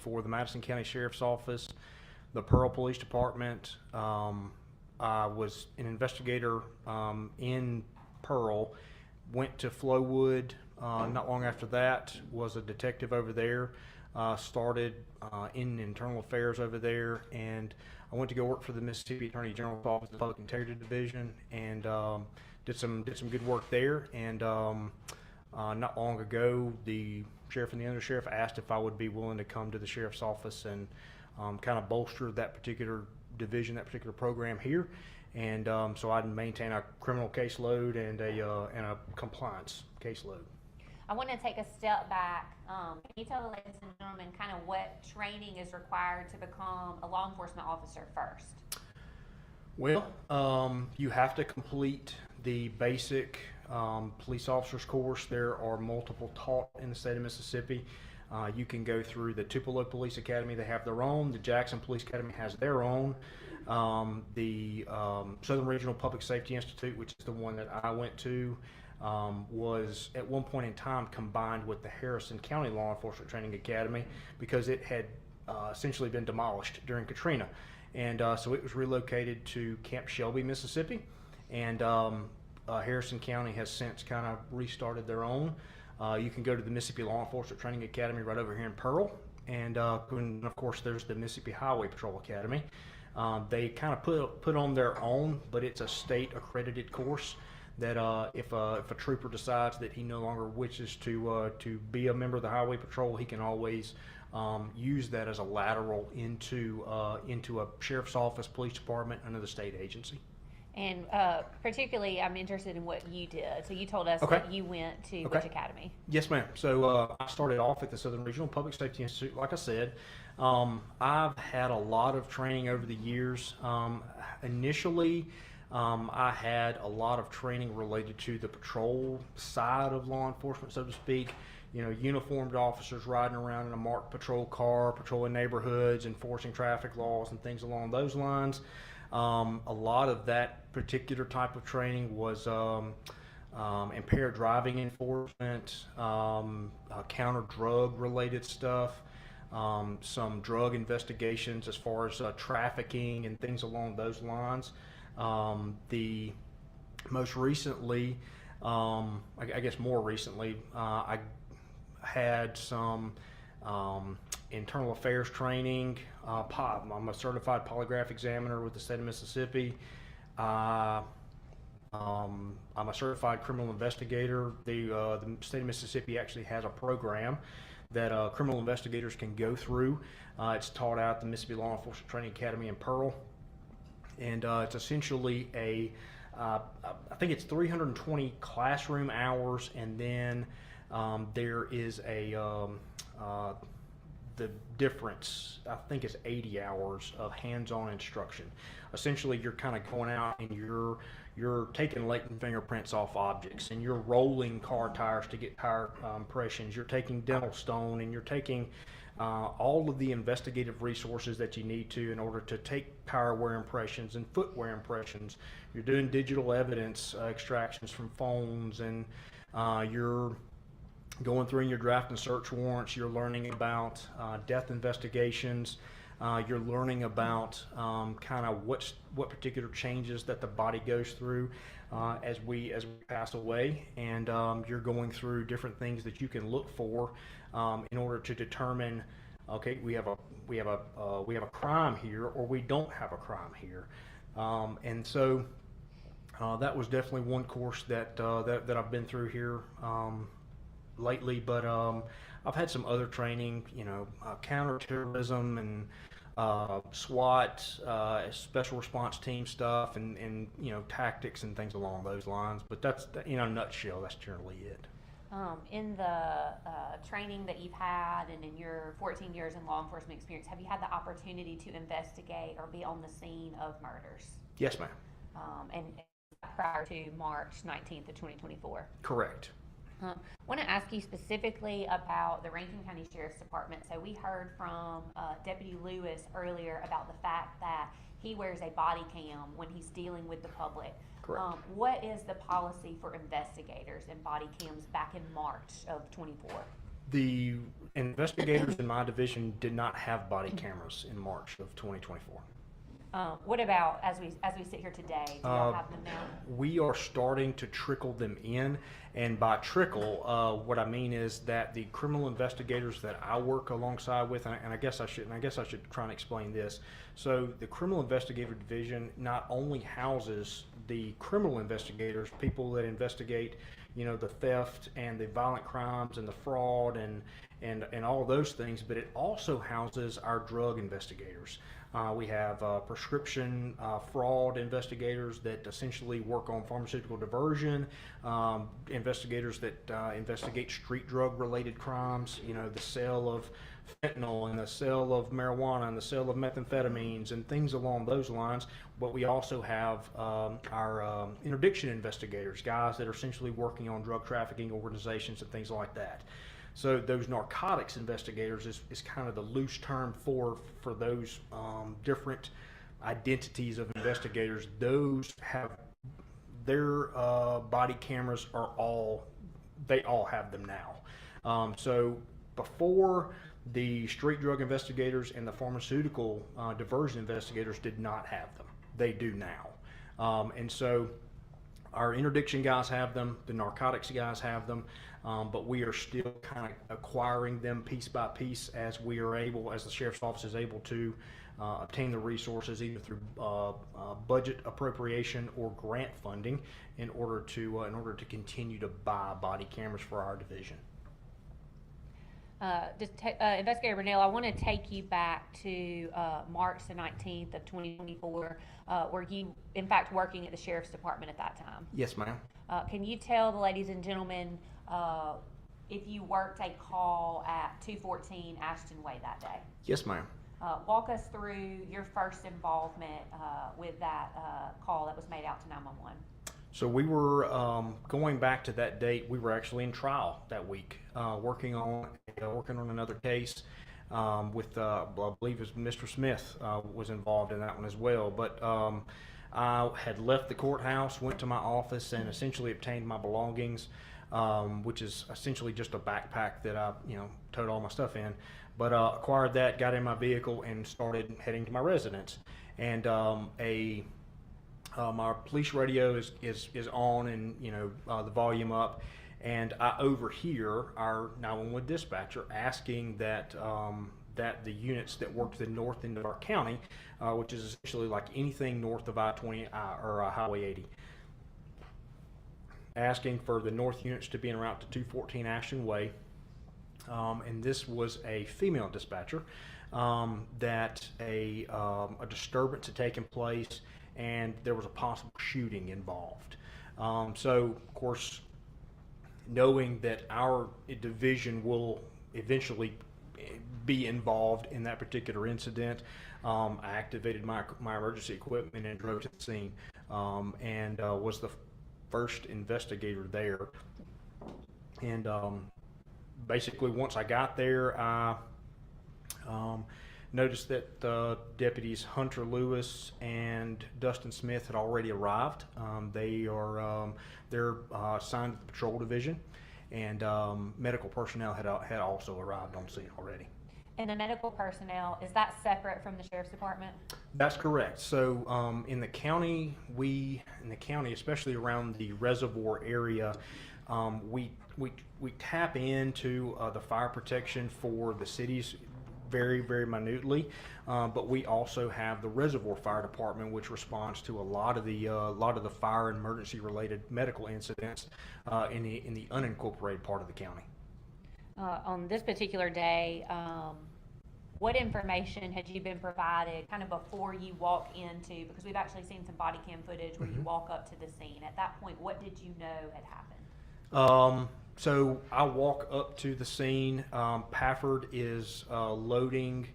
for the Madison County Sheriff's Office, the Pearl Police Department. I was an investigator in Pearl, went to Flowood not long after that, was a detective over there, started in internal affairs over there, and I went to go work for the Mississippi Attorney General's Office, the Public Integrity Division, and did some good work there. And not long ago, the sheriff and the undersheriff asked if I would be willing to come to the sheriff's office and kind of bolster that particular division, that particular program here. And so I'd maintain a criminal caseload and a compliance caseload. I want to take a step back. Can you tell the ladies and gentlemen kind of what training is required to become a law enforcement officer first? Well, you have to complete the basic police officers course. There are multiple taught in the state of Mississippi. You can go through the Tupelo Police Academy. They have their own. The Jackson Police Academy has their own. The Southern Regional Public Safety Institute, which is the one that I went to, was at one point in time combined with the Harrison County Law Enforcement Training Academy because it had essentially been demolished during Katrina. And so it was relocated to Camp Shelby, Mississippi. And Harrison County has since kind of restarted their own. You can go to the Mississippi Law Enforcement Training Academy right over here in Pearl. And of course, there's the Mississippi Highway Patrol Academy. They kind of put on their own, but it's a state accredited course that if a trooper decides that he no longer wishes to be a member of the Highway Patrol, he can always use that as a lateral into a sheriff's office, police department, another state agency. And particularly, I'm interested in what you did. So you told us Okay. that you went to Okay. which academy? Yes, ma'am. So I started off at the Southern Regional Public Safety Institute. Like I said, I've had a lot of training over the years. Initially, I had a lot of training related to the patrol side of law enforcement, so to speak. You know, uniformed officers riding around in a marked patrol car, patrolling neighborhoods, enforcing traffic laws and things along those lines. A lot of that particular type of training was impaired driving enforcement, counter drug related stuff, some drug investigations as far as trafficking and things along those lines. The most recently, I guess more recently, I had some internal affairs training. I'm a certified polygraph examiner with the state of Mississippi. I'm a certified criminal investigator. The state of Mississippi actually has a program that criminal investigators can go through. It's taught out at the Mississippi Law Enforcement Training Academy in Pearl. And it's essentially I think it's 320 classroom hours, and then there is the difference, I think, is 80 hours of hands-on instruction. Essentially, you're kind of going out and you're taking latent fingerprints off objects, and you're rolling car tires to get tire impressions. You're taking dental stone, and you're taking all of the investigative resources that you need to in order to take tire wear impressions and footwear impressions. You're doing digital evidence extractions from phones, and you're going through your draft and search warrants. You're learning about death investigations. You're learning about kind of what particular changes that the body goes through as we pass away, and you're going through different things that you can look for in order to determine, okay, we have a crime here, or we don't have a crime here, and so that was definitely one course that I've been through here lately. But I've had some other training, counterterrorism and SWAT, special response team stuff, and tactics and things along those lines. But that's, in a nutshell, that's generally it. In the training that you've had and in your 14 years in law enforcement experience, have you had the opportunity to investigate or be on the scene of murders? Yes, ma'am. And prior to March 19th of 2024? Correct. I want to ask you specifically about the Rankin County Sheriff's Department. So we heard from Deputy Lewis earlier about the fact that he wears a body cam when he's dealing with the public. Correct. What is the policy for investigators and body cams back in March of 24? The investigators in my division did not have body cameras in March of 2024. What about as we sit here today? Do y'all have them now? We are starting to trickle them in, and by trickle, what I mean is that the criminal investigators that I work alongside with, and I guess I should try and explain this. So the criminal investigator division not only houses the criminal investigators, people that investigate, the theft and the violent crimes and the fraud and all those things, but it also houses our drug investigators. We have prescription fraud investigators that essentially work on pharmaceutical diversion, investigators that investigate street drug related crimes, the sale of fentanyl and the sale of marijuana and the sale of methamphetamines and things along those lines. But we also have our interdiction investigators, guys that are essentially working on drug trafficking organizations and things like that. So those narcotics investigators is kind of the loose term for those different identities of investigators. Those have their body cameras they all have them now. So before, the street drug investigators and the pharmaceutical diversion investigators did not have them. They do now. And so our interdiction guys have them, the narcotics guys have them, but we are still kind of acquiring them piece by piece as we are able, as the sheriff's office is able to obtain the resources either through budget appropriation or grant funding in order to continue to buy body cameras for our division. Investigator Brunell, I want to take you back to March the 19th of 2024. Were you, in fact, working at the Sheriff's Department at that time? Yes, ma'am. Can you tell the ladies and gentlemen if you worked a call at 214 Ashton Way that day? Yes, ma'am. Walk us through your first involvement with that call that was made out to 911. So we were going back to that date. We were actually in trial that week, working on another case with I believe it was Mr. Smith was involved in that one as well. But I had left the courthouse, went to my office, and essentially obtained my belongings, which is essentially just a backpack that I towed all my stuff in. But acquired that, got in my vehicle, and started heading to my residence. And our police radio is on, and the volume up, and I overhear our 911 dispatcher asking that that the units that work to the north end of our county, which is essentially like anything north of I-20 or Highway 80, asking for the north units to be en route to 214 Ashton Way, and this was a female dispatcher, that a disturbance had taken place and there was a possible shooting involved. So, of course, knowing that our division will eventually be involved in that particular incident, I activated my emergency equipment and drove to the scene, and was the first investigator there. And basically, once I got there, I noticed that deputies Hunter Lewis and Dustin Smith had already arrived. They're assigned to the patrol division, and medical personnel had also arrived on scene already. And the medical personnel, is that separate from the Sheriff's Department? That's correct. So in the county, especially around the reservoir area, we tap into the fire protection for the cities very, very minutely, but we also have the Reservoir Fire Department, which responds to a lot of the fire and emergency related medical incidents in the unincorporated part of the county. On this particular day, what information had you been provided kind of before you walk into, because we've actually seen some body cam footage where you walk up to the scene. At that point, what did you know had happened? So I walk up to the scene. Pafford is loading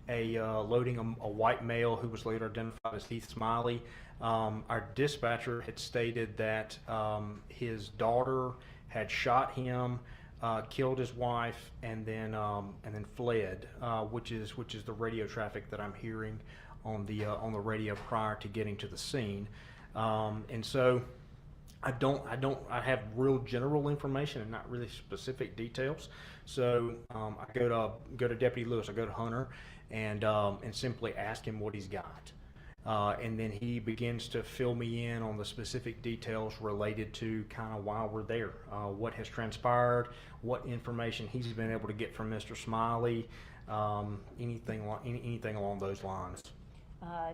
a white male who was later identified as Heath Smiley. Our dispatcher had stated that his daughter had shot him, killed his wife, and then fled, which is the radio traffic that I'm hearing on the radio prior to getting to the scene. And so I have real general information and not really specific details. So I go to Deputy Lewis, I go to Hunter, and simply ask him what he's got. And then he begins to fill me in on the specific details related to kind of why we're there, what has transpired, what information he's been able to get from Mr. Smiley, anything along those lines.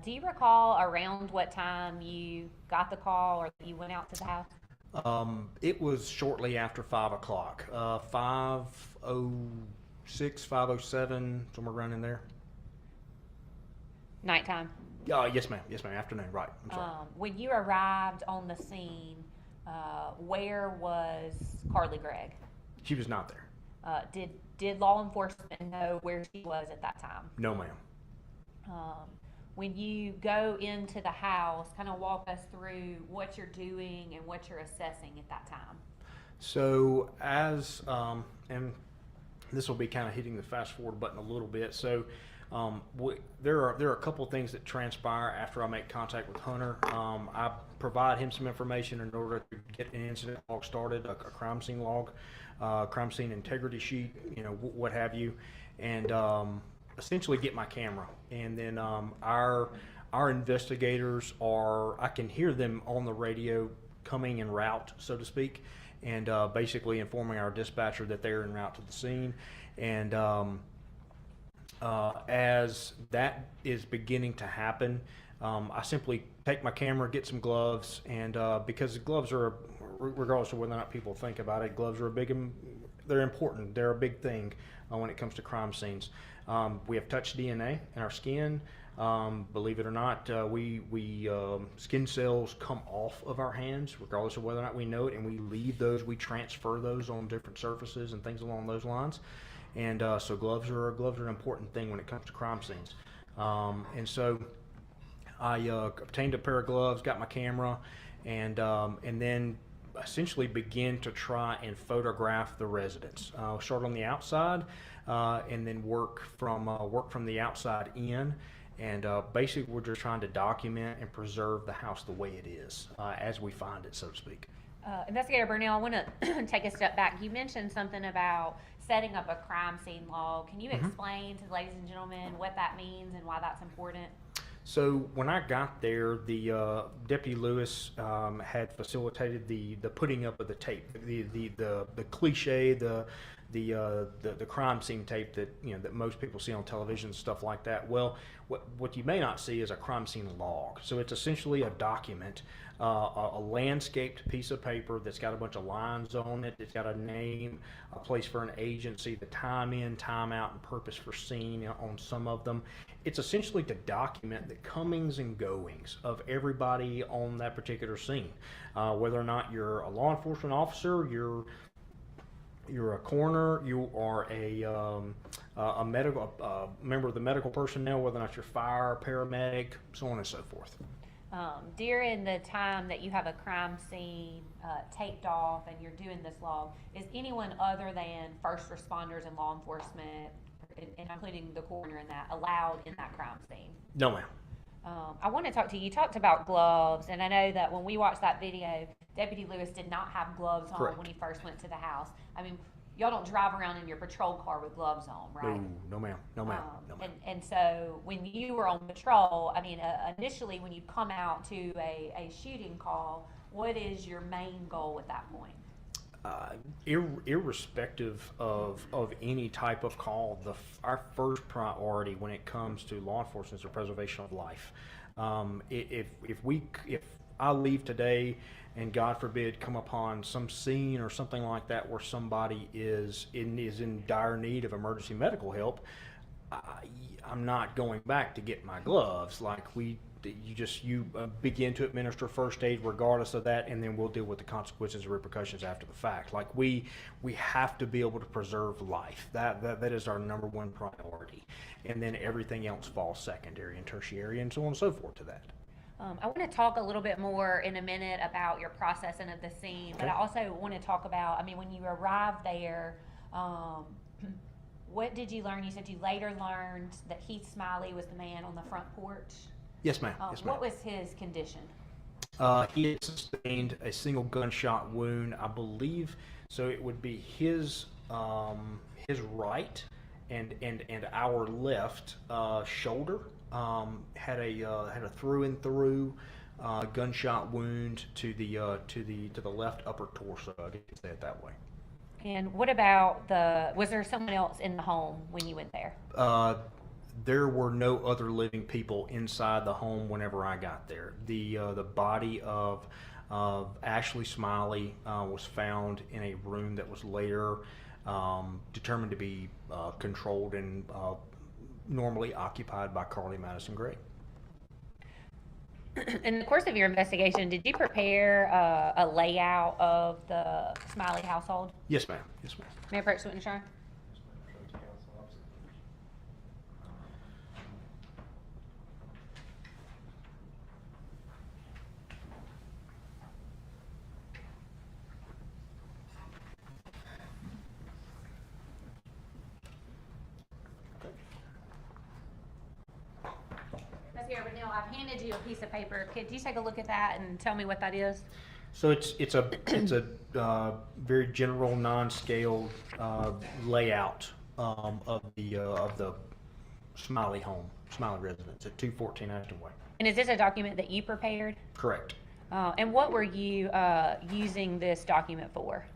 Do you recall around what time you got the call or you went out to the house? It was shortly after 5 o'clock, 5:06, 5:07, somewhere around in there. Nighttime. Yes, ma'am. Yes, ma'am. Afternoon. Right. I'm sorry. When you arrived on the scene, where was Carly Gregg? She was not there. Did law enforcement know where she was at that time? No, ma'am. When you go into the house, kind of walk us through what you're doing and what you're assessing at that time. So and this will be kind of hitting the fast forward button a little bit. So there are a couple of things that transpire after I make contact with Hunter. I provide him some information in order to get an incident log started, a crime scene log, crime scene integrity sheet, what have you, and essentially get my camera. And then our investigators I can hear them on the radio coming en route, so to speak, and basically informing our dispatcher that they're en route to the scene. And as that is beginning to happen, I simply take my camera, get some gloves, and because gloves are, regardless of whether or not people think about it, gloves are they're important. They're a big thing when it comes to crime scenes. We have touch DNA in our skin. Believe it or not, we skin cells come off of our hands, regardless of whether or not we know it, and we leave those. We transfer those on different surfaces and things along those lines. And so gloves are an important thing when it comes to crime scenes. And so I obtained a pair of gloves, got my camera, and then essentially begin to try and photograph the residents. Start on the outside, and then work from the outside in. And basically, we're just trying to document and preserve the house the way it is, as we find it, so to speak. Investigator Burnell, I want to take a step back. You mentioned something about setting up a crime scene log. Can you explain to the ladies and gentlemen what that means and why that's important? So when I got there, the Deputy Lewis had facilitated the putting up of the tape, the cliche, the crime scene tape that most people see on television, stuff like that. Well, what you may not see is a crime scene log. So it's essentially a document, a landscaped piece of paper that's got a bunch of lines on it. It's got a name, a place for an agency, the time in, time out, and purpose for scene on some of them. It's essentially to document the comings and goings of everybody on that particular scene, whether or not you're a law enforcement officer, you're a coroner, you are a medical member of the medical personnel, whether or not you're fire, paramedic, so on and so forth. During the time that you have a crime scene taped off and you're doing this log, is anyone other than first responders and law enforcement, and including the coroner in that, allowed in that crime scene? No, ma'am. I want to talk to you. You talked about gloves, and I know that when we watched that video, Deputy Lewis did not have gloves on Correct. when he first went to the house. I mean, y'all don't drive around in your patrol car with gloves on, right? No, ma'am. No, ma'am. No, ma'am. And so when you were on patrol, I mean, initially when you come out to a shooting call, what is your main goal at that point? Irrespective of any type of call, our first priority when it comes to law enforcement is the preservation of life. If I leave today and God forbid come upon some scene or something like that where somebody is in dire need of emergency medical help, I'm not going back to get my gloves. Like you begin to administer first aid regardless of that, and then we'll deal with the consequences and repercussions after the fact. Like we have to be able to preserve life. That is our number one priority, and then everything else falls secondary and tertiary and so on and so forth to that. I want to talk a little bit more in a minute about your processing of the scene, but I also want to talk about, I mean, when you arrived there, what did you learn? You said you later learned that Heath Smiley was the man on the front porch. Yes, ma'am. Yes, ma'am. What was his condition? He had sustained a single gunshot wound, I believe. So it would be his right and our left shoulder had a through and through gunshot wound to the left upper torso. I guess you could say it that way. And what about was there someone else in the home when you went there? There were no other living people inside the home whenever I got there. The body of Ashley Smiley was found in a room that was later determined to be controlled and normally occupied by Carly Madison Gregg. In the course of your investigation, did you prepare a layout of the Smiley household? Yes, ma'am. Yes, ma'am. Mayor Pro Tem Shine? Now I've handed you a piece of paper. Could you take a look at that and tell me what that is? So it's a very general non-scale layout of the Smiley home, Smiley residence at 214 Ashton Way. And is this a document that you prepared? Correct. And what were you using this document for?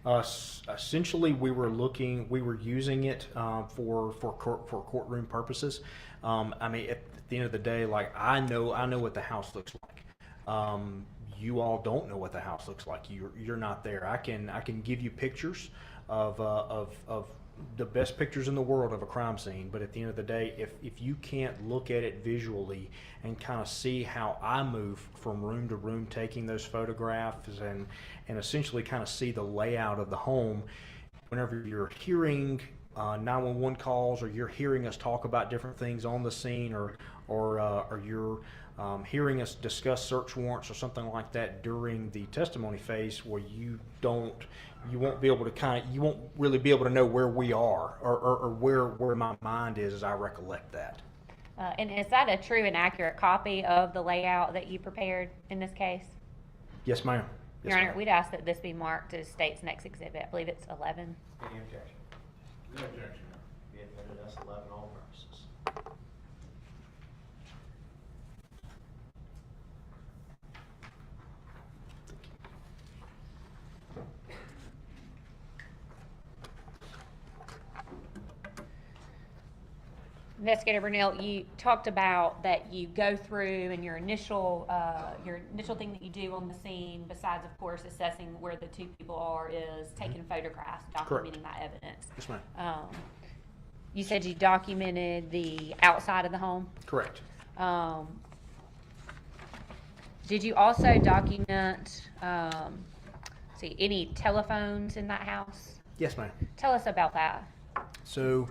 Essentially, we were using it for courtroom purposes. I mean, at the end of the day, like I know what the house looks like. You all don't know what the house looks like. You're not there. I can give you pictures of the best pictures in the world of a crime scene, but at the end of the day, if you can't look at it visually and kind of see how I move from room to room taking those photographs and essentially kind of see the layout of the home, whenever you're hearing 911 calls or you're hearing us talk about different things on the scene or you're hearing us discuss search warrants or something like that during the testimony phase, where you won't be able to you won't really be able to know where we are or where my mind is as I recollect that. And is that a true and accurate copy of the layout that you prepared in this case? Yes, ma'am. Yes, Your Honor, ma'am. we'd ask that this be marked as state's next exhibit. I believe it's 11. Any objection? No objection. Be admitted as 11 all purposes. Investigator Burnell, you talked about that you go through and your initial thing that you do on the scene, besides of course assessing where the two people are, is taking photographs, documenting that evidence. Yes, ma'am. You said you documented the outside of the home. Correct. Did you also document any telephones in that house? Yes, ma'am. Tell us about that. So,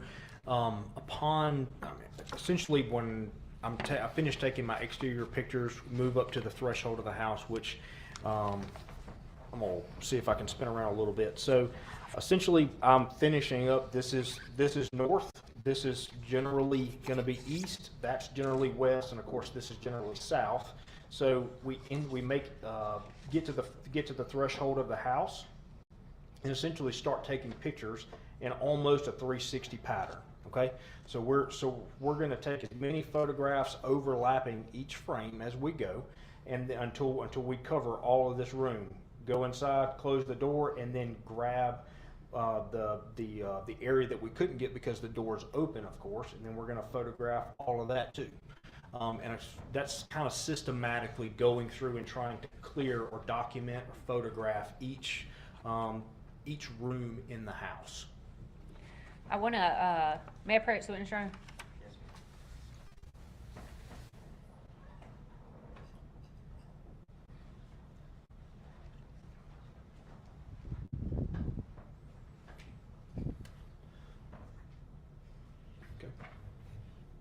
essentially when I finish taking my exterior pictures, move up to the threshold of the house, which I'm gonna see if I can spin around a little bit. So, essentially, I'm finishing up. This is north. This is generally going to be east. That's generally west, and of course, this is generally south. So we get to the threshold of the house, and essentially start taking pictures in almost a 360 pattern. Okay, so we're going to take as many photographs overlapping each frame as we go, and until we cover all of this room. Go inside, close the door, and then grab the area that we couldn't get because the door's open, of course, and then we're going to photograph all of that too. That's kind of systematically going through and trying to clear or document or photograph each room in the house. I want to, may I approach the witness room? Yes, ma'am. Okay.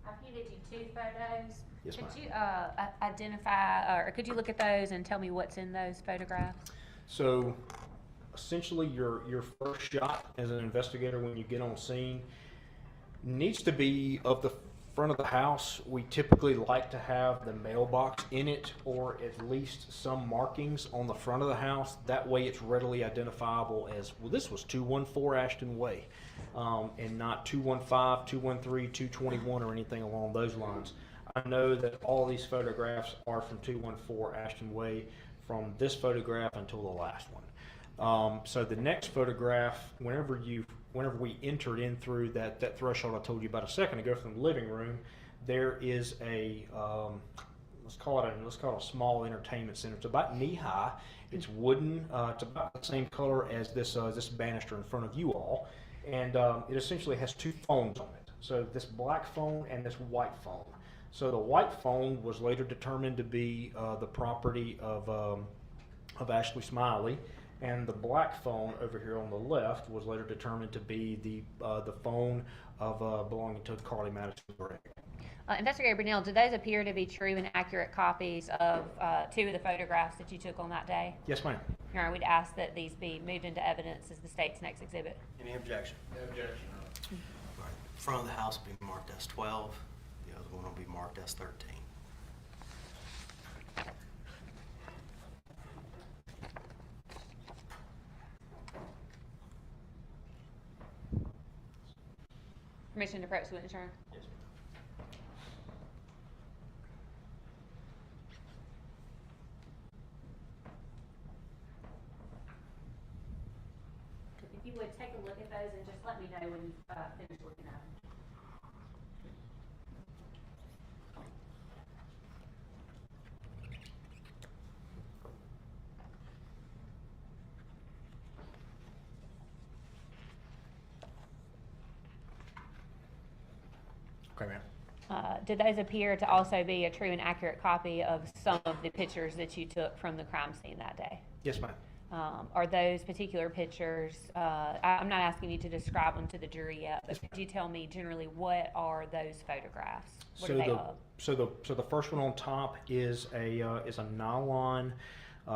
I've handed you two photos. Yes, ma'am. Could you identify, or could you look at those and tell me what's in those photographs? So, essentially, your first shot as an investigator when you get on scene needs to be of the front of the house, we typically like to have the mailbox in it, or at least some markings on the front of the house. That way it's readily identifiable as, well, this was 214 Ashton Way, and not 215, 213, 221, or anything along those lines. I know that all these photographs are from 214 Ashton Way, from this photograph until the last one. So the next photograph, whenever we entered in through that threshold I told you about a second ago from the living room, there is a let's call it a small entertainment center. It's about knee high. It's wooden. It's about the same color as this banister in front of you all, and it essentially has two phones on it. So this black phone and this white phone. So the white phone was later determined to be the property of Ashley Smiley, and the black phone over here on the left was later determined to be the phone of belonging to Carly Madison Gregg. Investigator Brunel, do those appear to be true and accurate copies of two of the photographs that you took on that day? Yes, ma'am. Your Honor, we'd ask that these be moved into evidence as the state's next exhibit. Any objection? No objection. Right. Front of the house will be marked as 12, the other one will be marked as 13. Permission to approach the witness, Your Honor? Yes, ma'am. If you would take a look at those and just let me know when you've finished looking at them. Okay, ma'am. Do those appear to also be a true and accurate copy of some of the pictures that you took from the crime scene that day? Yes, ma'am. Are those particular pictures, I'm not asking you to describe them to the jury yet, but could you tell me generally what are those photographs? What are they of? So the first one on top is a nylon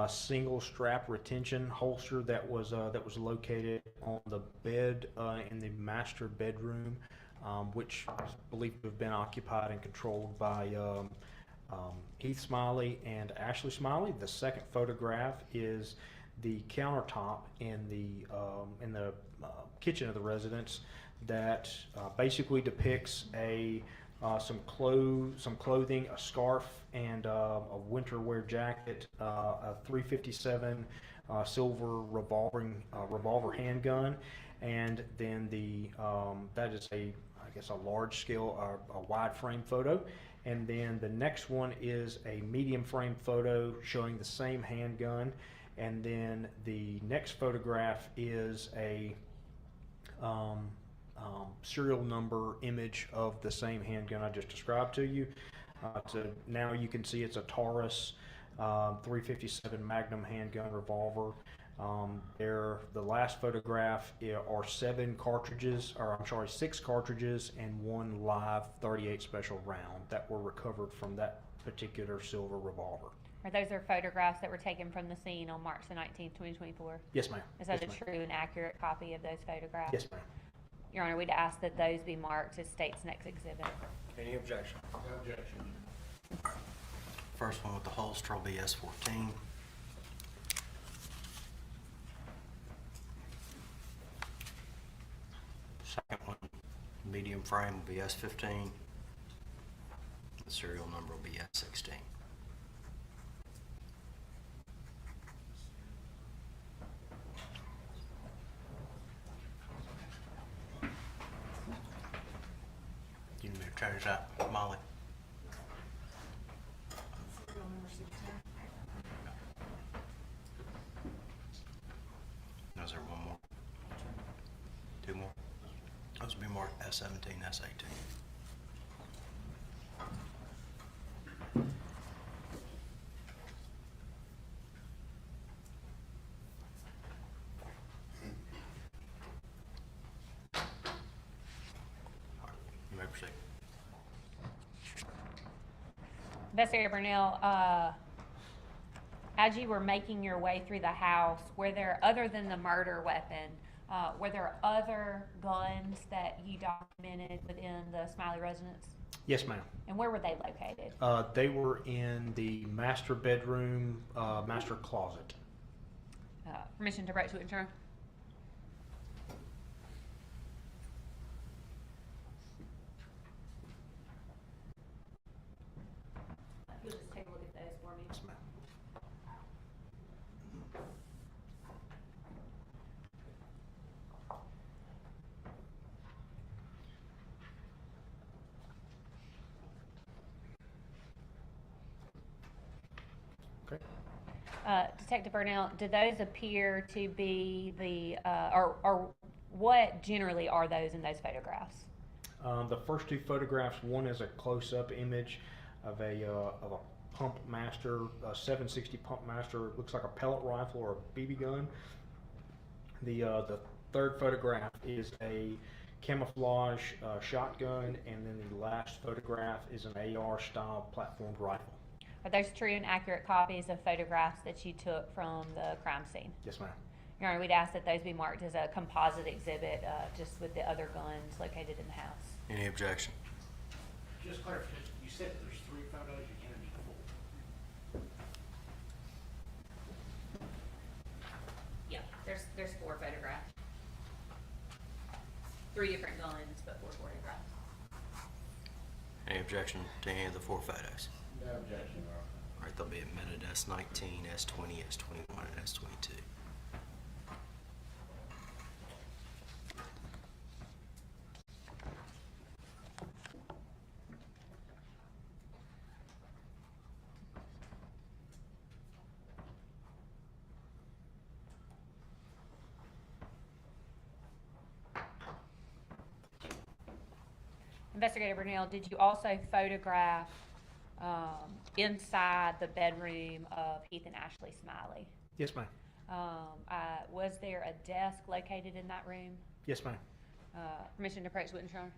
single strap retention holster that was located on the bed in the master bedroom, which is believed to have been occupied and controlled by Heath Smiley and Ashley Smiley. The second photograph is the countertop in the kitchen of the residence that basically depicts some clothing, a scarf, and a winter wear jacket, a .357 silver revolver handgun, and then that is a large scale, a wide frame photo. And then the next one is a medium frame photo showing the same handgun. And then the next photograph is a serial number image of the same handgun I just described to you. So now you can see it's a Taurus .357 Magnum handgun revolver. The last photograph are 6 cartridges and one live .38 special round that were recovered from that particular silver revolver. Are those photographs that were taken from the scene on March the 19th, 2024? Yes, ma'am. Is that Yes, a ma'am. true and accurate copy of those photographs? Yes, ma'am. Your Honor, we'd ask that those be marked as state's next exhibit. Any objection? No objection. First one with the holster will be S14. Second one, medium frame, will be S15. The serial number will be S16. You need me to change that, Molly? Is there one more? Two more? Those will be marked S17, S18. All right, you may proceed. Investigator Burnell, as you were making your way through the house, were there, other than the murder weapon, were there other guns that you documented within the Smiley residence? Yes, ma'am. And where were they located? They were in the master bedroom, master closet. Permission to approach witness, Your Honor? You'll just take a look at those for me. Yes, ma'am. Okay. Detective Burnell, do those appear to be the, or what generally are those in those photographs? The first two photographs, one is a close-up image of a pump master, a 760 pump master. It looks like a pellet rifle or a BB gun. The third photograph is a camouflage shotgun, and then the last photograph is an AR-style platformed rifle. Are those true and accurate copies of photographs that you took from the crime scene? Yes, ma'am. Your Honor, we'd ask that those be marked as a composite exhibit, just with the other guns located in the house. Any objection? Just clarification, you said there's 3 photos, you can't be 4. Yeah, there's 4 photographs. 3 different guns, but 4 photographs. Any objection to any of the 4 photos? No objection, Your Honor. All right, they'll be admitted S19, S20, S21, and S22. Investigator Burnell, did you also photograph inside the bedroom of Heath and Ashley Smiley? Yes, ma'am. Was there a desk located in that room? Yes, ma'am. Permission to approach witness, Your Honor?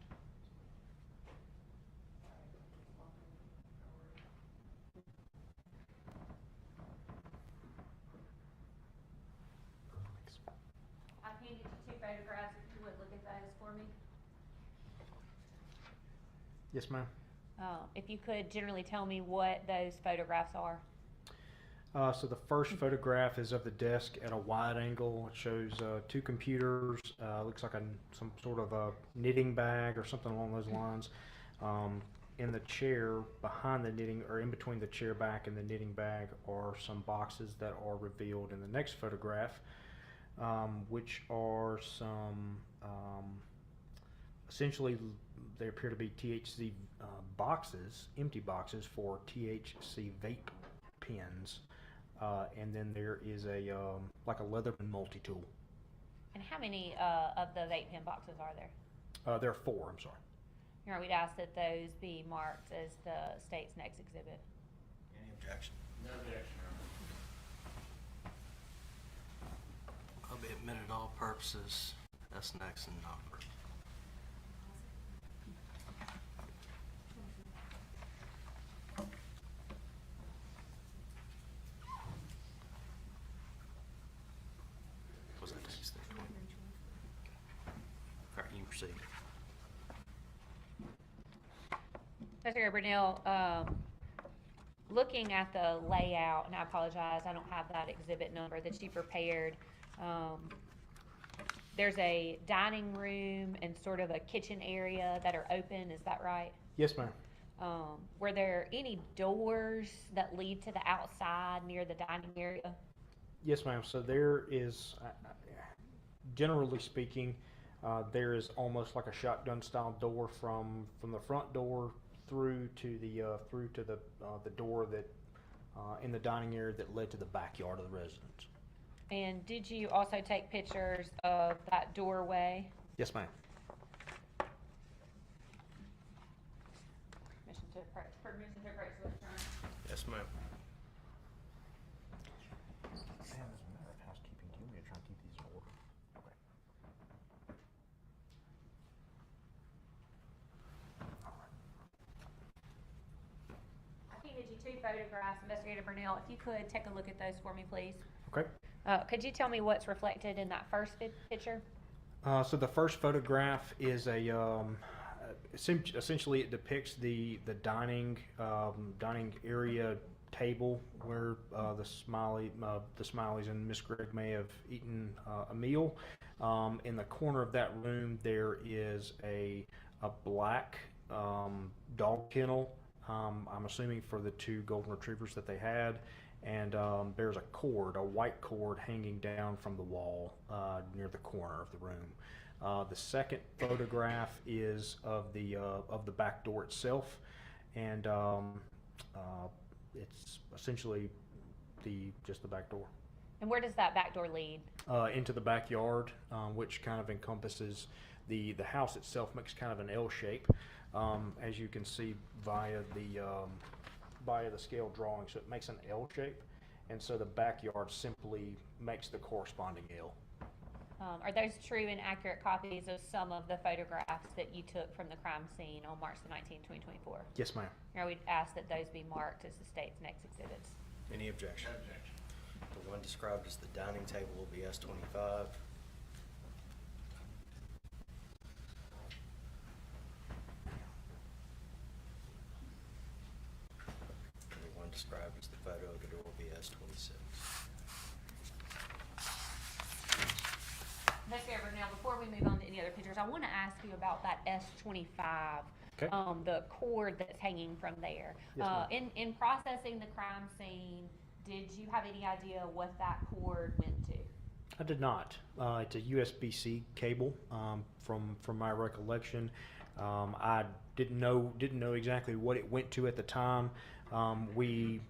I've handed you 2 photographs. If you would look at those for me. Yes, ma'am. If you could generally tell me what those photographs are. So the first photograph is of the desk at a wide angle. It shows 2 computers. Looks like some sort of a knitting bag or something along those lines. In the chair behind the knitting, or in between the chair back and the knitting bag, are some boxes that are revealed in the next photograph, which are some essentially they appear to be THC boxes, empty boxes for THC vape pens. And then there is a like a Leatherman multi-tool. And how many of the vape pen boxes are there? There are 4, I'm sorry. Your Honor, we'd ask that those be marked as the state's next exhibit. Any objection? No objection, Your Honor. I'll be admitted all purposes. That's next and number. Was that text there? All right, you can proceed. Investigator Burnell, looking at the layout, and I apologize, I don't have that exhibit number that you prepared. There's a dining room and sort of a kitchen area that are open, is that right? Yes, ma'am. Were there any doors that lead to the outside near the dining area? Yes, ma'am. So there is, generally speaking, there is almost like a shotgun style door from the front door through to the door that in the dining area that led to the backyard of the residence. And did you also take pictures of that doorway? Yes, ma'am. Permission to approach the restaurant. Yes, ma'am. Sam, as a matter of housekeeping, do you want me to try and keep these in order? Okay. I handed you 2 photographs, Investigator Burnell. If you could take a look at those for me, please. Okay. Could you tell me what's reflected in that first picture? So the first photograph is a Essentially, it depicts the dining area table where the Smileys and Miss Gregg may have eaten a meal. In the corner of that room, there is a black dog kennel. I'm assuming for the two golden retrievers that they had, and there's a white cord hanging down from the wall near the corner of the room. The second photograph is of the back door itself, and it's essentially just the back door. And where does that back door lead? Into the backyard, which kind of encompasses the house itself. Makes kind of an L shape, as you can see via the scale drawing. So it makes an L shape, and so the backyard simply makes the corresponding L. Are those true and accurate copies of some of the photographs that you took from the crime scene on March the 19th, 2024? Yes, ma'am. Or we'd ask that those be marked as the state's next exhibits. Any objection? The one described as the dining table will be S25. And the one described as the photo of the door will be S26. Investigator, now before we move on to any other pictures, I want to ask you about that S25. Okay. The cord that's hanging from there. Yes, ma'am. In processing the crime scene, did you have any idea what that cord went to? I did not. It's a USB-C cable. From my recollection, I didn't know exactly what it went to at the time. We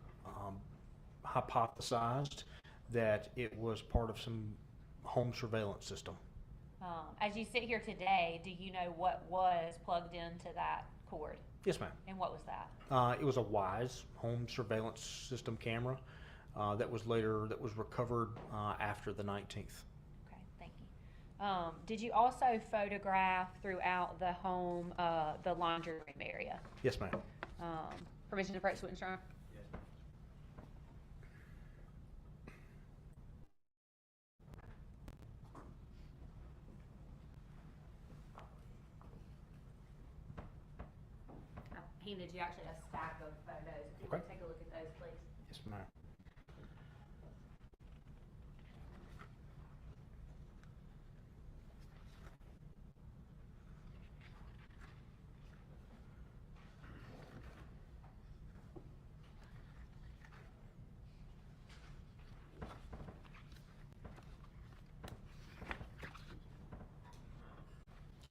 hypothesized that it was part of some home surveillance system. As you sit here today, do you know what was plugged into that cord? Yes, ma'am. And what was that? It was a Wise home surveillance system camera that was recovered after the 19th. Okay, thank you. Did you also photograph throughout the home the laundry room area? Yes, ma'am. Permission to approach the witness room? I handed you actually a stack of photos. If you want to take a look at those, please. Yes, ma'am.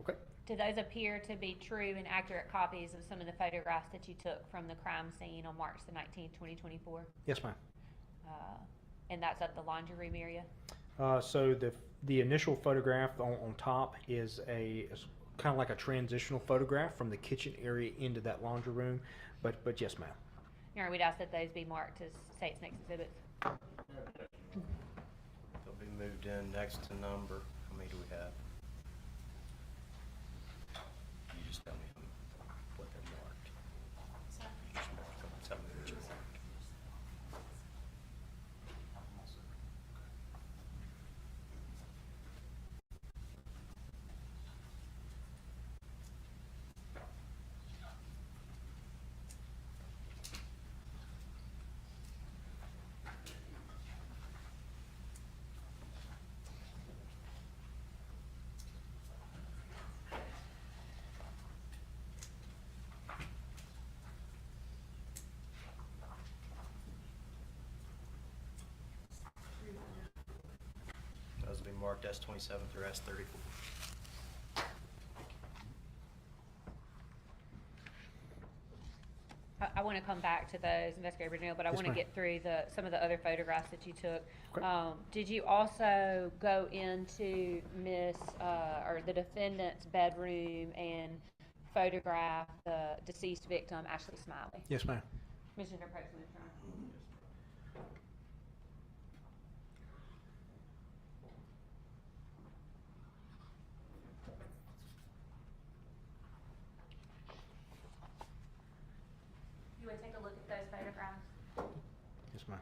Okay. Do those appear to be true and accurate copies of some of the photographs that you took from the crime scene on March the 19th, 2024? Yes, ma'am. And that's at the laundry room area? So the initial photograph on top is kind of like a transitional photograph from the kitchen area into that laundry room, but yes, ma'am. All right, we'd ask that those be marked as state's next exhibits. They'll be moved in next to number. How many do we have? You just tell me what they're marked. You just mark them. Tell me what you're marked. Those will be marked S27 through S34. I want to come back to those, Investigator Virginia, but I Yes, want to ma'am. get through some of the other photographs that you took. Okay. Did you also go into or the defendant's bedroom and photograph the deceased victim, Ashley Smiley? Yes, ma'am. Commissioner President. You would take a look at those photographs? Yes, ma'am.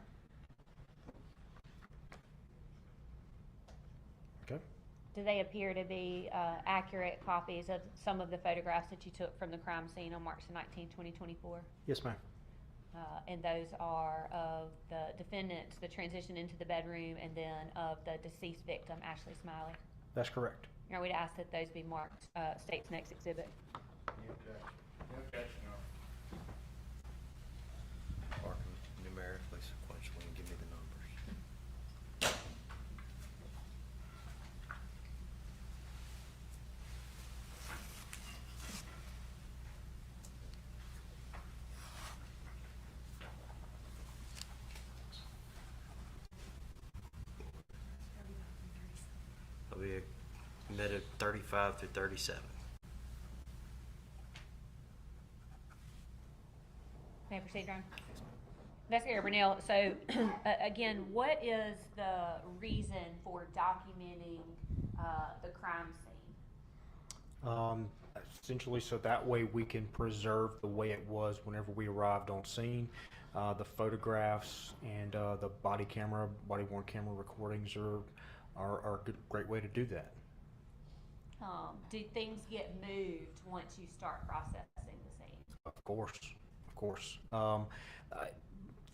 Okay. Do they appear to be accurate copies of some of the photographs that you took from the crime scene on March the 19th, 2024? Yes, ma'am. And those are of the defendants, the transition into the bedroom, and then of the deceased victim, Ashley Smiley. That's correct. Are we to ask that those be marked state's next exhibit? Any objection? No objection, Your Honor. Mark them numerically, sequentially, and give me the numbers. I'll be admitted 35 through 37. May I proceed, Your Honor? Investigator Brunel, so again, what is the reason for documenting the crime scene? Essentially, so that way we can preserve the way it was whenever we arrived on scene. The photographs and the body worn camera recordings are a great way to do that. Do things get moved once you start processing the scene? Of course.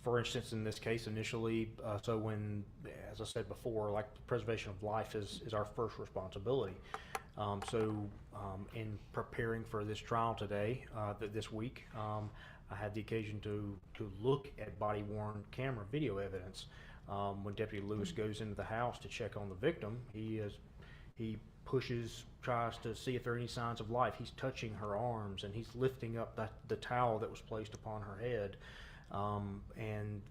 For instance, in this case, initially, so when, as I said before, like preservation of life is our first responsibility. In preparing for this trial today, this week, I had the occasion to look at body-worn camera video evidence. When Deputy Lewis goes into the house to check on the victim, he tries to see if there are any signs of life. He's touching her arms and he's lifting up the towel that was placed upon her head. And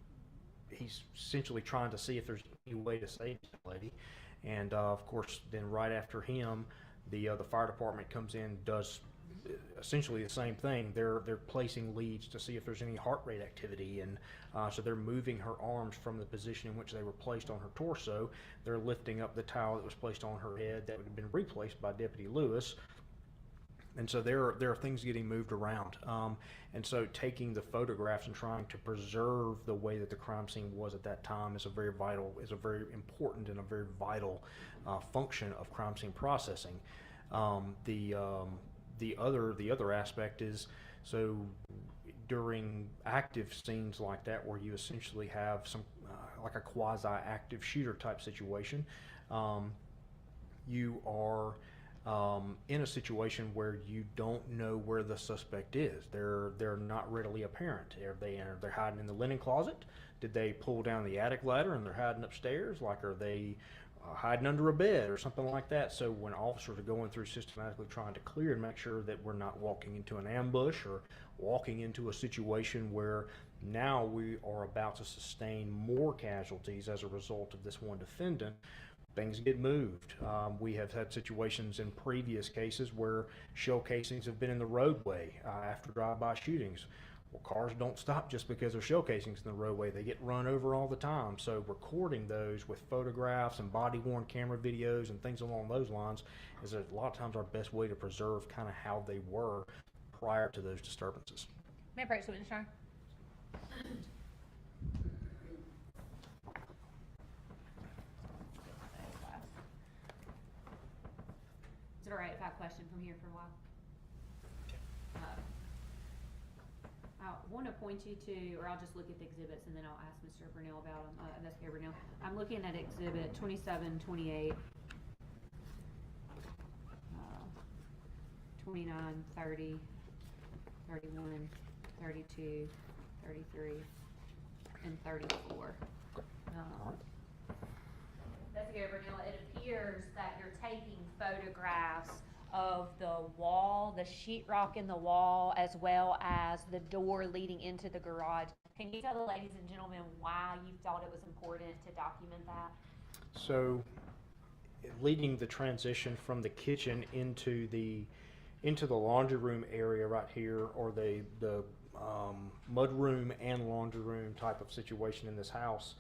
he's essentially trying to see if there's any way to save the lady. And of course, then right after him, the fire department comes in, does essentially the same thing. They're placing leads to see if there's any heart rate activity, and so they're moving her arms from the position in which they were placed on her torso. They're lifting up the towel that was placed on her head that would have been replaced by Deputy Lewis. And so there are things getting moved around, and so taking the photographs and trying to preserve the way that the crime scene was at that time is a very important and a very vital function of crime scene processing. The other aspect is, so during active scenes like that, where you essentially have some like a quasi-active shooter type situation, you are in a situation where you don't know where the suspect is. They're not readily apparent. They're hiding in the linen closet? Did they pull down the attic ladder and they're hiding upstairs? Like, are they hiding under a bed or something like that? So when officers are going through systematically trying to clear and make sure that we're not walking into an ambush or walking into a situation where now we are about to sustain more casualties as a result of this one defendant, things get moved. We have had situations in previous cases where shell casings have been in the roadway after drive-by shootings. Well, cars don't stop just because there's shell casings in the roadway. They get run over all the time. So recording those with photographs and body-worn camera videos and things along those lines is a lot of times our best way to preserve kind of how they were prior to those disturbances. May I approach the witness, Your Honor? Is it all right if I question from here for a while? I want to point you to, or I'll just look at the exhibits and then I'll ask Mr. Brunel about them, Investigator Brunel. I'm looking at exhibit 27, 28, 29, 30, 31, 32, 33, and 34. Investigator Brunel, it appears that you're taking photographs of the wall, the sheetrock in the wall, as well as the door leading into the garage. Can you tell the ladies and gentlemen why you thought it was important to document that? So, leading the transition from the kitchen into the laundry room area right here, or the mud room and laundry room type of situation in this house,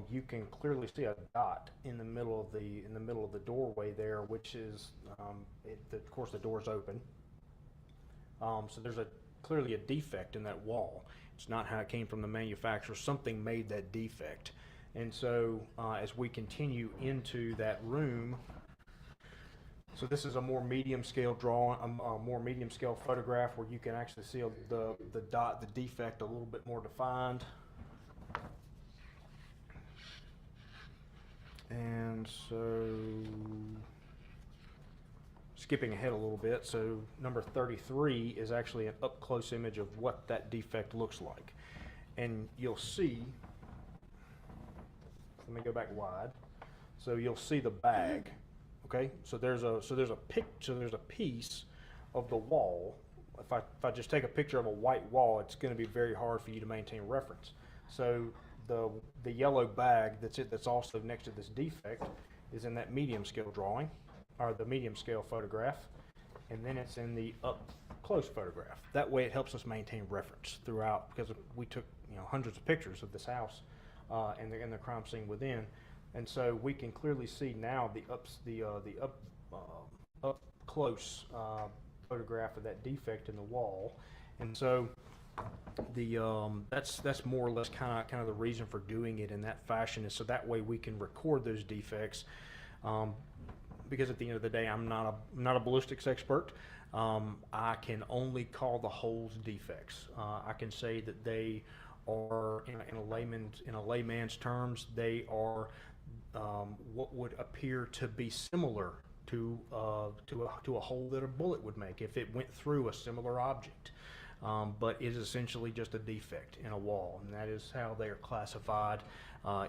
you can clearly see a dot in the middle of the doorway there, which is of course the door's open. So there's clearly a defect in that wall. It's not how it came from the manufacturer. Something made that defect. And so as we continue into that room, So this is a more medium scale drawing, a more medium scale photograph where you can actually see the defect a little bit more defined. And so, skipping ahead a little bit, so number 33 is actually an up close image of what that defect looks like. And you'll see, let me go back wide. So you'll see the bag. Okay, so there's a piece of the wall. If I just take a picture of a white wall, it's going to be very hard for you to maintain reference. So the yellow bag that's also next to this defect is in that medium scale drawing, or the medium scale photograph, and then it's in the up close photograph. That way it helps us maintain reference throughout, because we took hundreds of pictures of this house and the crime scene within. And so we can clearly see now the up close photograph of that defect in the wall, and so that's more or less kind of the reason for doing it in that fashion, is so that way we can record those defects. Because at the end of the day, I'm not a ballistics expert. I can only call the holes defects. I can say that they are, in a layman's terms, they are what would appear to be similar to a hole that a bullet would make if it went through a similar object, but it is essentially just a defect in a wall, and that is how they are classified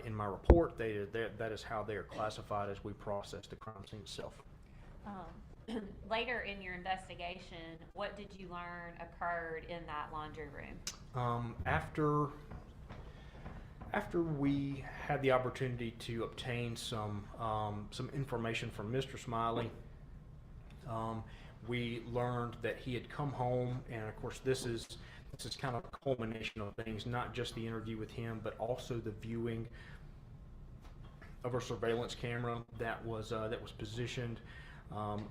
in my report. That is how they are classified as we process the crime scene itself. Later in your investigation, what did you learn occurred in that laundry room? After we had the opportunity to obtain some information from Mr. Smiley, we learned that he had come home, and of course this is kind of a culmination of things, not just the interview with him, but also the viewing of a surveillance camera that was positioned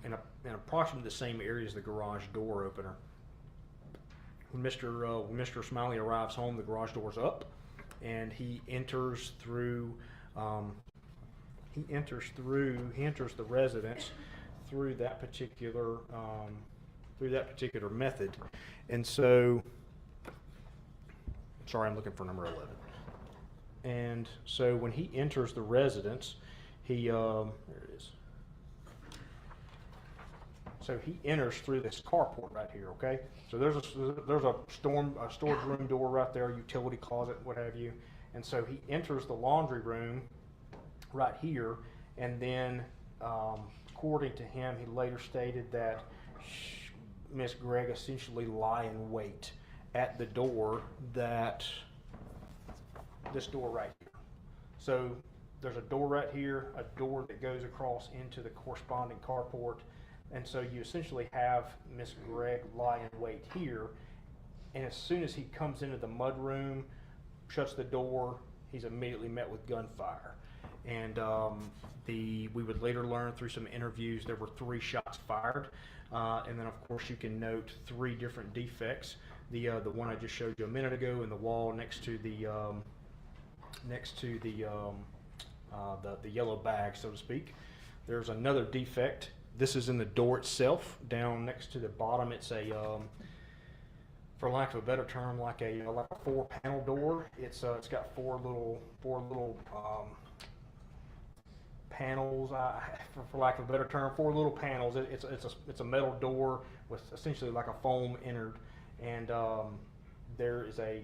in approximately the same area as the garage door opener. When Mr. Smiley arrives home, the garage door's up, and he enters through the residence through that particular method. And so, sorry, I'm looking for number 11. And so when he enters the residence, there it is. So he enters through this carport right here, okay? So there's a storage room door right there, utility closet, what have you. And so he enters the laundry room right here, and then according to him, he later stated that Miss Gregg essentially lie in wait at the door, this door right here. So there's a door right here, a door that goes across into the corresponding carport. And so you essentially have Miss Gregg lie in wait here, and as soon as he comes into the mud room, shuts the door, he's immediately met with gunfire. And we would later learn through some interviews there were 3 shots fired, and then of course you can note 3 different defects. The one I just showed you a minute ago in the wall next to the yellow bag, so to speak. There's another defect. This is in the door itself, down next to the bottom. It's a, for lack of a better term, like a 4-panel door. It's got four little panels. For lack of a better term, 4 little panels. It's a metal door with essentially like a foam innard, and there is a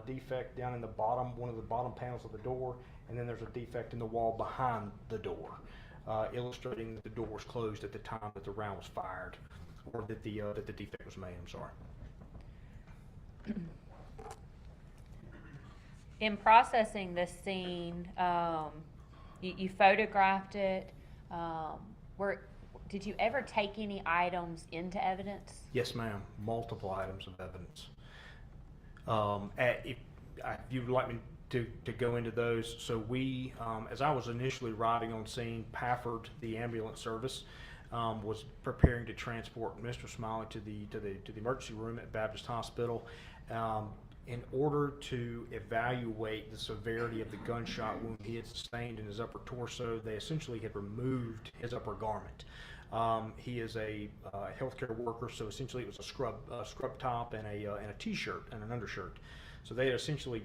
defect down in the bottom, one of the bottom panels of the door, and then there's a defect in the wall behind the door. Illustrating that the door was closed at the time that the round was fired, or that the defect was made. I'm sorry. In processing this scene, you photographed it. Did you ever take any items into evidence? Yes, ma'am. Multiple items of evidence. If you would like me to go into those, so we, as I was initially riding on scene, Pafford, the ambulance service, was preparing to transport Mr. Smiley to the emergency room at Baptist Hospital. In order to evaluate the severity of the gunshot wound he had sustained in his upper torso, they essentially had removed his upper garment. He is a healthcare worker, so essentially it was a scrub top and a t-shirt and an undershirt. So they had essentially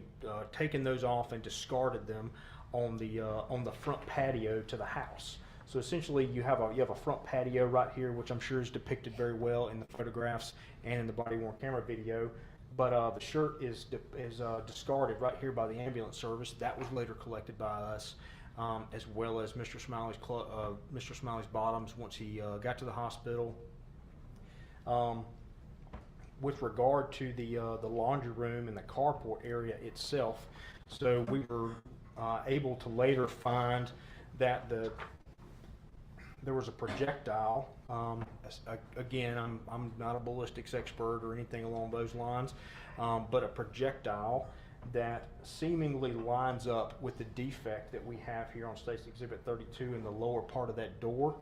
taken those off and discarded them on the front patio to the house. So essentially, you have a front patio right here, which I'm sure is depicted very well in the photographs and in the body-worn camera video. But the shirt is discarded right here by the ambulance service. That was later collected by us, as well as Mr. Smiley's bottoms once he got to the hospital. With regard to the laundry room and the carport area itself, so we were able to later find that there was a projectile. Again, I'm not a ballistics expert or anything along those lines, but a projectile that seemingly lines up with the defect that we have here on State's Exhibit 32 in the lower part of that door.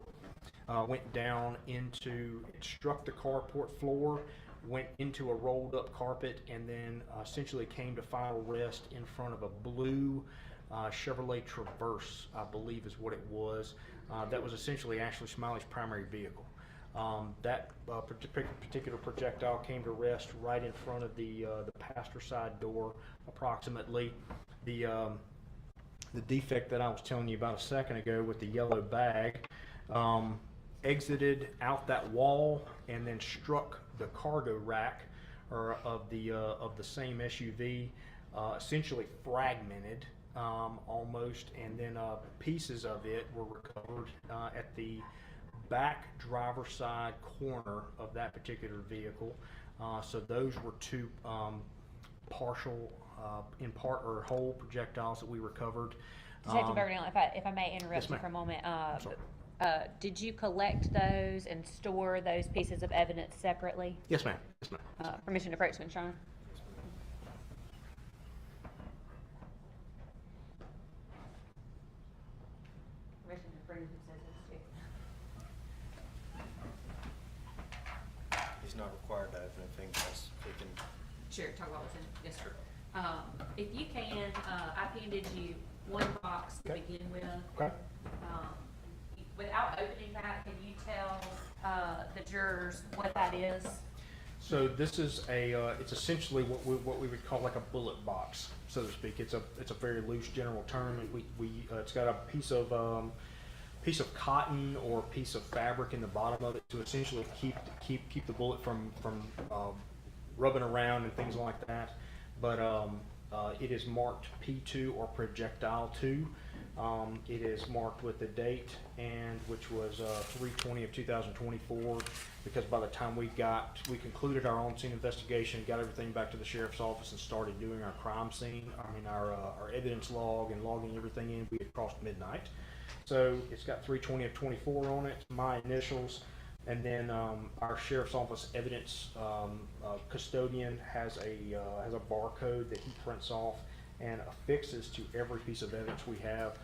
Went down into, it struck the carport floor, went into a rolled up carpet, and then essentially came to final rest in front of a blue Chevrolet Traverse, I believe is what it was. That was essentially Ashley Smiley's primary vehicle. That particular projectile came to rest right in front of the passenger side door, approximately. The defect that I was telling you about a second ago with the yellow bag exited out that wall and then struck the cargo rack of the same SUV, essentially fragmented almost, and then pieces of it were recovered at the back driver's side corner of that particular vehicle. So those were two partial, in part or whole projectiles that we recovered. Detective Burnell, if I may interrupt Yes, you ma'am. for a moment. Sorry. Did you collect those and store those pieces of evidence separately? Yes, ma'am. Yes, ma'am. Permission to approach, Sean? Permission to approve, it says it's due. He's not required to open anything else. He can. Sure, talk about what's in it. Yes, sir. If you can, I handed you one box to Okay. begin with. Okay. Without opening that, can you tell the jurors what that is? So this is it's essentially what we would call like a bullet box, so to speak. It's a very loose general term. It's got a piece of cotton or a piece of fabric in the bottom of it to essentially keep the bullet from rubbing around and things like that. But it is marked P2 or projectile 2. It is marked with the date, and which was 3/20 of 2024, because by the time we concluded our on-scene investigation, got everything back to the sheriff's office, and started doing our crime scene, our evidence log and logging everything in, we had crossed midnight. So it's got 3/20 of 24 on it, my initials, and then our sheriff's office evidence custodian has a barcode that he prints off and affixes to every piece of evidence we have.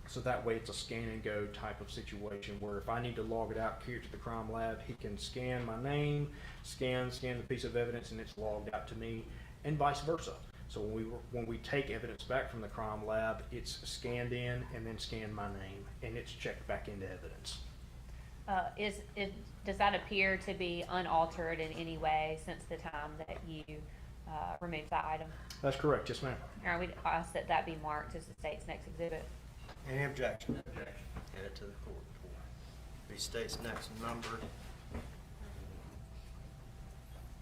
So that way it's a scan and go type of situation where if I need to log it out, carry it to the crime lab, he can scan my name, scan the piece of evidence, and it's logged out to me, and vice versa. So when we take evidence back from the crime lab, it's scanned in and then scan my name, and it's checked back into evidence. Does that appear to be unaltered in any way since the time that you removed that item? That's correct, yes ma'am. Or we ask that that be marked as the state's next exhibit? Any objection? Objection. Head it to the court. Be state's next number.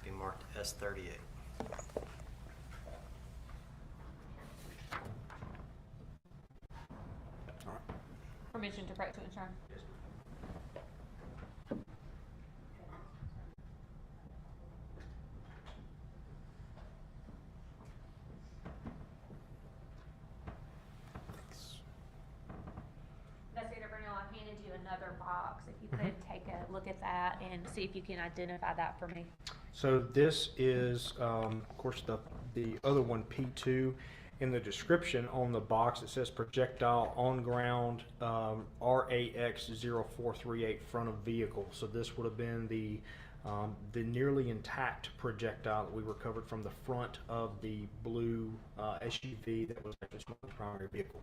Be marked S38. All right. Permission to approach to insurance? Investigator Burnell, I handed you another box. If you could take a look at that and see if you can identify that for me. So this is, of course, the other one, P2. In the description on the box, it says projectile on ground RAX 0438 front of vehicle. So this would have been the nearly intact projectile that we recovered from the front of the blue SUV that was actually Smiley's primary vehicle.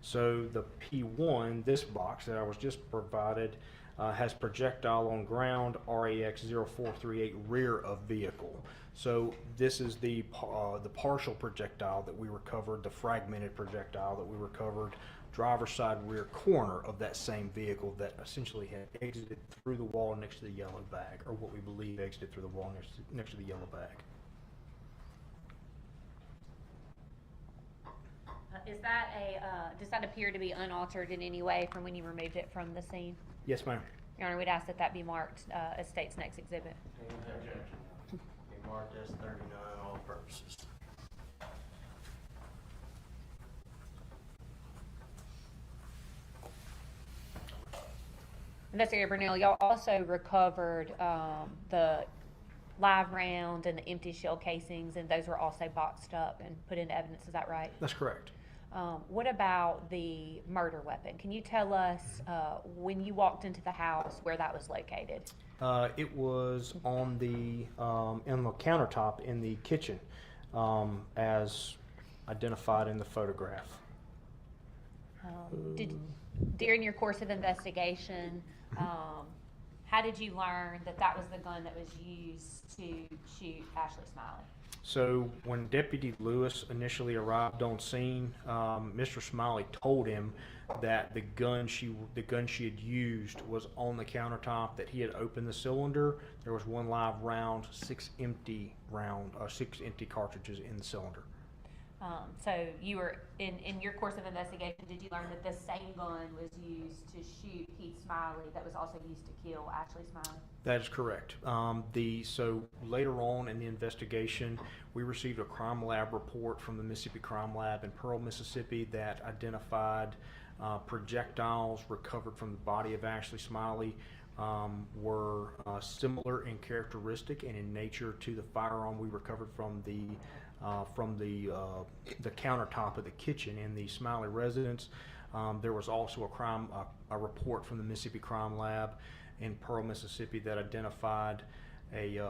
So the P1, this box that I was just provided, has projectile on ground, RAX 0438 rear of vehicle. So this is the partial projectile that we recovered, the fragmented projectile that we recovered, driver's side rear corner of that same vehicle that essentially had exited through the wall next to the yellow bag, or what we believe exited through the wall next to the yellow bag. Does that appear to be unaltered in any way from when you removed it from the scene? Yes, ma'am. Your Honor, we'd ask that that be marked as State's next exhibit. No objection. Be marked as 39 all purposes. Investigator Burnell, y'all also recovered the live round and the empty shell casings, and those were also boxed up and put into evidence. Is that right? That's correct. What about the murder weapon? Can you tell us when you walked into the house where that was located? It was on the countertop in the kitchen, as identified in the photograph. During your course of investigation, how did you learn that that was the gun that was used to shoot Ashley Smiley? So when Deputy Lewis initially arrived on scene, Mr. Smiley told him that the gun she had used was on the countertop, that he had opened the cylinder. There was one live round, six empty cartridges in the cylinder. So you were in your course of investigation, did you learn that the same gun was used to shoot Keith Smiley that was also used to kill Ashley Smiley? That is correct. So later on in the investigation, we received a crime lab report from the Mississippi Crime Lab in Pearl, Mississippi, that identified projectiles recovered from the body of Ashley Smiley were similar in characteristic and in nature to the firearm we recovered from the countertop of the kitchen in the Smiley residence. There was also a report from the Mississippi Crime Lab in Pearl, Mississippi, that identified a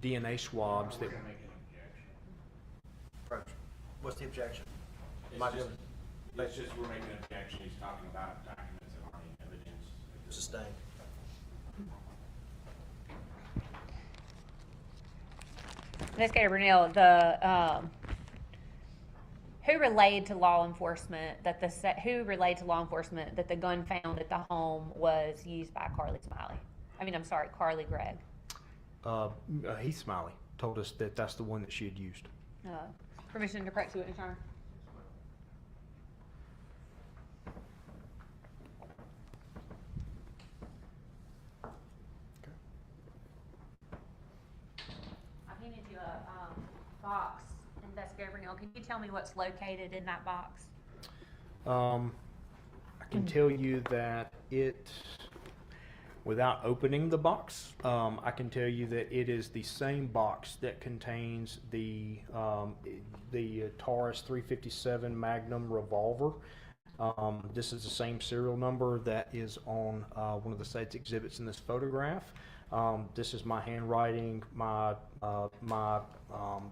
DNA swabs We're that. gonna make an objection. What's the objection? It's just we're making an objection. He's talking about documents that aren't in evidence. Sustained. Investigator Burnell, who relayed to law enforcement that the gun found at the home was used by Carly Gregg? Heath Smiley told us that that's the one that she had used. Permission to correct you, Witness, Your Honor. I handed you a box, Investigator Burnell. Can you tell me what's located in that box? I can tell you that without opening the box, I can tell you that it is the same box that contains the Taurus 357 Magnum revolver. This is the same serial number that is on one of the state's exhibits in this photograph. This is my handwriting, my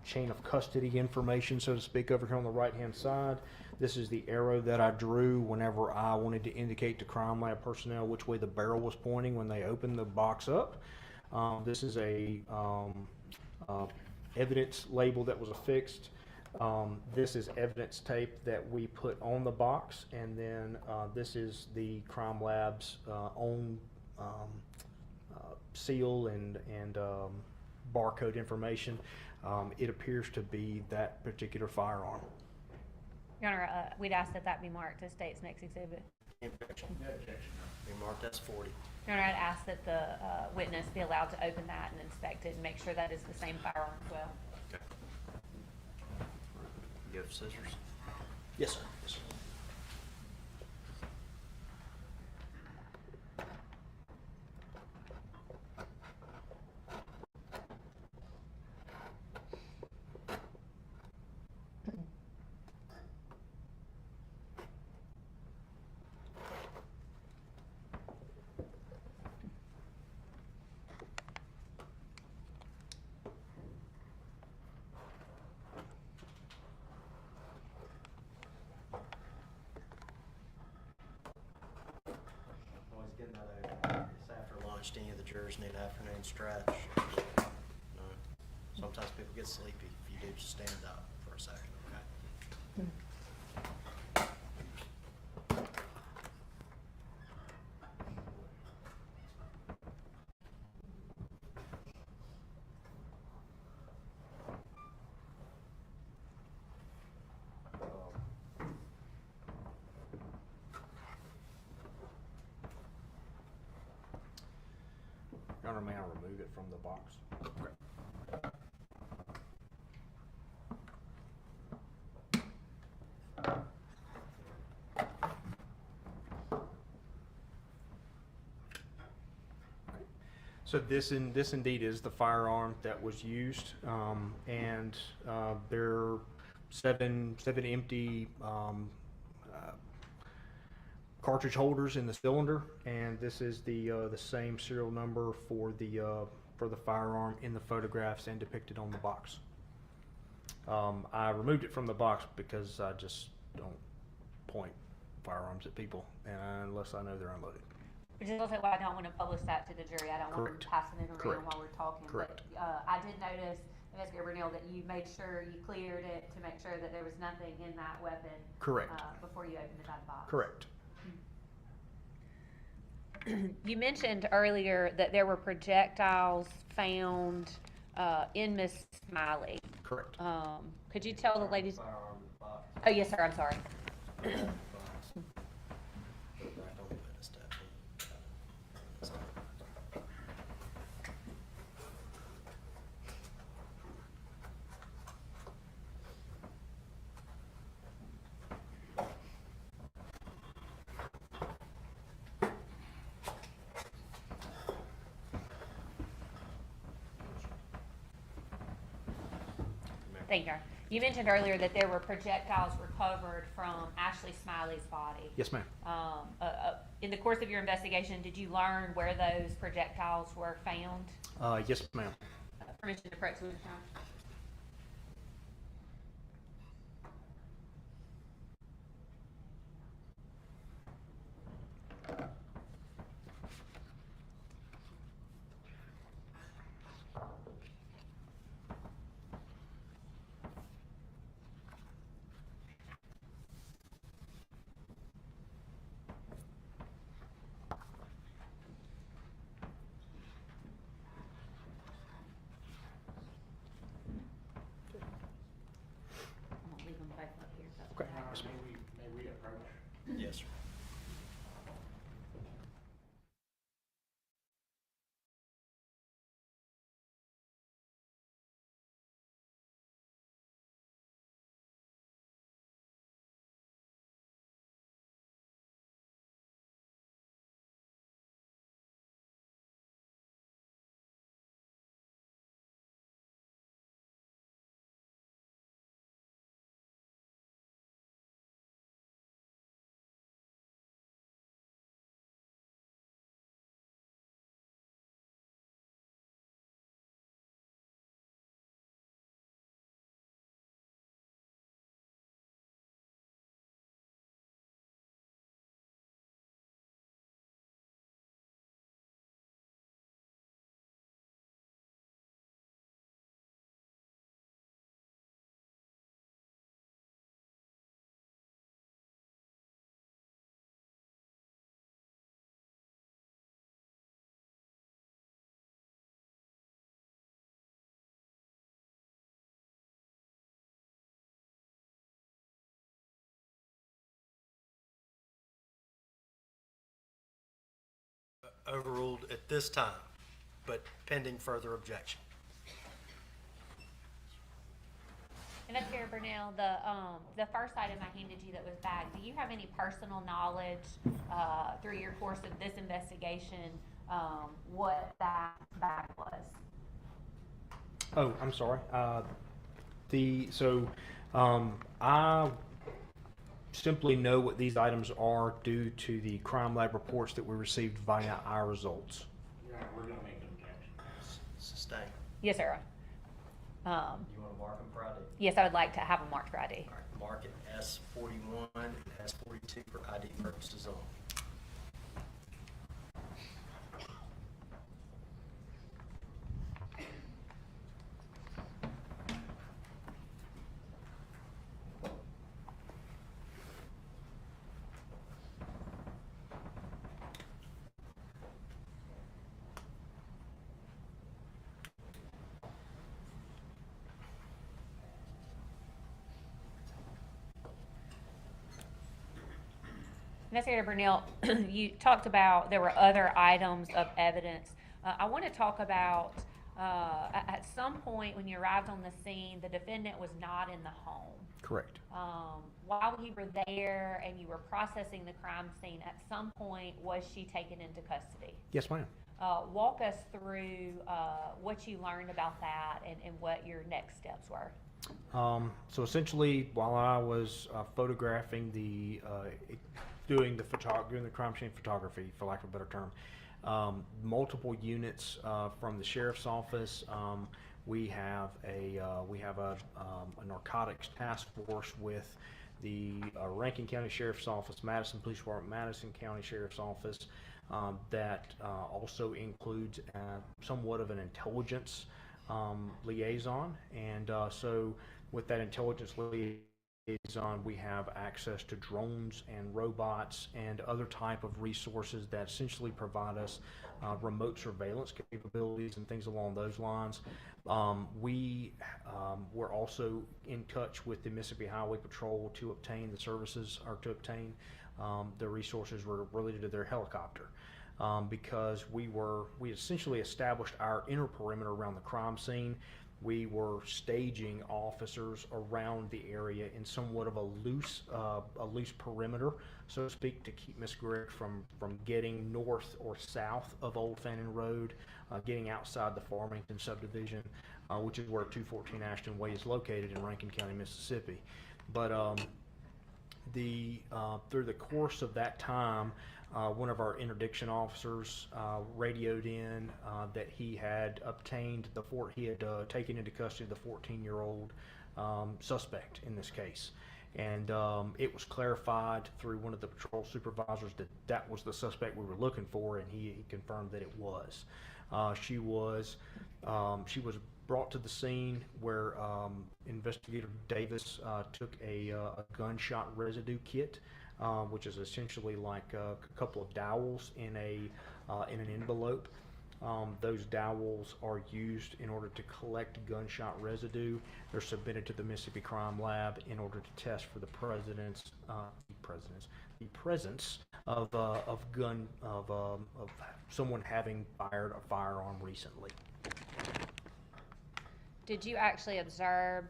chain of custody information, so to speak, over here on the right-hand side. This is the arrow that I drew whenever I wanted to indicate to crime lab personnel which way the barrel was pointing when they opened the box up. This is a evidence label that was affixed. This is evidence tape that we put on the box, and then this is the crime lab's own seal and barcode information. It appears to be that particular firearm. Your Honor, we'd ask that that be marked as State's next exhibit. Objection. No objection. Be marked as 40. Your Honor, I'd ask that the witness be allowed to open that and inspect it and make sure that is the same firearm as well. Okay. You have scissors? Yes, sir. Yes, sir. firefighters need afternoon stretch. You know, sometimes people get sleepy. If you do, just stand up for a second, okay? Your Honor, may I remove it from the box? So this indeed is the firearm that was used, and there are seven empty cartridge holders in the cylinder, and this is the same serial number for the firearm in the photographs and depicted on the box. I removed it from the box because I just don't point firearms at people, and unless I know they're unloaded. Which is also why I don't want to publish that to the jury. I don't want Correct. them passing it around Correct. while we're talking. Correct. But I did notice, Investigator Burnell, that you made sure you cleared it to make sure that there was nothing in that weapon. Correct. Before you opened it out of the box. Correct. You mentioned earlier that there were projectiles found in Miss Smiley. Correct. Could you tell the ladies? Firearm in the box. Oh, yes, sir. I'm sorry. Put it back on the witness stand. Thank you. You mentioned earlier that there were projectiles recovered from Ashley Smiley's body. Yes, ma'am. In the course of your investigation, did you learn where those projectiles were found? Yes, ma'am. Permission to approach the witness. I'm gonna leave them both up here. so that's Okay. okay. May we approach? Yes, sir. Overruled at this time, but pending further objection. Investigator Burnell, the first item I handed you that was bagged, do you have any personal knowledge through your course of this investigation what that bag was? Oh, I'm sorry. I simply know what these items are due to the crime lab reports that we received via our results. Your Honor, we're gonna make an objection. Sustain. Yes, sir. You want to mark them for ID? Yes, I would like to have them marked for ID. All right, mark it S41 and S42 for ID purposes only. Investigator Burnell, you talked about there were other items of evidence. I want to talk about, at some point when you arrived on the scene, the defendant was not in the home. Correct. While you were there and you were processing the crime scene, at some point was she taken into custody? Yes, ma'am. Walk us through what you learned about that and what your next steps were. So essentially, while I was photographing doing the crime scene photography, for lack of a better term, multiple units from the sheriff's office. We have a narcotics task force with the Rankin County Sheriff's Office, Madison Police Department, Madison County Sheriff's Office. That also includes somewhat of an intelligence liaison, and so with that intelligence liaison, we have access to drones and robots and other type of resources that essentially provide us remote surveillance capabilities and things along those lines. We were also in touch with the Mississippi Highway Patrol to obtain the services, or to obtain the resources related to their helicopter. Because we essentially established our inner perimeter around the crime scene. We were staging officers around the area in somewhat of a loose perimeter, so to speak, to keep Miss Gregg from getting north or south of Old Fannin Road, getting outside the Farmington subdivision, which is where 214 Ashton Way is located in Rankin County, Mississippi. But through the course of that time, one of our interdiction officers radioed in that he had obtained he had taken into custody the 14-year-old suspect in this case, and it was clarified through one of the patrol supervisors that that was the suspect we were looking for, and he confirmed that it was. She was brought to the scene where Investigator Davis took a gunshot residue kit, which is essentially like a couple of dowels in an envelope. Those dowels are used in order to collect gunshot residue. They're submitted to the Mississippi Crime Lab in order to test for the presence of someone having fired a firearm recently. Did you actually observe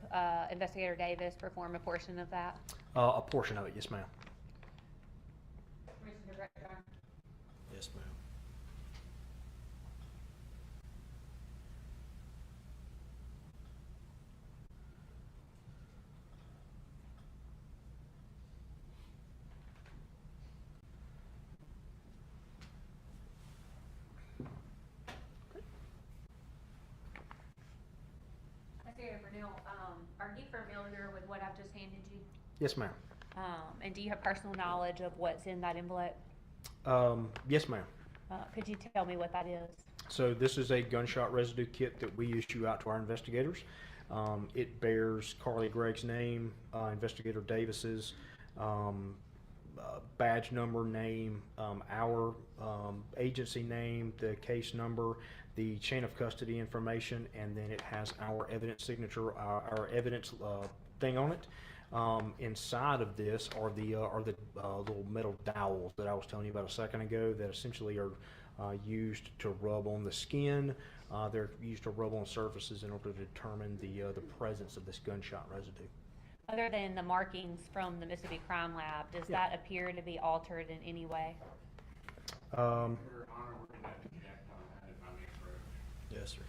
Investigator Davis perform a portion of that? A portion of it, yes, ma'am. Yes, ma'am. Investigator Burnell, are you familiar with what I've just handed you? Yes, ma'am. And do you have personal knowledge of what's in that envelope? Yes, ma'am. Could you tell me what that is? So this is a gunshot residue kit that we issue out to our investigators. It bears Carly Gregg's name, Investigator Davis's badge number, name, our agency name, the case number, the chain of custody information, and then it has our evidence signature, our evidence thing on it. Inside of this are the little metal dowels that I was telling you about a second ago that essentially are used to rub on the skin. They're used to rub on surfaces in order to determine the presence of this gunshot residue. Other than the markings from the Mississippi Crime Lab, does that appear to be altered in any way? Your Honor, we're going to have to object on that if I may approach. Yes, sir.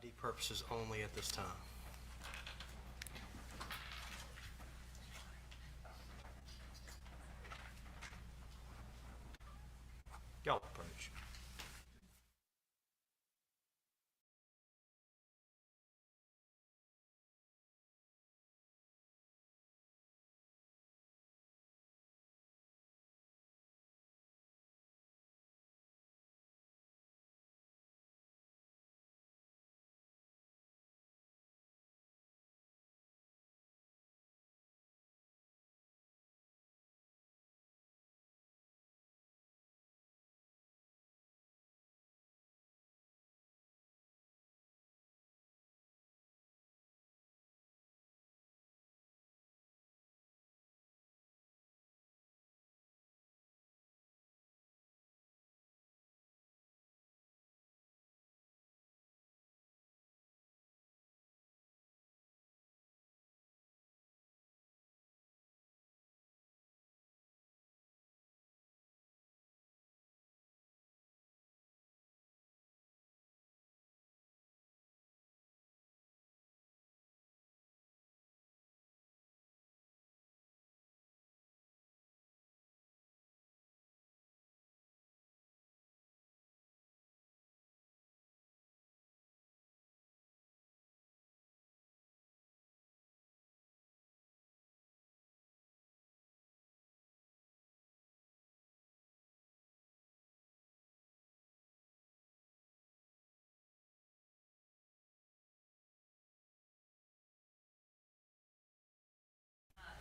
ID purposes only at this time. Y'all approach.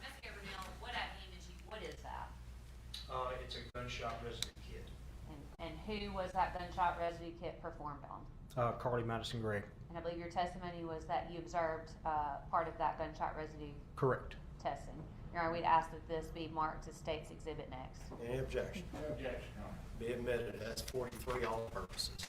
Mr. Gabrielle, what what is that? It's a gunshot residue kit. And who was that gunshot residue kit performed on? Carly Madison Gregg. And I believe your testimony was that you observed part of that gunshot residue Correct. testing. Your Honor, we'd ask that this be marked as State's Exhibit next. Any objection? No objection, Your Honor. Be admitted as 43 all purposes.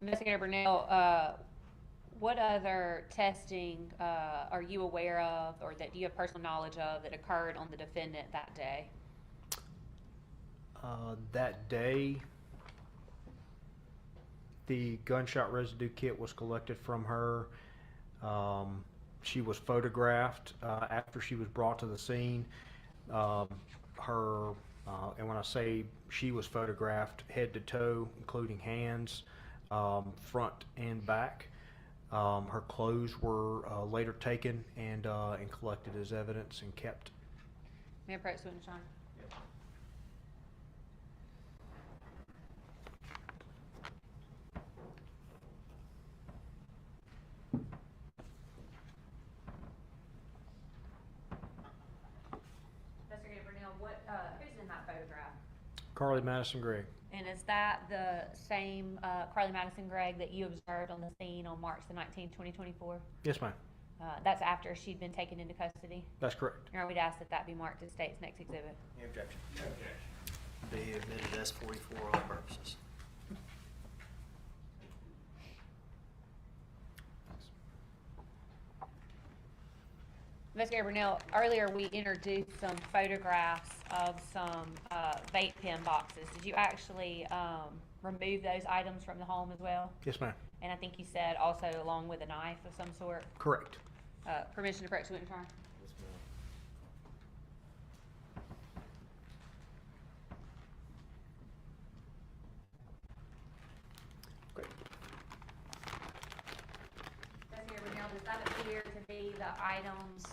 Investigator Burnell, what other testing are you aware of, or that you have personal knowledge of, that occurred on the defendant that day? That day, the gunshot residue kit was collected from her. She was photographed after she was brought to the scene. And when I say she was photographed, head to toe, including hands, front and back. Her clothes were later taken and collected as evidence and kept. May I approach the witness, Your Honor? Investigator Burnell, who's in that photograph? Carly Madison Gregg. And is that the same Carly Madison Gregg that you observed on the scene on March the 19th, 2024? Yes, ma'am. That's after she'd been taken into custody? That's correct. Your Honor, we'd ask that that be marked as State's next exhibit. Any objection? No objection. Be admitted as 44 all purposes. Investigator Burnell, earlier we introduced some photographs of some vape pen boxes. Did you actually remove those items from the home as well? Yes, ma'am. And I think you said also along with a knife of some sort. Correct. Permission to approach the witness, Your Honor? Yes, ma'am. Investigator Burnell, does that appear to be the items,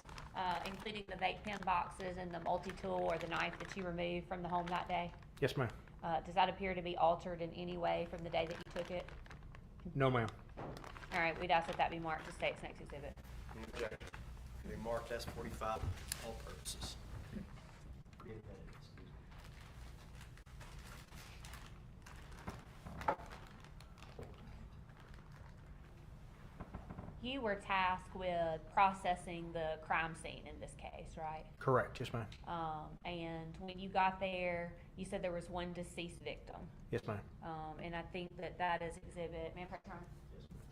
including the vape pen boxes and the multi-tool or the knife that you removed from the home that day? Yes, ma'am. Does that appear to be altered in any way from the day that you took it? No, ma'am. All right, we'd ask that that be marked as State's next exhibit. Any objection? Be marked as 45 all purposes. Be admitted. Excuse me. You were tasked with processing the crime scene in this case, right? Correct. Yes, ma'am. And when you got there, you said there was one deceased victim. Yes, ma'am. And I think that that is exhibit, may I approach, Your Honor? Yes, ma'am.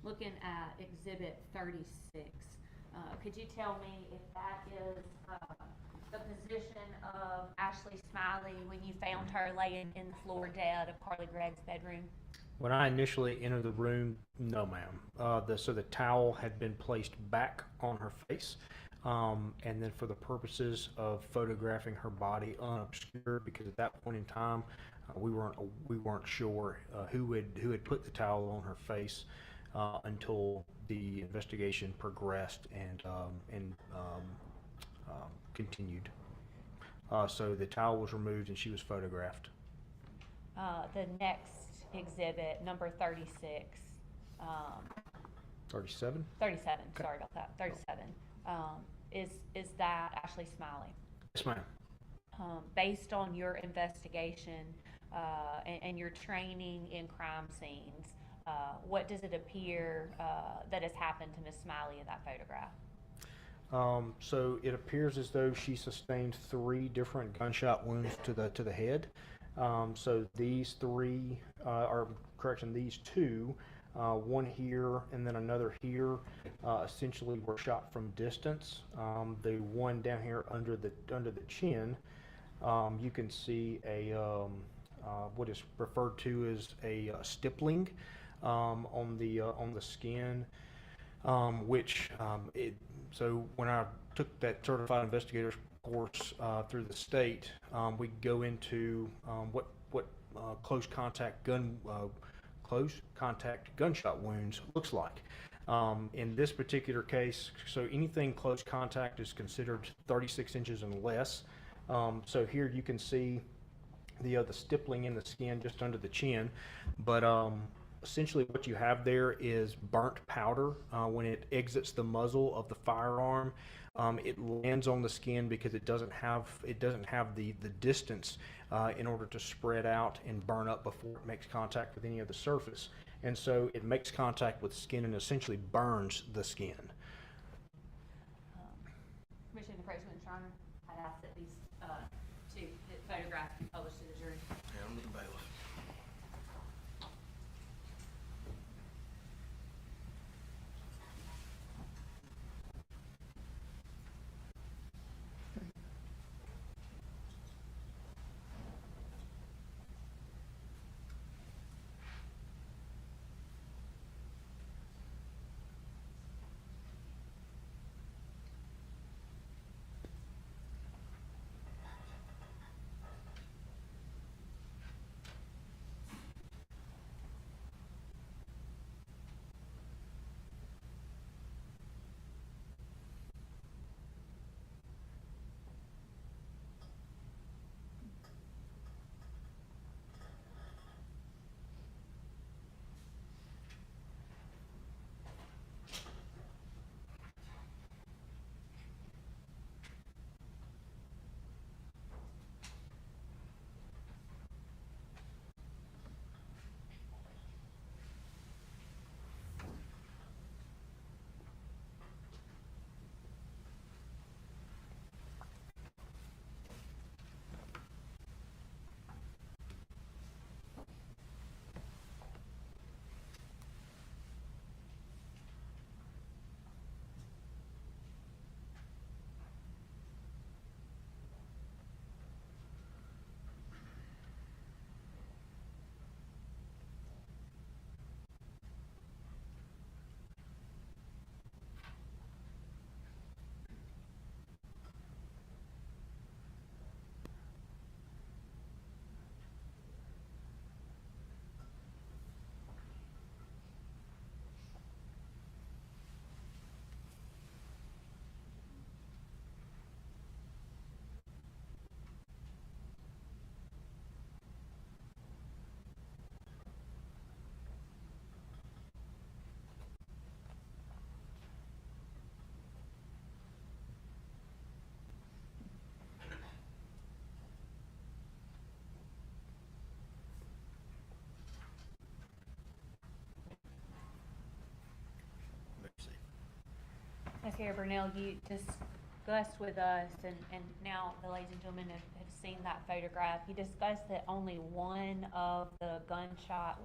looking at Exhibit 36. Could you tell me if that is the position of Ashley Smiley when you found her laying in the floor dead of Carly Gregg's bedroom? When I initially entered the room, no, ma'am. So the towel had been placed back on her face, and then for the purposes of photographing her body unobscured, because at that point in time, we weren't sure who had put the towel on her face until the investigation progressed and continued. So the towel was removed and she was photographed. The next exhibit, number 36. 37? 37, Okay. sorry about that, 37. Is that Ashley Smiley? Yes, ma'am. Based on your investigation and your training in crime scenes, what does it appear that has happened to Miss Smiley in that photograph? So it appears as though she sustained 3 different gunshot wounds to the head. So these 3, these 2, one here and then another here, essentially were shot from distance. The one down here under the chin, you can see a what is referred to as a stippling on the skin, so when I took that certified investigator's course through the state, we go into what close contact gunshot wounds looks like. In this particular case, so anything close contact is considered 36 inches and less. So here you can see the stippling in the skin just under the chin, but essentially what you have there is burnt powder. When it exits the muzzle of the firearm, it lands on the skin because it doesn't have the distance in order to spread out and burn up before it makes contact with any of the surface, and so it makes contact with skin and essentially burns the skin. Commissioner President Sharner, I'd ask that these 2 photographs be published to the jury. Hand them to the bailiff. Okay, Burnell, you discussed with us, and now the ladies and gentlemen have seen that photograph. You discussed that only one of the gunshot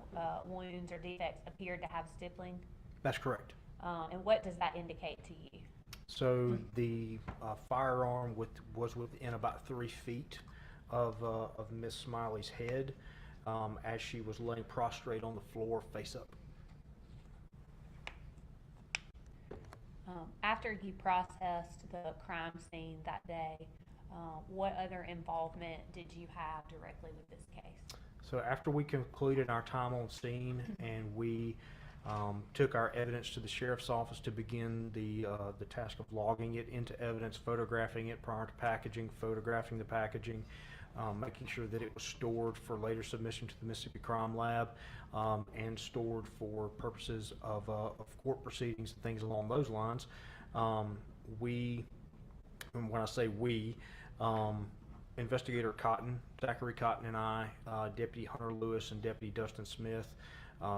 wounds or defects appeared to have stippling. That's correct. And what does that indicate to you? So the firearm was within about 3 feet of Miss Smiley's head as she was laying prostrate on the floor face up. After you processed the crime scene that day, what other involvement did you have directly with this case? So after we concluded our time on scene and we took our evidence to the sheriff's office to begin the task of logging it into evidence, photographing it prior to packaging, photographing the packaging, making sure that it was stored for later submission to the Mississippi Crime Lab, and stored for purposes of court proceedings and things along those lines. And when I say we, Investigator Cotton, Zachary Cotton and I, Deputy Hunter Lewis and Deputy Dustin Smith,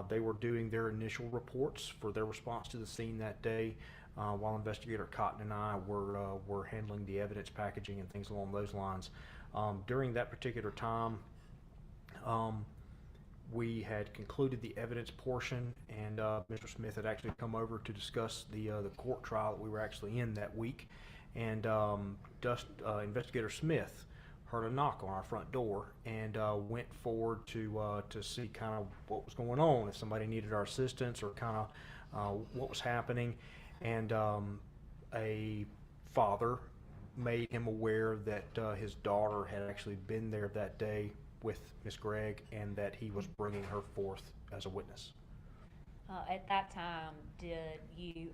they were doing their initial reports for their response to the scene that day, while Investigator Cotton and I were handling the evidence packaging and things along those lines. During that particular time, we had concluded the evidence portion, and Mr. Smith had actually come over to discuss the court trial that we were actually in that week, and Investigator Smith heard a knock on our front door and went forward to see kind of what was going on, if somebody needed our assistance or kind of what was happening, and a father made him aware that his daughter had actually been there that day with Miss Gregg and that he was bringing her forth as a witness. At that time, did you,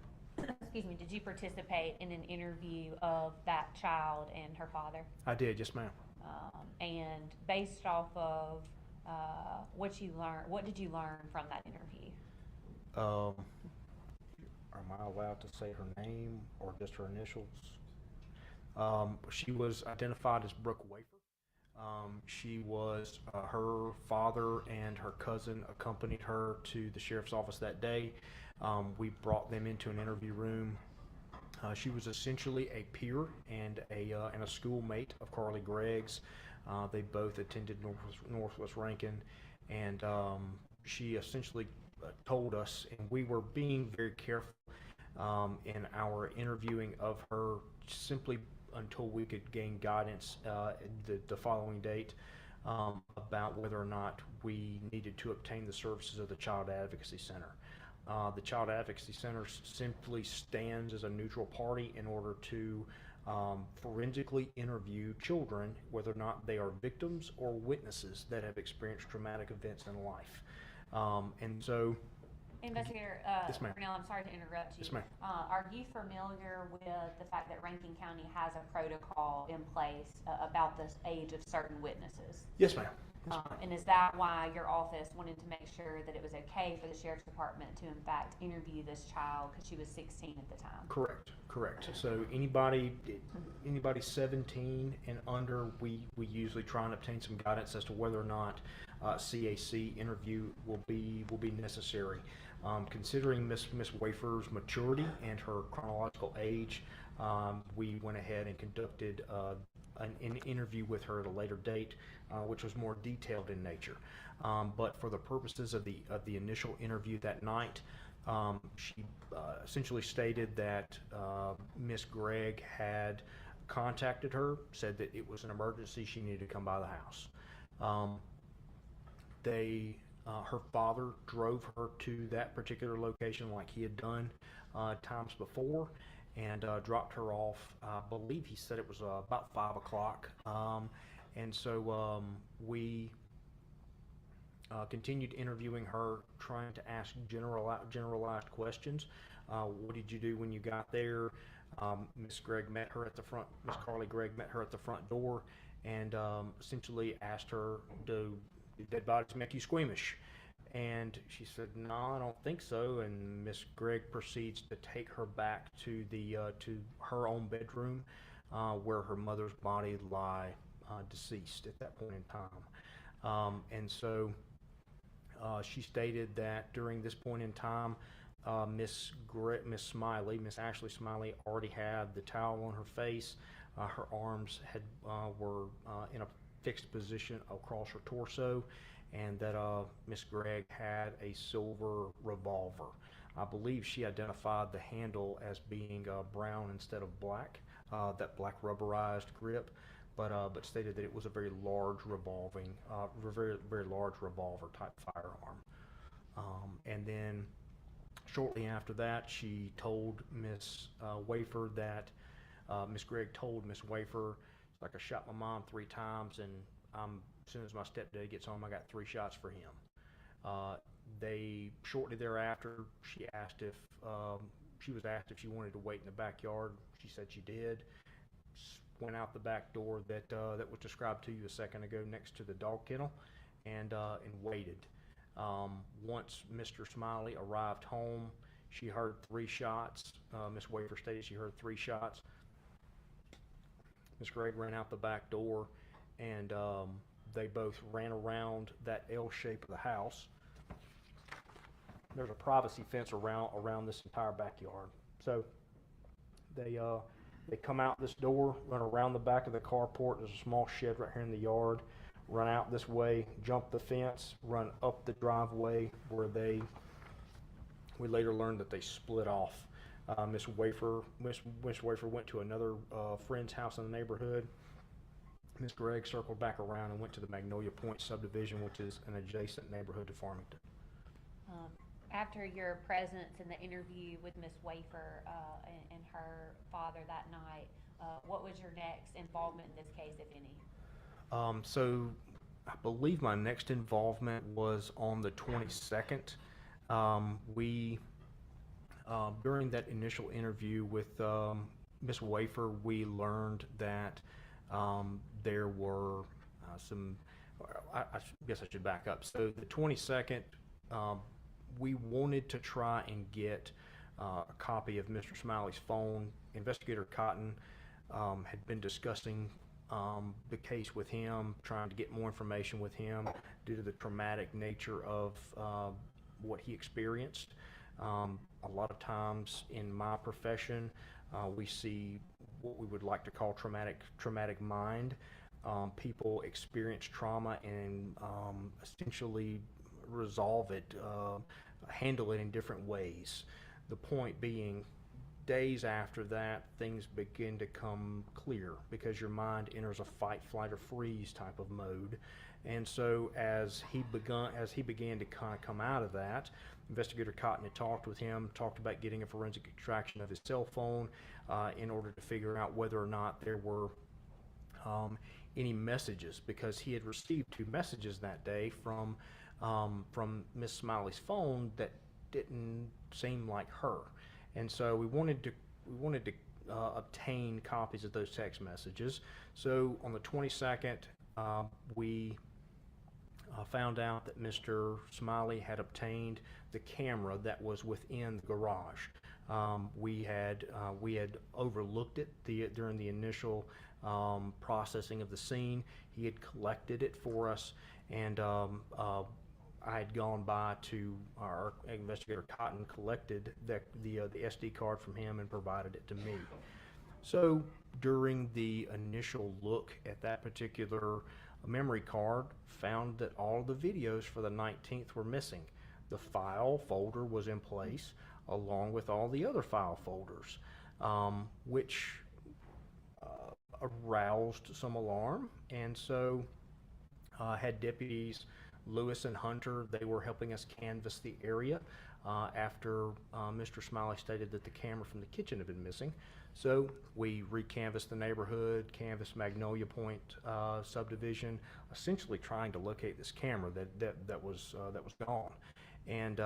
excuse me, did you participate in an interview of that child and her father? I did, yes ma'am. And based off of what you learned, what did you learn from that interview? Am I allowed to say her name or just her initials? She was identified as Brooke Wafer. She was, her father and her cousin accompanied her to the sheriff's office that day. We brought them into an interview room. She was essentially a peer and a schoolmate of Carly Gregg's. They both attended Northwest Rankin, and she essentially told us, and we were being very careful in our interviewing of her, simply until we could gain guidance the following date about whether or not we needed to obtain the services of the Child Advocacy Center. The Child Advocacy Center simply stands as a neutral party in order to forensically interview children, whether or not they are victims or witnesses that have experienced traumatic events in life. And so, Investigator Yes, ma'am. Cornell, I'm sorry to interrupt you. Yes, ma'am. Are you familiar with the fact that Rankin County has a protocol in place about the age of certain witnesses? yes ma'am. And is that why your office wanted to make sure that it was okay for the sheriff's department to, in fact, interview this child because she was 16 at the time? Correct. So anybody 17 and under, we usually try and obtain some guidance as to whether or not CAC interview will be necessary. Considering Miss Wafer's maturity and her chronological age, we went ahead and conducted an interview with her at a later date, which was more detailed in nature. But for the purposes of the initial interview that night, she essentially stated that Miss Gregg had contacted her, said that it was an emergency, she needed to come by the house. Her father drove her to that particular location like he had done times before, and dropped her off. I believe he said it was about 5 o'clock. And so we continued interviewing her, trying to ask generalized questions. What did you do when you got there? Miss Gregg met her at the front. Miss Carly Gregg met her at the front door, and essentially asked her, "Do dead bodies make you squeamish?" And she said, "No, I don't think so." And Miss Gregg proceeds to take her back to to her own bedroom, where her mother's body lie deceased at that point in time. And so she stated that during this point in time, Miss Ashley Smiley, already had the towel on her face. Her arms were in a fixed position across her torso, and that Miss Gregg had a silver revolver. I believe she identified the handle as being brown instead of black, that black rubberized grip, but stated that it was a very large very large revolver type firearm. And then shortly after that, she told Miss Wafer that Miss Gregg told Miss Wafer, "It's like I shot my mom 3 times, and as soon as my stepdad gets home, I got 3 shots for him." They shortly thereafter, she was asked if she wanted to wait in the backyard. She said she did. Went out the back door that was described to you a second ago, next to the dog kennel, and waited. Once Mr. Smiley arrived home, she heard 3 shots. Miss Wafer stated she heard 3 shots. Miss Gregg ran out the back door, and they both ran around that L shape of the house. There's a privacy fence around this entire backyard. So they come out this door, run around the back of the carport. There's a small shed right here in the yard. Run out this way, jump the fence, run up the driveway where we later learned that they split off. Miss Wafer went to another friend's house in the neighborhood. Miss Gregg circled back around and went to the Magnolia Point subdivision, which is an adjacent neighborhood to Farmington. After your presence in the interview with Miss Wafer and her father that night, what was your next involvement in this case, if any? So I believe my next involvement was on the 22nd. During that initial interview with Miss Wafer, we learned that there were I guess I should back up. So the 22nd, we wanted to try and get a copy of Mr. Smiley's phone. Investigator Cotton had been discussing the case with him, trying to get more information with him due to the traumatic nature of what he experienced. A lot of times in my profession, we see what we would like to call traumatic mind. People experience trauma and essentially resolve it, handle it in different ways. The point being, days after that, things begin to come clear because your mind enters a fight, flight, or freeze type of mode. And so as he began to kind of come out of that, Investigator Cotton had talked with him, talked about getting a forensic extraction of his cell phone in order to figure out whether or not there were any messages, because he had received 2 messages that day from Miss Smiley's phone that didn't seem like her. And so we wanted to obtain copies of those text messages. So on the 22nd, we found out that Mr. Smiley had obtained the camera that was within the garage. We had overlooked it during the initial processing of the scene. He had collected it for us, and I had gone by to our investigator Cotton, collected the SD card from him and provided it to me. So during the initial look at that particular memory card, found that all the videos for the 19th were missing. The file folder was in place along with all the other file folders, which aroused some alarm. And so had deputies Lewis and Hunter, they were helping us canvass the area after Mr. Smiley stated that the camera from the kitchen had been missing. So we recanvassed the neighborhood, canvassed Magnolia Point subdivision, essentially trying to locate this camera that was gone. And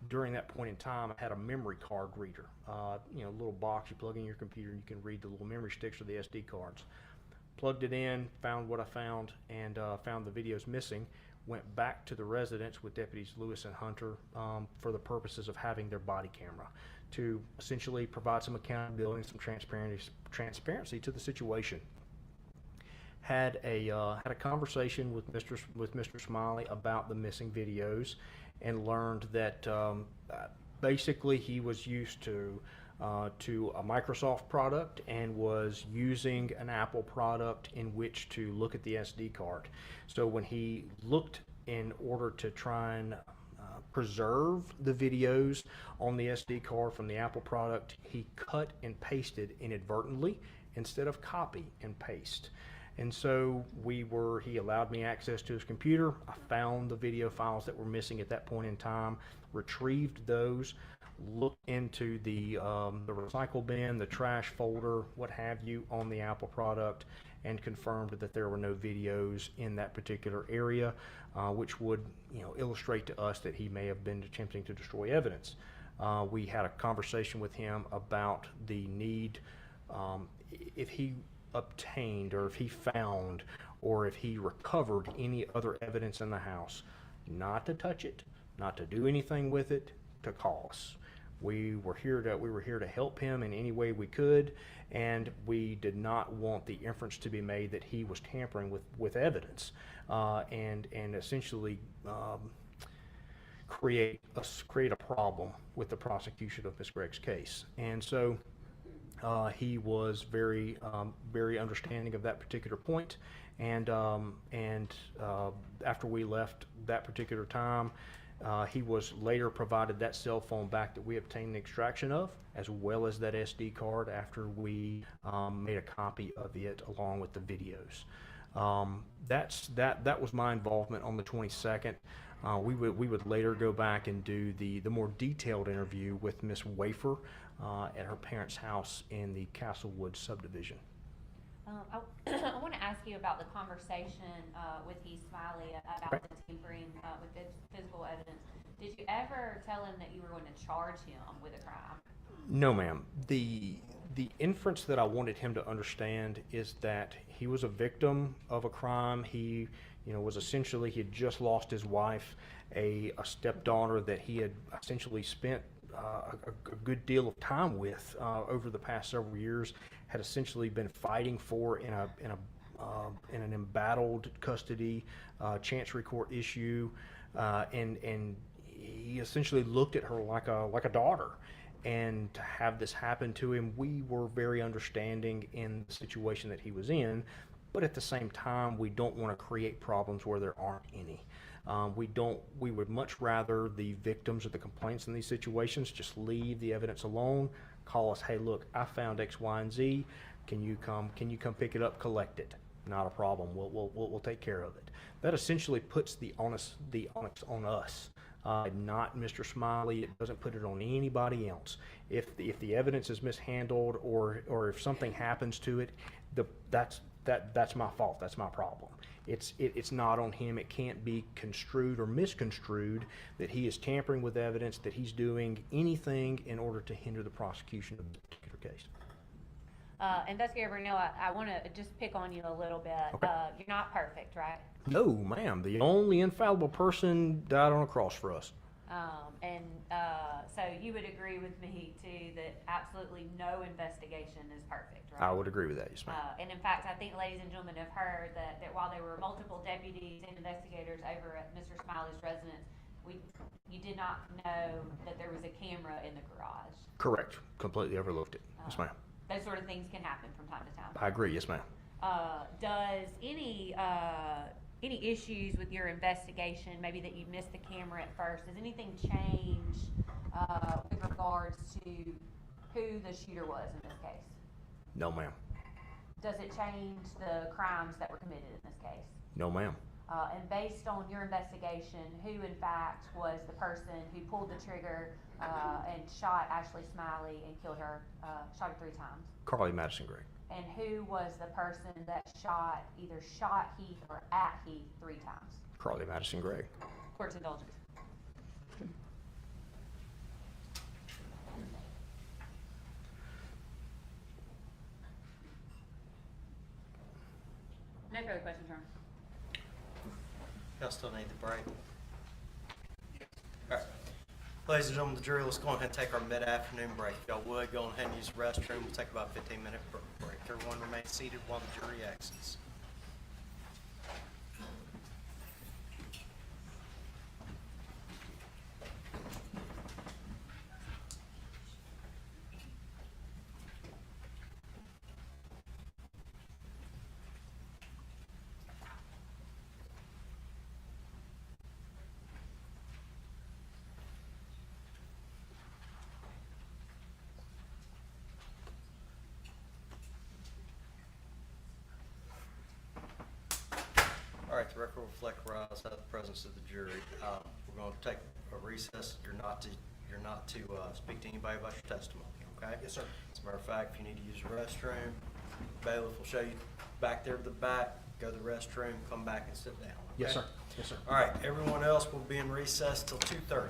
during that point in time, I had a memory card reader, a little box you plug in your computer, and you can read the little memory sticks or the SD cards. Plugged it in, found what I found, and found the videos missing. Went back to the residence with deputies Lewis and Hunter for the purposes of having their body camera to essentially provide some accountability and some transparency to the situation. Had a conversation with Mr. Smiley about the missing videos, and learned that basically he was used to a Microsoft product and was using an Apple product in which to look at the SD card. So when he looked in order to try and preserve the videos on the SD card from the Apple product, he cut and pasted inadvertently instead of copy and paste. And so he allowed me access to his computer. I found the video files that were missing at that point in time, retrieved those, looked into the recycle bin, the trash folder, what have you, on the Apple product, and confirmed that there were no videos in that particular area, which would, illustrate to us that he may have been attempting to destroy evidence. We had a conversation with him about the need, if he obtained or if he found or if he recovered any other evidence in the house, not to touch it, not to do anything with it, to call us. We were here to help him in any way we could, and we did not want the inference to be made that he was tampering with evidence, and essentially create a problem with the prosecution of Ms. Gregg's case. And so he was very understanding of that particular point, and after we left that particular time, he was later provided that cell phone back that we obtained the extraction of, as well as that SD card after we made a copy of it along with the videos. That was my involvement on the 22nd. We would later go back and do the more detailed interview with Miss Wafer at her parents' house in the Castlewood subdivision. I want to ask you about the conversation with Heath Smiley about Right. the tampering with the physical evidence. Did you ever tell him that you were going to charge him with a crime? No, ma'am. The inference that I wanted him to understand is that he was a victim of a crime. He, was essentially, he had just lost his wife, a stepdaughter that he had essentially spent a good deal of time with over the past several years, had essentially been fighting for in an embattled custody chancery court issue, and he essentially looked at her like a daughter. And to have this happen to him, we were very understanding in the situation that he was in, but at the same time, we don't want to create problems where there aren't any. We would much rather the victims of the complaints in these situations just leave the evidence alone, call us, hey, look, I found X, Y, and Z. Can you come pick it up, collect it? Not a problem. We'll take care of it. That essentially puts the onus on us, not Mr. Smiley. It doesn't put it on anybody else. If the evidence is mishandled or if something happens to it, that's my fault. That's my problem. It's not on him. It can't be construed or misconstrued that he is tampering with evidence, that he's doing anything in order to hinder the prosecution of the particular case. Investigator Brunel, I want to just pick on you a little bit. Okay. You're not perfect, right? No, ma'am. The only infallible person died on a cross for us. So you would agree with me too that absolutely no investigation is perfect, right? I would agree with that, yes, ma'am. And in fact, I think ladies and gentlemen have heard that while there were multiple deputies and investigators over at Mr. Smiley's residence, you did not know that there was a camera in the garage. Correct. Completely overlooked it. Yes, ma'am. Those sort of things can happen from time to time. I agree. Yes, ma'am. Does any issues with your investigation, maybe that you missed the camera at first, does anything change with regards to who the shooter was in this case? No, ma'am. Does it change the crimes that were committed in this case? No, ma'am. And based on your investigation, who in fact was the person who pulled the trigger and shot Ashley Smiley and killed her, shot her 3 times? Carly Madison Gregg. And who was the person that either shot Heath or at Heath 3 times? Carly Madison Gregg. Court's indulgence. No further questions, Ron. Y'all still need the break? All right. Ladies and gentlemen of the jury, let's go ahead and take our mid-afternoon break. If y'all would, go ahead and use the restroom. We'll take about a 15-minute break. Everyone remain seated while the jury exits. record will reflect rise out of the presence of the jury. We're going to take a recess. You're not to speak to anybody about your testimony, okay? Yes, sir. As a matter of fact, if you need to use the restroom, bailiff will show you back there to the back, go to the restroom, come back and sit down. Yes, okay? sir. Yes, sir. All right, everyone else will be in recess till 2:30.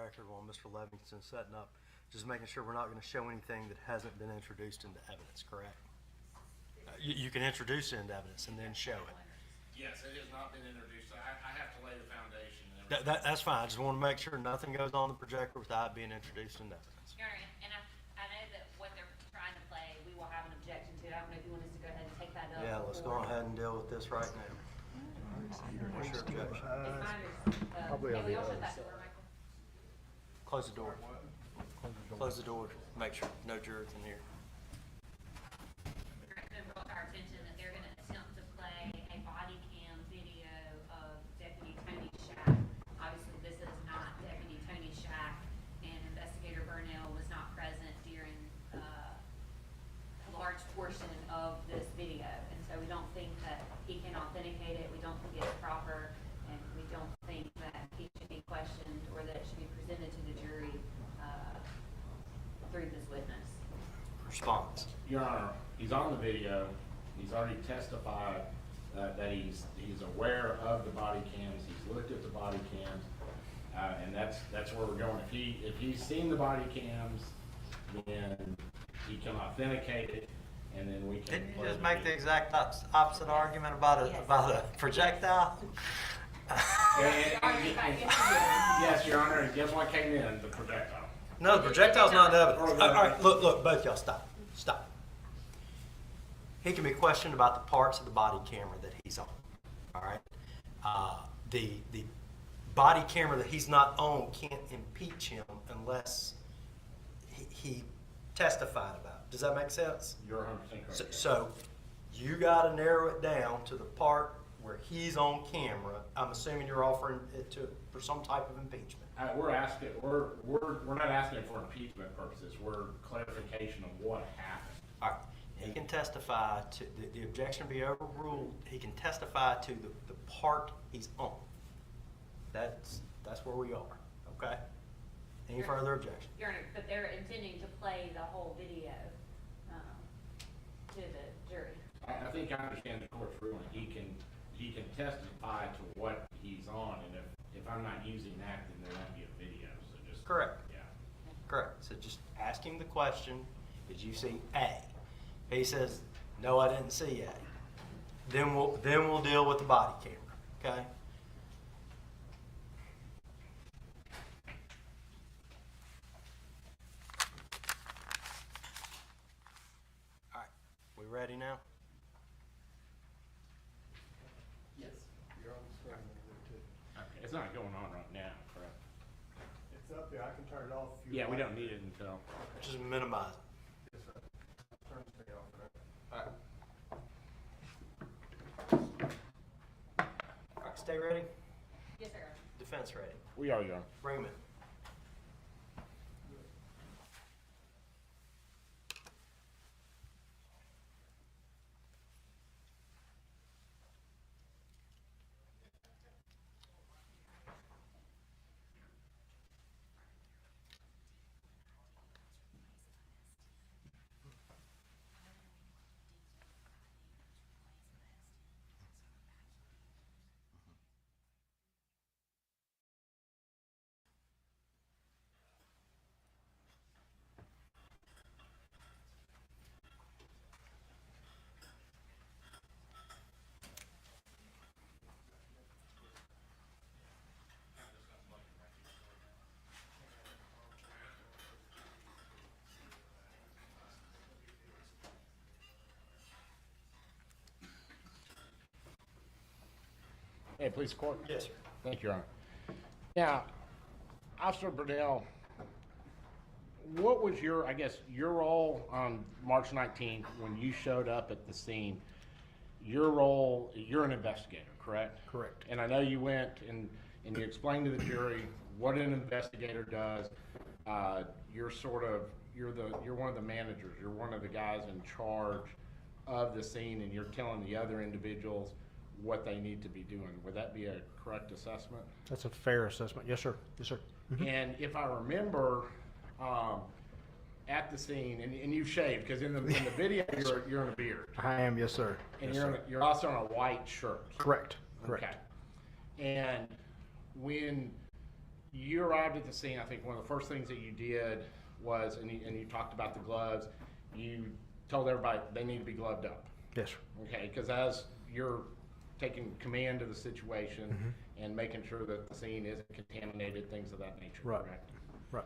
record while Mr. Levingston's setting up, just making sure we're not going to show anything that hasn't been introduced into evidence, correct? You can introduce it into evidence and then show it. Yes, it has not been introduced. I have to lay the foundation and everything. That's fine. I just want to make sure nothing goes on the projector without being introduced into evidence. Your Honor, and I know that what they're trying to play, we will have an objection to it. I don't know if you want us to go ahead and take that up. Yeah, let's go ahead and deal with this right now. What's your objection? It's fine, Probably on Haley, the y'all shut other that door, Michael. Close the door. Close the door. Make sure no jurors in here. It's been brought to our attention that they're gonna attempt to play a body cam video of Deputy Tony Shack. Obviously, this is not Deputy Tony Shack, and Investigator Burnell was not present during, a large portion of this video. And so we don't think that he can authenticate it, we don't think it's proper, and we don't think that he should be questioned or that it should be presented to the jury, through this witness. Response. Your Honor, he's on the video. He's already testified that he's aware of the body cams. He's looked at the body cams, and that's where we're going. If he's seen the body cams, then he can authenticate it, and then we can. Didn't you play just the make the video. exact opposite argument about a projectile? Yes, Your Honor, and guess what came in? The projectile. No, the projectile's not evidence. All right, look, both y'all, stop. He can be questioned about the parts of the body camera that he's on, all right? The body camera that he's not on can't impeach him unless he testified about it. Does that make sense? You're 100% correct. So you gotta narrow it down to the part where he's on camera. I'm assuming you're offering it for some type of impeachment. We're not asking it for impeachment purposes. We're clarification of what happened. All right, he can testify to, the objection be overruled, he can testify to the part he's on. That's where we are, okay? Any further objection? Your Honor, but they're intending to play the whole video, to the jury. I think I understand the court's ruling. He can testify to what he's on, and if I'm not using that, then there won't be a video, so just. Correct. Yeah. Correct, so just ask him the question, did you see A? He says, no, I didn't see A. Then we'll deal with the body camera, okay? All right, we ready now? Yes. You're on the screen there too. Okay, it's not going on right now, correct? It's up there, I can turn it off if you Yeah, we like. don't need it until. Just minimize it. Yes, sir. Turn me off for that. All right. All right, stay ready. Yes, sir. Defense ready. We are, Your Honor. Bring 'em in. Hey, police court. Yes, sir. Thank you, Your Honor. Now, Officer Burdell, what was your role on March 19th when you showed up at the scene? Your role, you're an investigator, correct? Correct. And I know you went and you explained to the jury what an investigator does. You're one of the managers. You're one of the guys in charge of the scene, and you're telling the other individuals what they need to be doing. Would that be a correct assessment? That's a fair assessment. Yes, sir. Yes, sir. And if I remember, at the scene, and you've shaved, because in the video you're in a beard, I am. Yes, sir. and Yes, sir. you're also in a white shirt. Correct. Correct. Okay. And when you arrived at the scene. I think one of the first things that you did was, and you talked about the gloves, you told everybody they need to be gloved up. Yes, sir. Okay, because as you're taking command of the situation and making sure that the scene isn't contaminated, things of that nature, Right. correct? Right.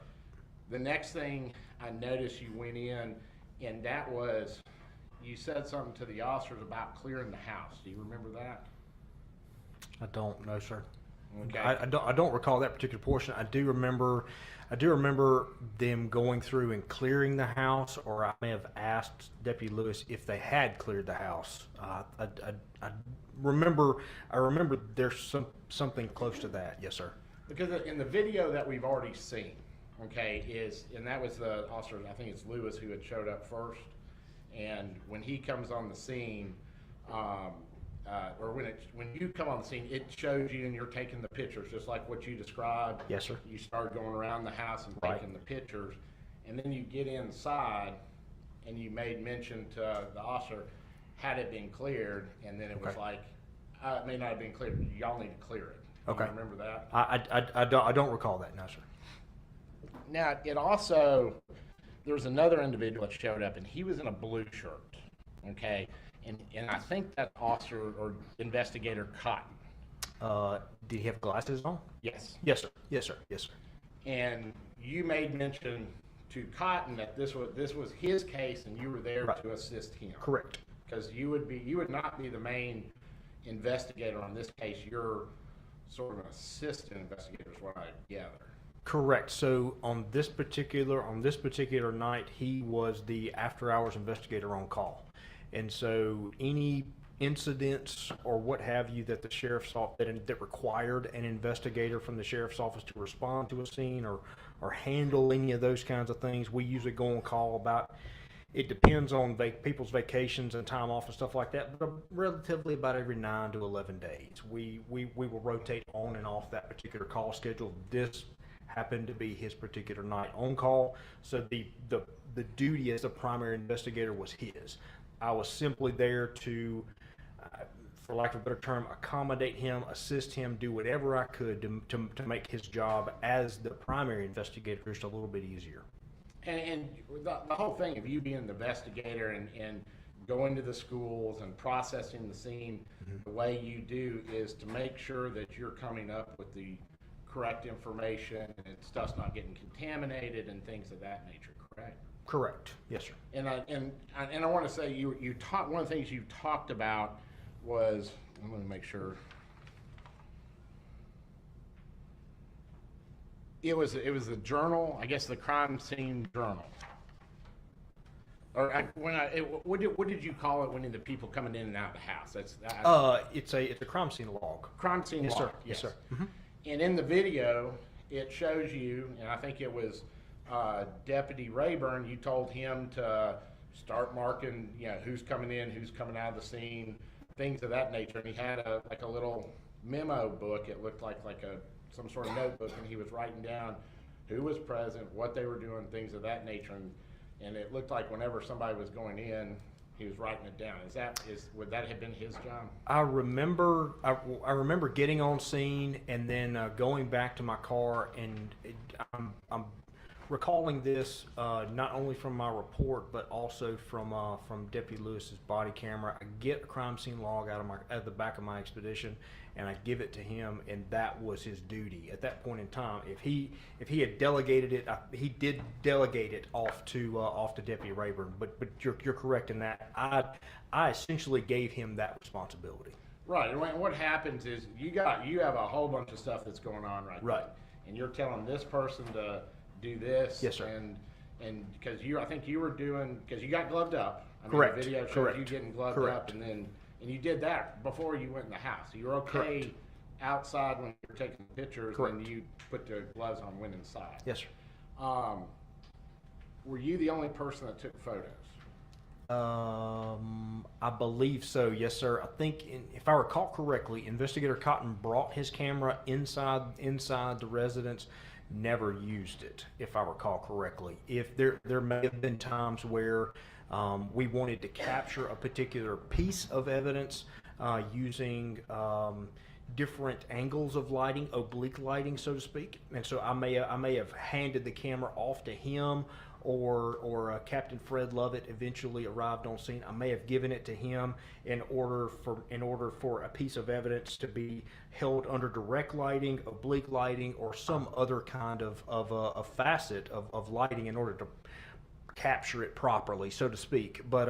The next thing I noticed you went in, and that was, you said something to the officers about clearing the house. Do you remember that? I don't know, sir. Okay. I don't recall that particular portion. I do remember them going through and clearing the house, or I may have asked Deputy Lewis if they had cleared the house. I remember there's something close to that. Yes, sir. Because in the video that we've already seen, okay, and that was the officer, I think it's Lewis, who had showed up first, and when he comes on the scene, or when you come on the scene, it shows you and you're taking the pictures, just like what you described. Yes, sir. You start going around the house and Right. taking the pictures, and then you get inside, and you made mention to the officer, had it been cleared, and then it was Okay. like, it may not have been cleared, y'all need to clear it. Do Okay. you remember that? I don't recall that. No, sir. Now, it also, there was another individual that showed up, and he was in a blue shirt, okay? And I think that officer or investigator Cotton. Did he have glasses on? Yes. Yes, sir. Yes, sir. Yes, sir. And you made mention to Cotton that this was his case, and you were there Right. to assist him. Correct. Because you would not be the main investigator on this case. You're sort of an assistant investigator, is what I gather. Correct. So on this particular night, he was the after-hours investigator on call, and so any incidents or what have you that the sheriff's office that required an investigator from the sheriff's office to respond to a scene or handle any of those kinds of things, we usually go on call about. It depends on people's vacations and time off and stuff like that, but relatively about every 9 to 11 days. We will rotate on and off that particular call schedule. This happened to be his particular night on call, so the duty as a primary investigator was his. I was simply there to, for lack of a better term, accommodate him, assist him, do whatever I could to make his job as the primary investigator just a little bit easier. And the whole thing of you being the investigator and going to the schools and processing the scene the way you do is to make sure that you're coming up with the correct information and stuff's not getting contaminated and things of that nature, correct? Correct. Yes, sir. And I want to say you talked, one of the things you talked about was, I'm going to make sure. It was the journal, I guess the crime scene journal. Or what did you call it when the people coming in and out of the house? It's a crime scene log. Crime scene Yes, log. sir. Yes, sir. And in the video, it shows you, and I think it was Deputy Rayburn. You told him to start marking, who's coming in, who's coming out of the scene, things of that nature. And he had a little memo book. It looked like some sort of notebook, and he was writing down who was present, what they were doing, things of that nature. And it looked like whenever somebody was going in, he was writing it down. Would that have been his job? I remember getting on scene and then going back to my car, and I'm recalling this not only from my report but also from Deputy Lewis's body camera. I get a crime scene log out of the back of my Expedition, and I give it to him, and that was his duty at that point in time. If he had delegated it, he did delegate it off to Deputy Rayburn. But you're correct in that. I essentially gave him that responsibility. Right. And what happens is you have a whole bunch of stuff that's going on right Right. now, and you're telling this person to do this. Yes, sir. And because I think you were doing, because you got gloved up. Correct. The video shows Correct. you getting gloved Correct. up, and you did that before you went in the house. So you're okay Correct. outside when you're taking pictures, Correct. and you put the gloves on, went inside. Yes, sir. Were you the only person that took photos? I believe so. Yes, sir. I think, if I recall correctly, Investigator Cotton brought his camera inside the residence. Never used it, if I recall correctly. If there may have been times where we wanted to capture a particular piece of evidence using different angles of lighting, oblique lighting, so to speak. And so I may have handed the camera off to him, or Captain Fred Lovett eventually arrived on scene. I may have given it to him in order for a piece of evidence to be held under direct lighting, oblique lighting, or some other kind of a facet of lighting in order to capture it properly, so to speak. But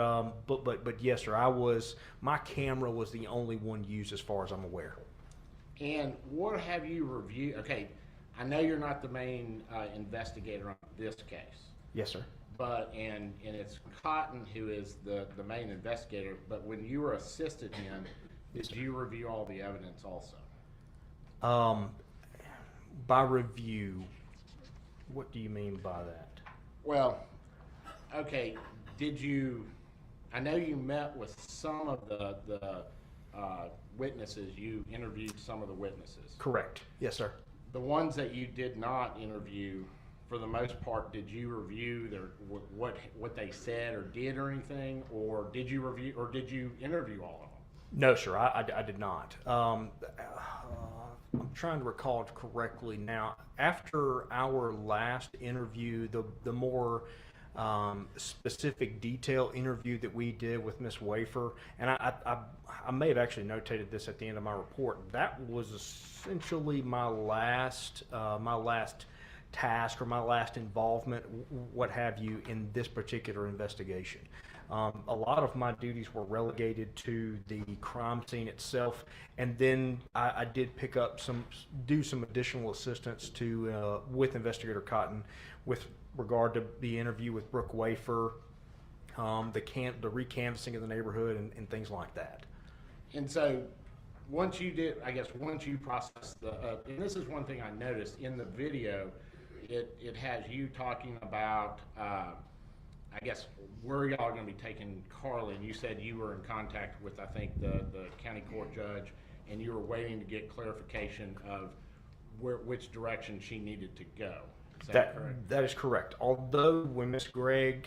yes, sir, my camera was the only one used as far as I'm aware. And what have you reviewed? Okay, I know you're not the main investigator on this case. Yes, sir. But, and it's Cotton who is the main investigator, but when you were assisted him, did you review all the evidence also? By review, what do you mean by that? Well, okay, I know you met with some of the witnesses, you interviewed some of the witnesses. Correct. Yes, sir. The ones that you did not interview, for the most part, did you review what they said or did or anything, or did you interview all of them? No, sir, I did not. I'm trying to recall it correctly now. After our last interview, the more specific detail interview that we did with Miss Wafer, and I may have actually notated this at the end of my report. That was essentially my last task or my last involvement, what have you, in this particular investigation. A lot of my duties were relegated to the crime scene itself, and then I did pick up do some additional assistance with Investigator Cotton with regard to the interview with Brooke Wafer, the recanvassing of the neighborhood and things like that. And so, once you processed and this is one thing I noticed in the video, it has you talking about, I guess, where y'all are going to be taking Carly, and you said you were in contact with, I think, the county court judge, and you were waiting to get clarification of which direction she needed to go. Is that correct? That is correct. Although when Miss Gregg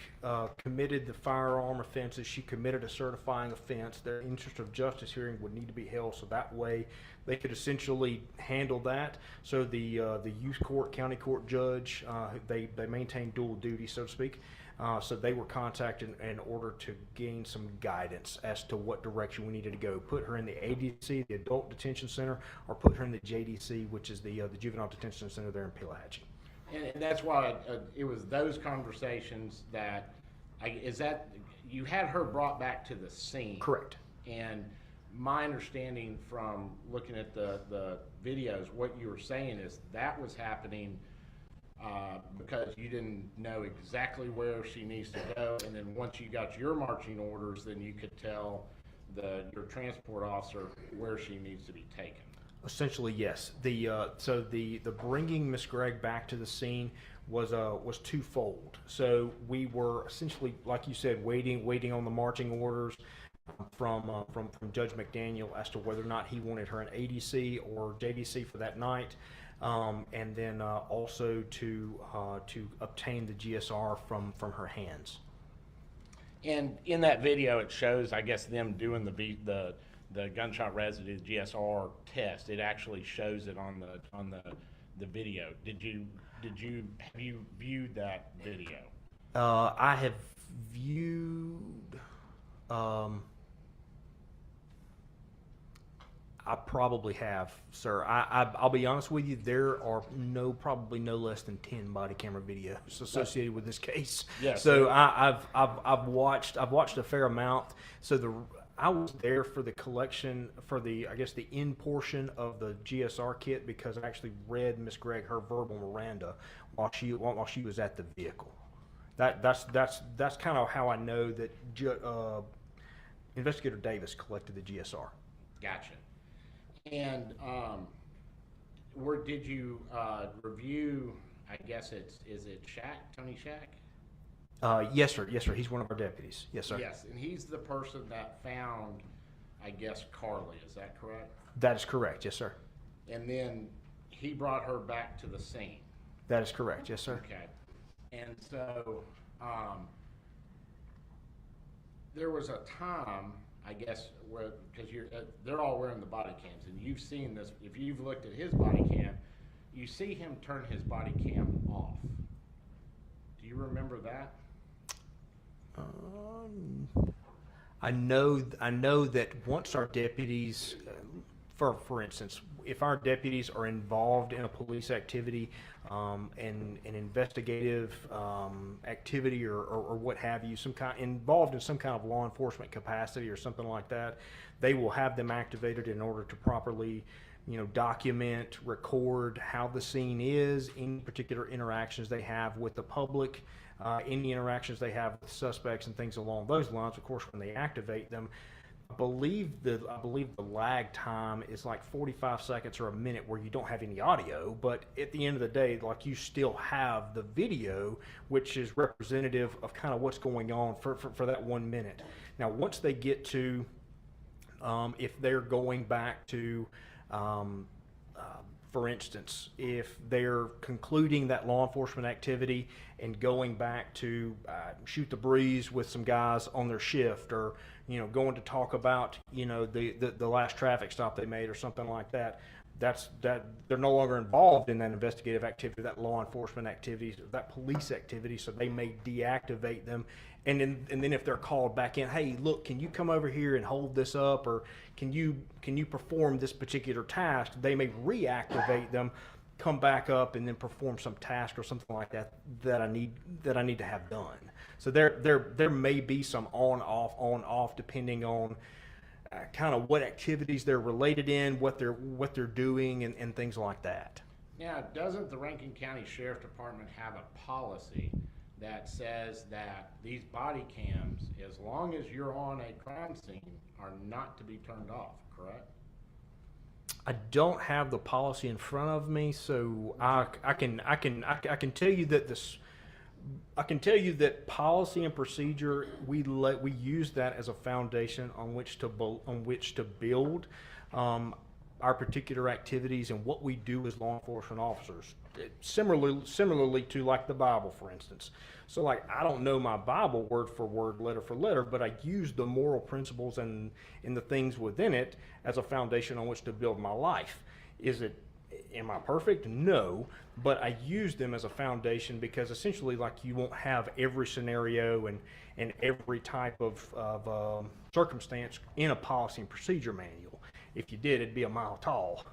committed the firearm offenses, she committed a certifying offense, their interest of justice hearing would need to be held, so that way they could essentially handle that. So the youth court, county court judge, they maintain dual duty, so to speak. So they were contacted in order to gain some guidance as to what direction we needed to go. Put her in the ADC, the Adult Detention Center, or put her in the JDC, which is the Juvenile Detention Center there in Pelahatchie. And that's why it was those conversations that, you had her brought back to the scene. Correct. And my understanding from looking at the videos, what you were saying is that was happening because you didn't know exactly where she needs to go, and then once you got your marching orders, then you could tell your transport officer where she needs to be taken. Essentially, yes. So the bringing Miss Gregg back to the scene was twofold. So we were essentially, like you said, waiting on the marching orders from Judge McDaniel as to whether or not he wanted her in ADC or JDC for that night, and then also to obtain the GSR from her hands. And in that video, it shows, I guess, them doing the gunshot residue GSR test. It actually shows it on the video. Have you viewed that video? I have viewed. I probably have, sir. I'll be honest with you. There are probably no less than 10 body camera videos associated with this case. Yes. So I've watched a fair amount. So I was there for the collection for the end portion of the GSR kit because I actually read Miss Gregg her verbal Miranda while she was at the vehicle. That's kind of how I know that Investigator Davis collected the GSR. Gotcha. And where did you review? I guess is it Shack, Tony Shack? Yes, sir. Yes, sir. He's one of our deputies. Yes, sir. Yes, and he's the person that found, I guess, Carly. Is that correct? That is correct. Yes, sir. And then he brought her back to the scene. That is correct. Yes, sir. Okay. And so there was a time, I guess, because they're all wearing the body cams, and you've seen this, if you've looked at his body cam, you see him turn his body cam off. Do you remember that? I know that once our deputies, for instance, if our deputies are involved in a police activity, and an investigative activity or what have you, involved in some kind of law enforcement capacity or something like that, they will have them activated in order to properly, document, record how the scene is, any particular interactions they have with the public, any interactions they have with suspects and things along those lines. Of course, when they activate them, I believe the lag time is like 45 seconds or a minute where you don't have any audio, but at the end of the day, like, you still have the video, which is representative of kind of what's going on for that 1 minute. Now, once they get to, if they're going back to, for instance, if they're concluding that law enforcement activity and going back to shoot the breeze with some guys on their shift, or going to talk about the last traffic stop they made or something like that, they're no longer involved in that investigative activity, that law enforcement activity, that police activity, so they may deactivate them. And then if they're called back in, hey, look, can you come over here and hold this up, or can you perform this particular task, they may reactivate them, come back up, and then perform some task or something like that I need to have done. So there may be some on off depending on kind of what activities they're related in, what they're doing, and things like that. Now, doesn't the Rankin County Sheriff Department have a policy that says that these body cams, as long as you're on a crime scene, are not to be turned off, correct? I don't have the policy in front of me, so I can tell you that policy and procedure, we use that as a foundation on which to build our particular activities and what we do as law enforcement officers. Similarly to like the Bible, for instance. So like, I don't know my Bible word for word, letter for letter, but I use the moral principles and the things within it as a foundation on which to build my life. Am I perfect? No, but I use them as a foundation because essentially, like, you won't have every scenario and every type of circumstance in a policy and procedure manual. If you did, it'd be a mile tall.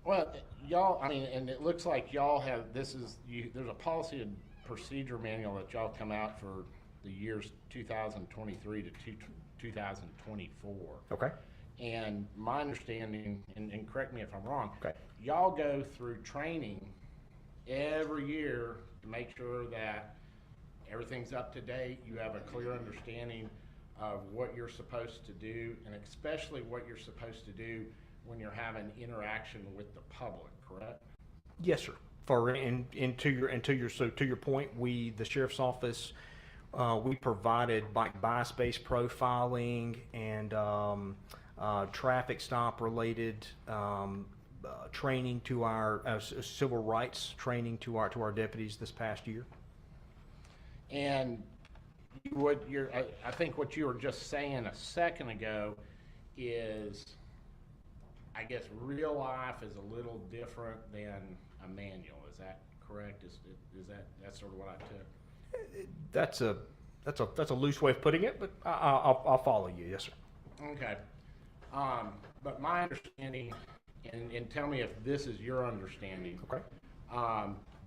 Well, y'all, I mean, and it looks like y'all have, there's a policy and procedure manual that y'all come out for the years 2023 to 2024. Okay. And my understanding, and correct me if I'm wrong, Okay. y'all go through training every year to make sure that everything's up to date, you have a clear understanding of what you're supposed to do, and especially what you're supposed to do when you're having interaction with the public, correct? Yes, sir. To your point, the sheriff's office, we provided like bias-based profiling and traffic stop related training to our civil rights training to our deputies this past year. And I think what you were just saying a second ago is, I guess real life is a little different than a manual. Is that correct? Is that's sort of what I took? That's a loose way of putting it, but I'll follow you. Yes, sir. Okay. But my understanding, and tell me if this is your understanding. Okay.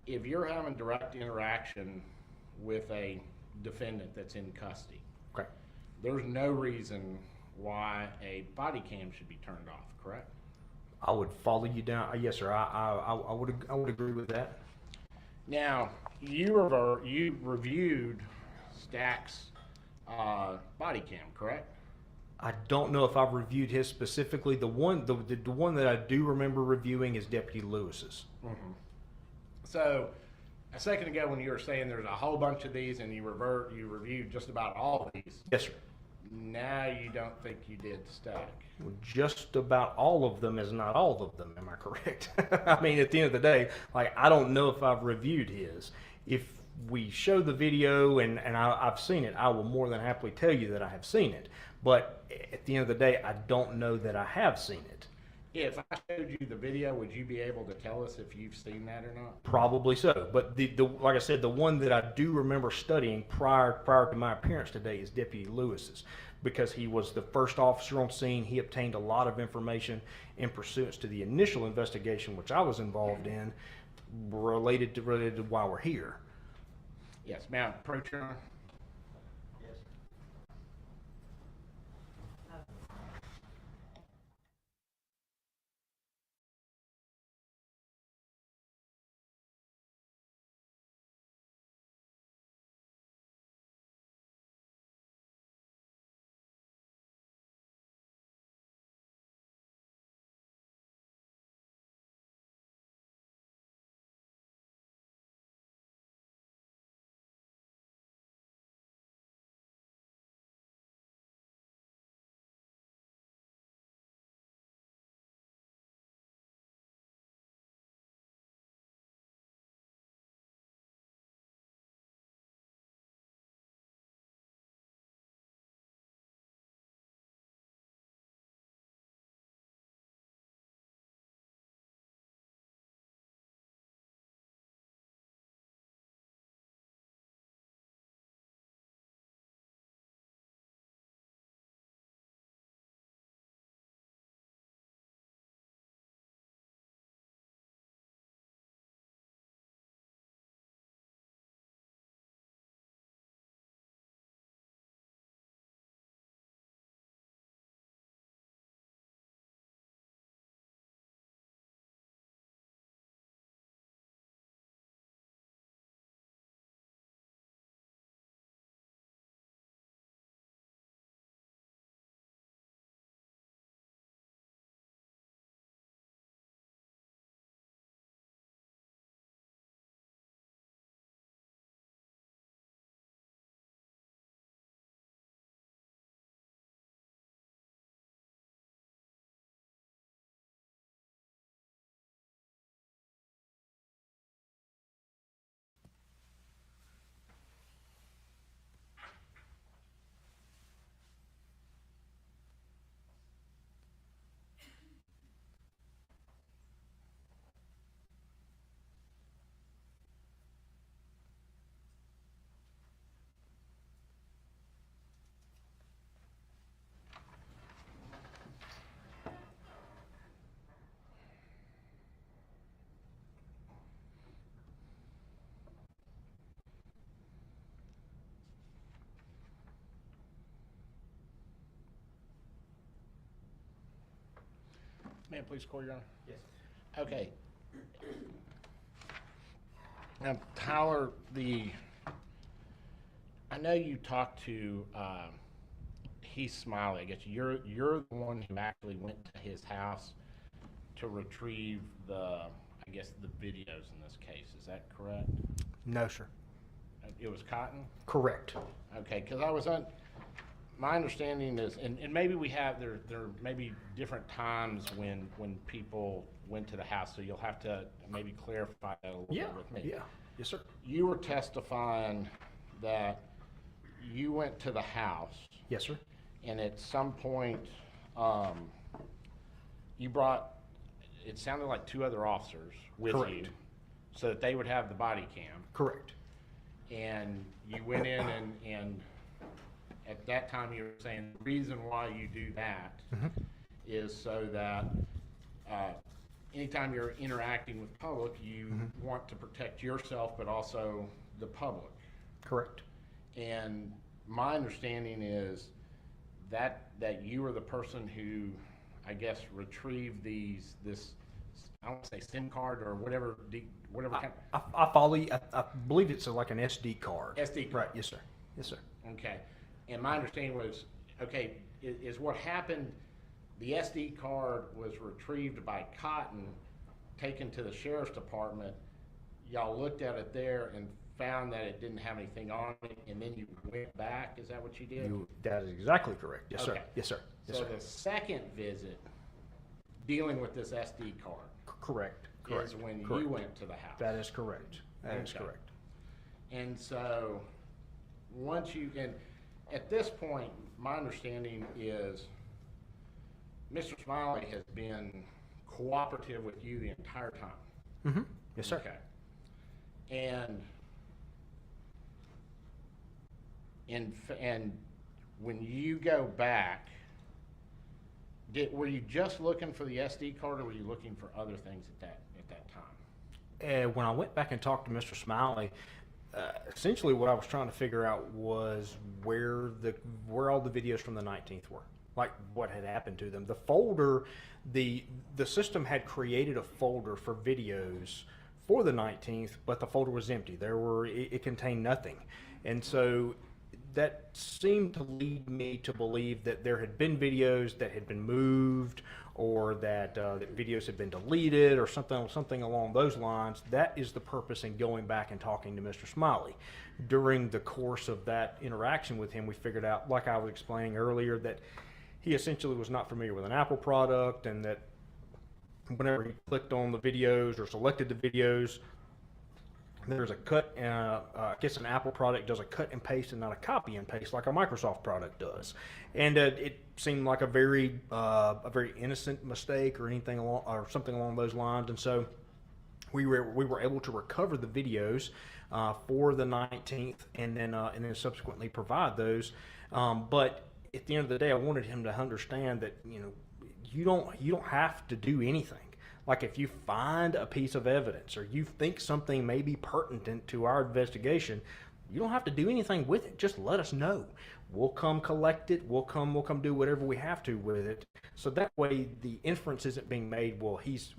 If you're having direct interaction with a defendant that's in custody, Okay. there's no reason why a body cam should be turned off, correct? I would follow you down. Yes, sir. I would agree with that. Now, you reviewed Stack's body cam, correct? I don't know if I've reviewed his specifically. The one that I do remember reviewing is Deputy Lewis's. Mm-hmm. So, a second ago when you were saying there's a whole bunch of these and you reviewed just about all of these. Yes, sir. Now you don't think you did Stack. Well, just about all of them is not all of them. Am I correct? I mean, at the end of the day, like, I don't know if I've reviewed his. If we show the video and I've seen it, I will more than happily tell you that I have seen it. But at the end of the day, I don't know that I have seen it. If I showed you the video, would you be able to tell us if you've seen that or not? Probably so. But the like I said, the one that I do remember studying prior to my appearance today is Deputy Lewis's, because he was the first officer on scene. He obtained a lot of information in pursuance to the initial investigation, which I was involved in, related to why we're here. Yes, ma'am. Approach your honor. Ma'am, please call your honor. Yes. Okay. Now, Tyler, I know you talked to, he's Smiley, I guess you're the one who actually went to his house to retrieve the videos in this case, is that correct? No, sir. It was Cotton? Correct. Okay, because I was my understanding is, and maybe there may be different times when people went to the house, so you'll have to maybe clarify that a little Yeah. bit with me. Yeah. Yes, sir. You were testifying that you went to the house, Yes, sir. and at some point, you brought, it sounded like 2 other officers with you, Correct. so that they would have the body cam, Correct. and you went in and at that time you were saying the reason why you do that is so that anytime you're interacting with public, you want to protect yourself, but also the public. Correct. And my understanding is that you were the person who, I guess, retrieved this, I don't say SIM card or whatever, kind I follow you. I believe it's like an SD card. SD card. Right. Yes, sir. Yes, sir. Okay, and my understanding was, okay, is what happened, the SD card was retrieved by Cotton, taken to the sheriff's department, y'all looked at it there and found that it didn't have anything on it, and then you went back, is that what you did? That is exactly correct. Yes, sir. Okay. Yes, sir. Yes, So sir. the second visit, dealing with this SD card, Correct. Correct. is when Correct. you went to the house. That is correct. That is Okay. correct. And so, once you, and at this point, my understanding is Mr. Smiley has been cooperative with you the entire time. Mm-hmm. Yes, sir. Okay. And when you go back, were you just looking for the SD card, or were you looking for other things at that time? When I went back and talked to Mr. Smiley, essentially what I was trying to figure out was where all the videos from the 19th were, like what had happened to them. The folder, the system had created a folder for videos for the 19th, but the folder was empty. It contained nothing, and so that seemed to lead me to believe that there had been videos that had been moved, or that videos had been deleted, or something along those lines. That is the purpose in going back and talking to Mr. Smiley. During the course of that interaction with him, we figured out, like I was explaining earlier, that he essentially was not familiar with an Apple product, and that whenever he clicked on the videos or selected the videos, there's a cut, I guess an Apple product does a cut and paste and not a copy and paste like a Microsoft product does. And it seemed like a very innocent mistake or anything along, or something along those lines. And so we were able to recover the videos for the 19th, and then subsequently provide those. But at the end of the day, I wanted him to understand that, you don't have to do anything. Like, if you find a piece of evidence, or you think something may be pertinent to our investigation, you don't have to do anything with it. Just let us know. We'll come collect it. We'll come do whatever we have to with it. So that way the inference isn't being made, he's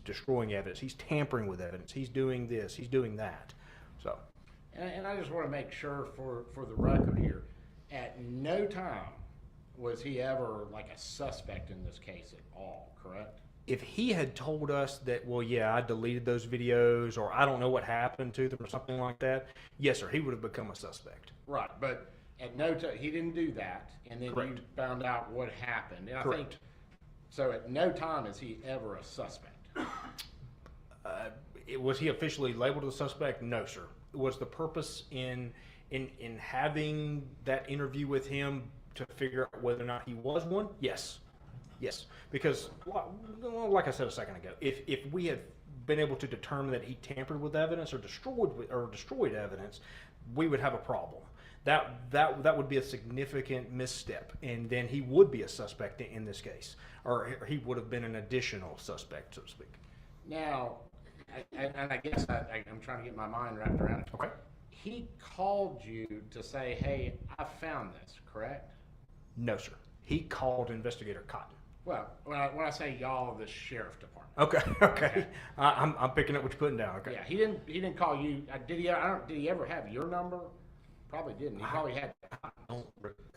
destroying evidence. He's tampering with evidence. He's doing this. He's doing that. So. And I just want to make sure for the record here, at no time was he ever like a suspect in this case at all, correct? If he had told us that, well, yeah, I deleted those videos, or I don't know what happened to them, or something like that, yes, sir, he would have become a suspect. Right, but at no time, he didn't do that, and then Correct. you found out what happened. And I Correct. think, so at no time is he ever a suspect. Was he officially labeled as a suspect? No, sir. Was the purpose in having that interview with him to figure out whether or not he was one? Yes. Yes, because like I said a second ago, if we had been able to determine that he tampered with evidence or destroyed evidence, we would have a problem. That would be a significant misstep, and then he would be a suspect in this case, or he would have been an additional suspect, so to speak. Now, I guess I'm trying to get my mind wrapped around it. Okay. He called you to say, hey, I found this, correct? No, sir. He called Investigator Cotton. Well, when I say y'all, the sheriff department. Okay. I'm picking up what you're putting down. Okay. Yeah, he didn't call you. Did he? Did he ever have your number? Probably didn't. He probably had.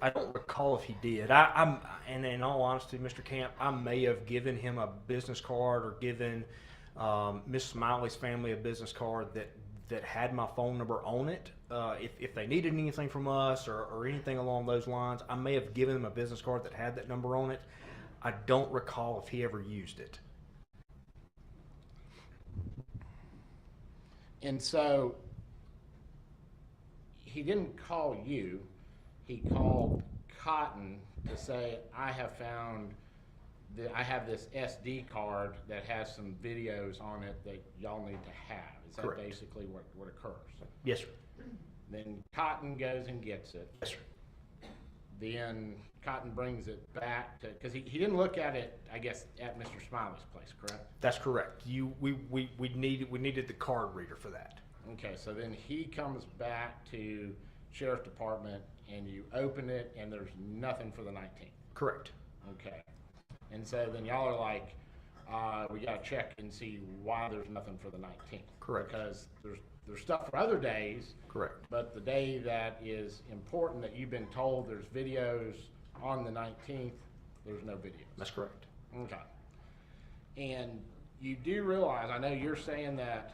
I don't recall if he did. And in all honesty, Mr. Camp, I may have given him a business card, or given Miss Smiley's family a business card that had my phone number on it. If they needed anything from us, or anything along those lines, I may have given them a business card that had that number on it. I don't recall if he ever used it. And so he didn't call you. He called Cotton to say, I have found I have this SD card that has some videos on it that y'all need to have. Is that Correct. basically what occurs? Yes, sir. Then Cotton goes and gets it. Yes, sir. Then Cotton brings it back to, because he didn't look at it, I guess, at Mr. Smiley's place, correct? That's correct. We needed the card reader for that. Okay, so then he comes back to Sheriff Department, and you open it, and there's nothing for the 19th. Correct. Okay. And so then y'all are like, we gotta check and see why there's nothing for the 19th. Correct. Because there's stuff for other days. Correct. But the day that is important, that you've been told there's videos on the 19th, there's no videos. That's correct. Okay. And you do realize, I know you're saying that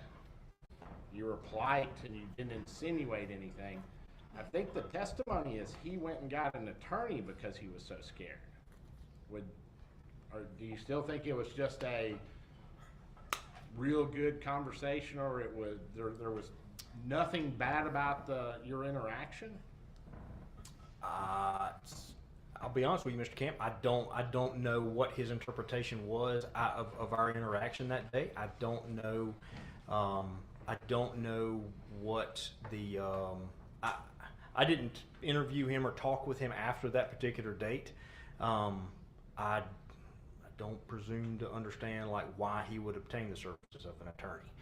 you were polite and you didn't insinuate anything. I think the testimony is he went and got an attorney because he was so scared. Or do you still think it was just real good conversation, or it was, there was nothing bad about your interaction? I'll be honest with you, Mr. Camp. I don't know what his interpretation was of our interaction that day. I don't know. I don't know what the. I didn't interview him or talk with him after that particular date. I don't presume to understand like why he would obtain the services of an attorney.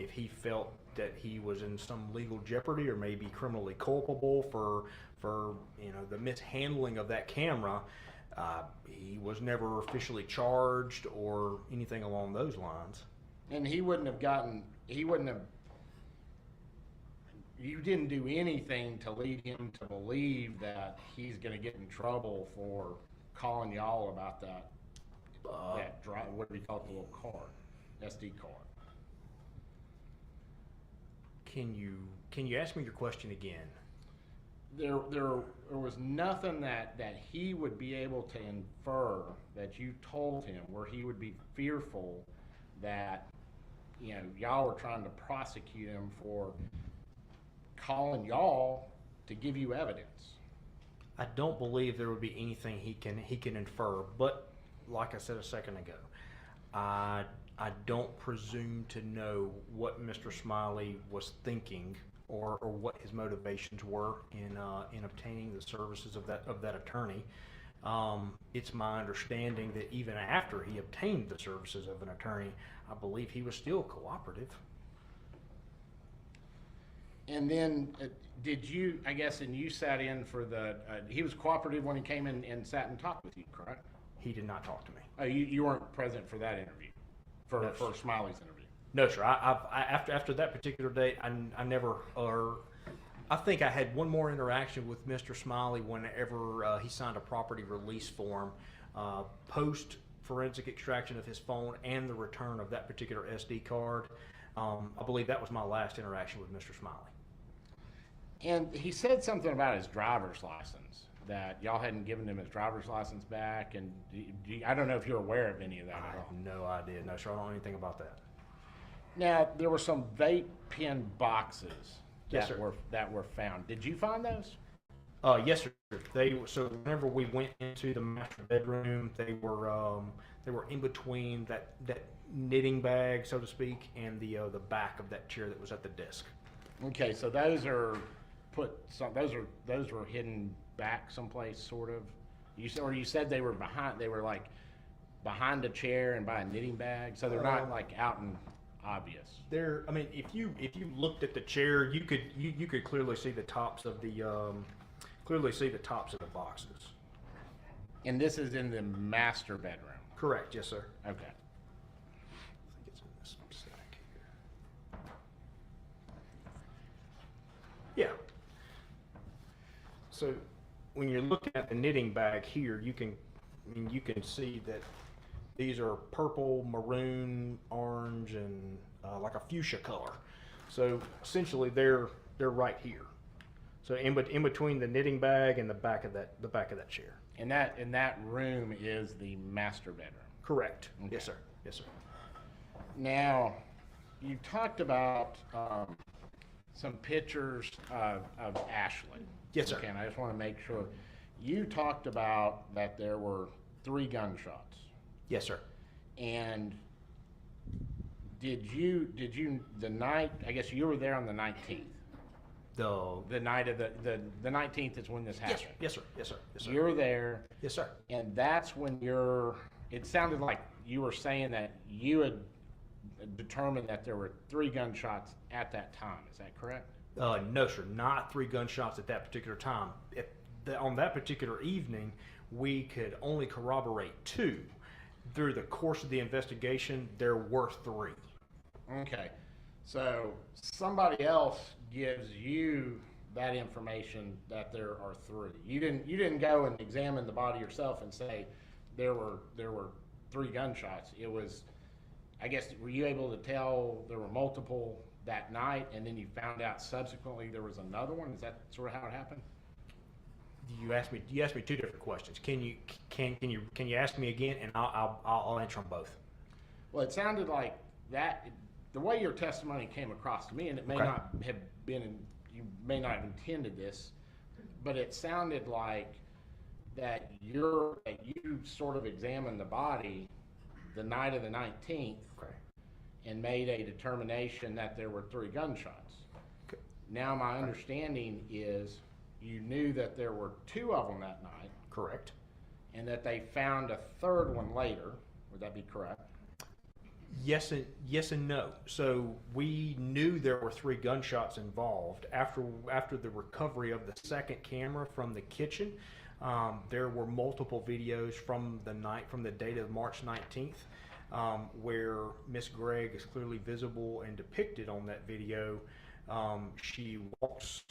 If he felt that he was in some legal jeopardy or maybe criminally culpable for the mishandling of that camera, he was never officially charged or anything along those lines. And you didn't do anything to lead him to believe that he's gonna get in trouble for calling y'all about that drive, what do you call it, the little card, SD card? Can you ask me your question again? There was nothing that he would be able to infer that you told him where he would be fearful that, y'all were trying to prosecute him for calling y'all to give you evidence. I don't believe there would be anything he can infer, but like I said a second ago, I don't presume to know what Mr. Smiley was thinking or what his motivations were in obtaining the services of that attorney. It's my understanding that even after he obtained the services of an attorney, I believe he was still cooperative. And then and you sat in for he was cooperative when he came in and sat and talked with you, correct? He did not talk to me. Oh, you weren't present for that interview, for No. Smiley's interview? No, sir. After that particular date, I never, or I think I had one more interaction with Mr. Smiley whenever he signed a property release form, post forensic extraction of his phone and the return of that particular SD card. I believe that was my last interaction with Mr. Smiley. And he said something about his driver's license, that y'all hadn't given him his driver's license back, and I don't know if you're aware of any of that I at all. have no idea. No, sir. I don't know anything about that. Now, there were some vape pen boxes Yes, that sir. were found. Did you find those? Yes, sir. So whenever we went into the master bedroom, they were in between that knitting bag, so to speak, and the back of that chair that was at the desk. Okay, so those were hidden back someplace, sort of. You said they were like behind a chair and by a knitting bag, so they're not like out and obvious. I mean, if you looked at the chair, you could clearly see the tops of the boxes. And this is in the master bedroom. Correct. Yes, sir. Okay. I think it's in this stack here. Yeah. So when you're looking at the knitting bag here, you can see that these are purple, maroon, orange, and like a fuchsia color. So essentially, they're right here. So in between the knitting bag and the back of that chair. And that room is the master bedroom. Correct. Okay. Yes, sir. Yes, sir. Now, you talked about some pictures of Ashley. Yes, sir. Okay, and I just want to make sure. You talked about that there were 3 gunshots. Yes, sir. And did you the night, I guess you were there on the 19th. The night of the 19th is when this happened. Yes, sir. Yes, sir. Yes, sir. You're there. Yes, sir. And that's when it sounded like you were saying that you had determined that there were 3 gunshots at that time. Is that correct? No, sir. Not 3 gunshots at that particular time. On that particular evening, we could only corroborate 2. Through the course of the investigation, there were 3. Okay. So somebody else gives you that information that there are 3. You didn't go and examine the body yourself and say there were 3 gunshots. It was, I guess, were you able to tell there were multiple that night, and then you found out subsequently there was another one? Is that sort of how it happened? You asked me 2 different questions. Can you ask me again, and I'll answer them both. Well, it sounded like the way your testimony came across to me, and it may Okay. not have been, you may not have intended this, but it sounded like that you sort of examined the body the night of the 19th Okay. and made a determination that there were 3 gunshots. Okay. Now my understanding is you knew that there were 2 of them that night Correct. and that they found a 3rd one later. Would that be correct? Yes and no. So we knew there were 3 gunshots involved. After the recovery of the second camera from the kitchen, there were multiple videos from the date of March 19th, where Miss Gregg is clearly visible and depicted on that video. She walks.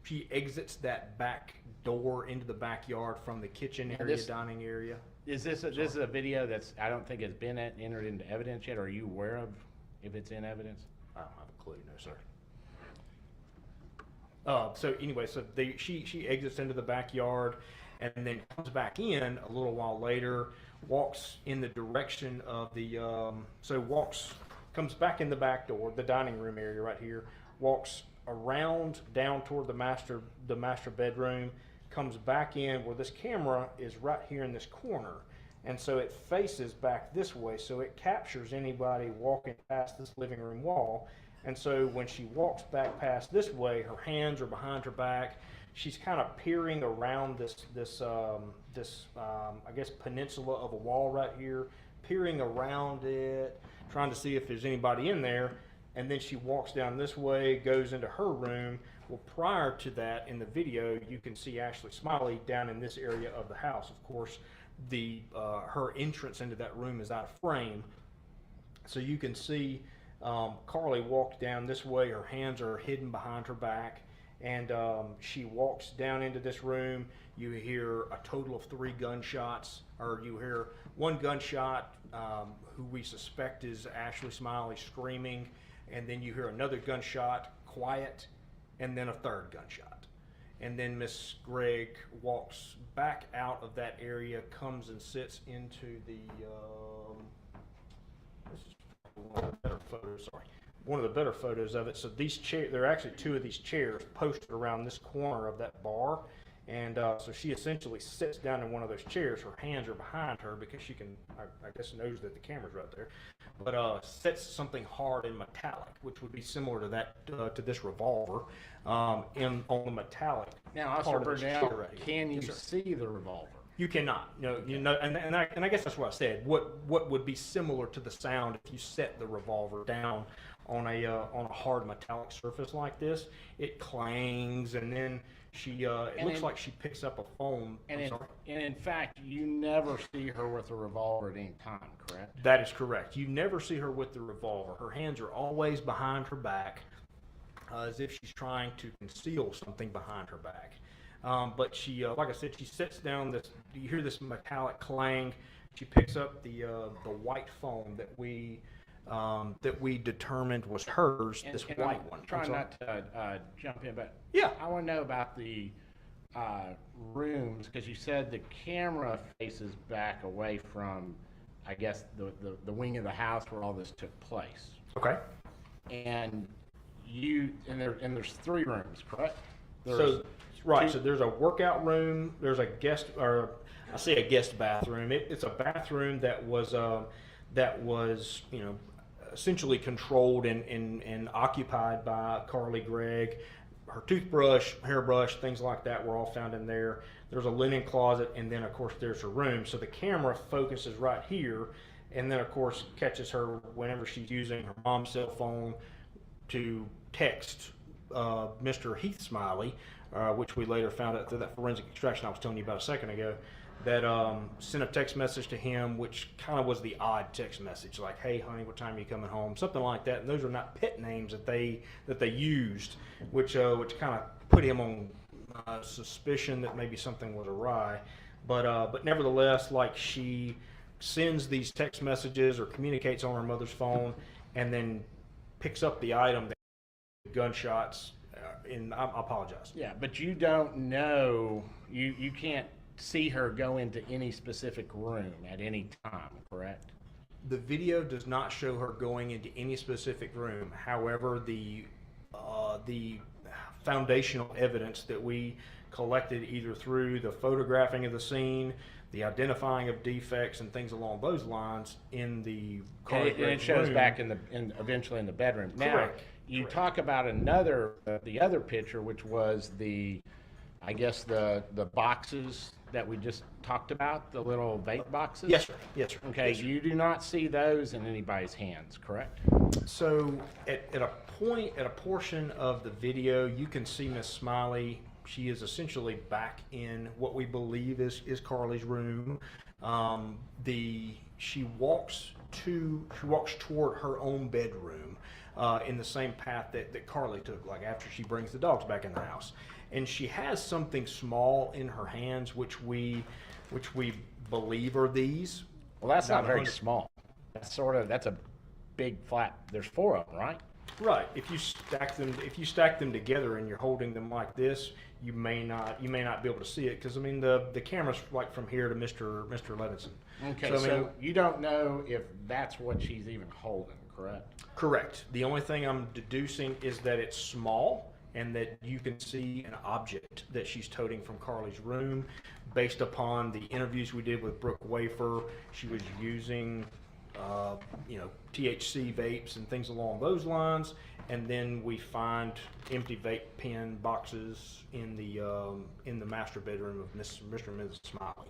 She exits that back door into the backyard from the kitchen area, dining area. This is a video that's, I don't think has been entered into evidence yet. Are you aware of if it's in evidence? I don't have a clue, no sir. So anyway, she exits into the backyard and then comes back in a little while later, walks in the direction of comes back in the back door, the dining room area right here, walks around down toward the master bedroom, comes back in where this camera is right here in this corner. And so it faces back this way, so it captures anybody walking past this living room wall. And so when she walks back past this way, her hands are behind her back. She's kind of peering around this I guess peninsula of a wall right here, peering around it, trying to see if there's anybody in there. And then she walks down this way, goes into her room. Well, prior to that, in the video, you can see Ashley Smiley down in this area of the house. Of course, her entrance into that room is out of frame, so you can see Carly walked down this way. Her hands are hidden behind her back, and she walks down into this room. You hear a total of 3 gunshots, or you hear 1 gunshot, who we suspect is Ashley Smiley screaming, and then you hear another gunshot, quiet, and then a 3rd gunshot. And then Miss Gregg walks back out of that area, comes and sits into the, this is one of the better photos, sorry. One of the better photos of it. So these chairs, there are actually 2 of these chairs posted around this corner of that bar. And so she essentially sits down in one of those chairs. Her hands are behind her because she can, I guess, knows that the camera's right there. But sets something hard and metallic, which would be similar to that to this revolver, on the metallic. Now, part Officer of this Burnell, chair right here. can you Yes, sir. see the revolver? You cannot. No, you know, and I guess that's what I said. What would be similar to the sound if you set the revolver down on a hard metallic surface like this? It clangs, and then it looks like she picks up a phone. And I'm sorry. in fact, you never see her with a revolver at any time, correct? That is correct. You never see her with the revolver. Her hands are always behind her back, as if she's trying to conceal something behind her back. But she, like I said, she sits down. You hear this metallic clang. She picks up the white phone that we determined was hers. This And white I'm one. trying I'm not to jump in, but Yeah. I want to know about the rooms, because you said the camera faces back away from, I guess, the wing of the house where all this took place. Okay. And there's 3 rooms, correct? So there's a workout room. There's a guest bathroom. It's a bathroom that was essentially controlled and occupied by Carly Gregg. Her toothbrush, hairbrush, things like that were all found in there. There's a linen closet, and then of course there's her room. So the camera focuses right here, and then of course catches her whenever she's using her mom's cell phone to text Mr. Heath Smiley, which we later found out through that forensic extraction I was telling you about a second ago, that sent a text message to him, which kind of was the odd text message, like, "Hey, honey, what time are you coming home?" Something like that. And those are not pet names that they used, which kind of put him on suspicion that maybe something was awry. But nevertheless, like, she sends these text messages or communicates on her mother's phone, and then picks up the item, the gunshots. And I apologize. Yeah, but you don't know, you can't see her go into any specific room at any time, correct? The video does not show her going into any specific room. However, the foundational evidence that we collected either through the photographing of the scene, the identifying of defects and things along those lines in the And it shows room. back eventually in the bedroom. Now, Correct. you Correct. talk about the other picture, which was I guess the boxes that we just talked about, the little vape boxes? Yes, sir. Yes, sir. Okay, Yes, sir. you do not see those in anybody's hands, correct? So at a point, at a portion of the video, you can see Miss Smiley. She is essentially back in what we believe is Carly's room. She walks toward her own bedroom in the same path that Carly took, like after she brings the dogs back in the house. And she has something small in her hands, which we believe are these. Well, that's not very 100 small. That's a big flat. There's 4 of them, right? Right. If you stack them together and you're holding them like this, you may not be able to see it because I mean the camera's like from here to Mr. Levinson. Okay, I mean, so you don't know if that's what she's even holding, correct? correct. The only thing I'm deducing is that it's small and that you can see an object that she's toting from Carly's room. Based upon the interviews we did with Brooke Wafer, she was using THC vapes and things along those lines, and then we find empty vape pen boxes in the master bedroom of Mr. and Mrs. Smiley.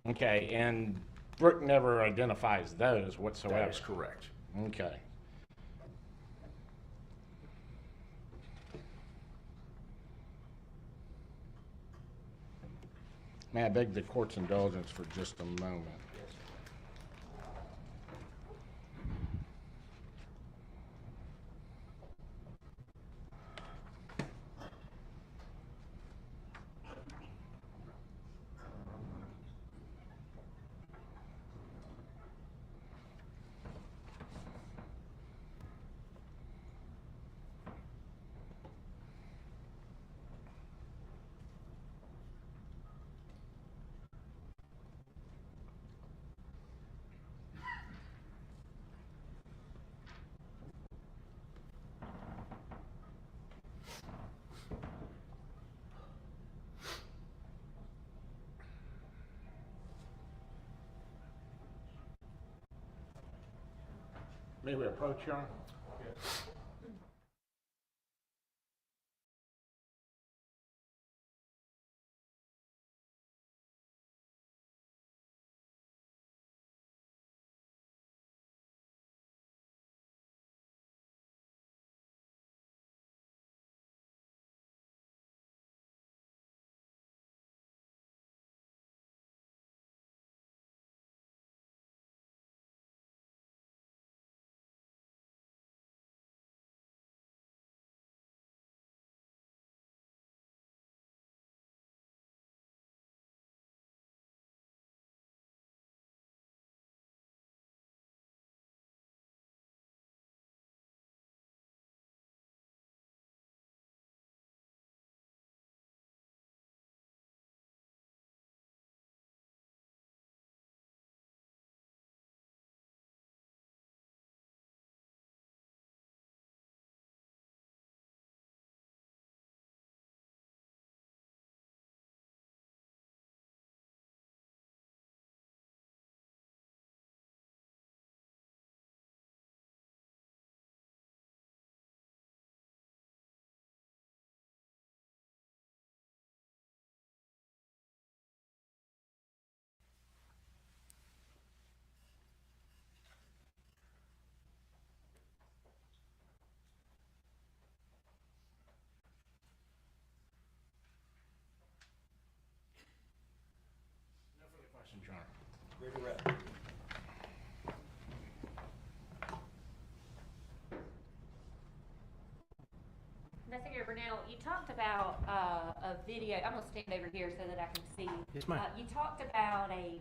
Okay, and Brooke never identifies those whatsoever. That is correct. Okay. May I beg the court's indulgence for just a moment? May we approach, Your Honor? No further questions, Your Honor. Investigator Burnell, you talked about a video. I'm gonna stand over here so that I can see. Yes, ma'am. You talked about a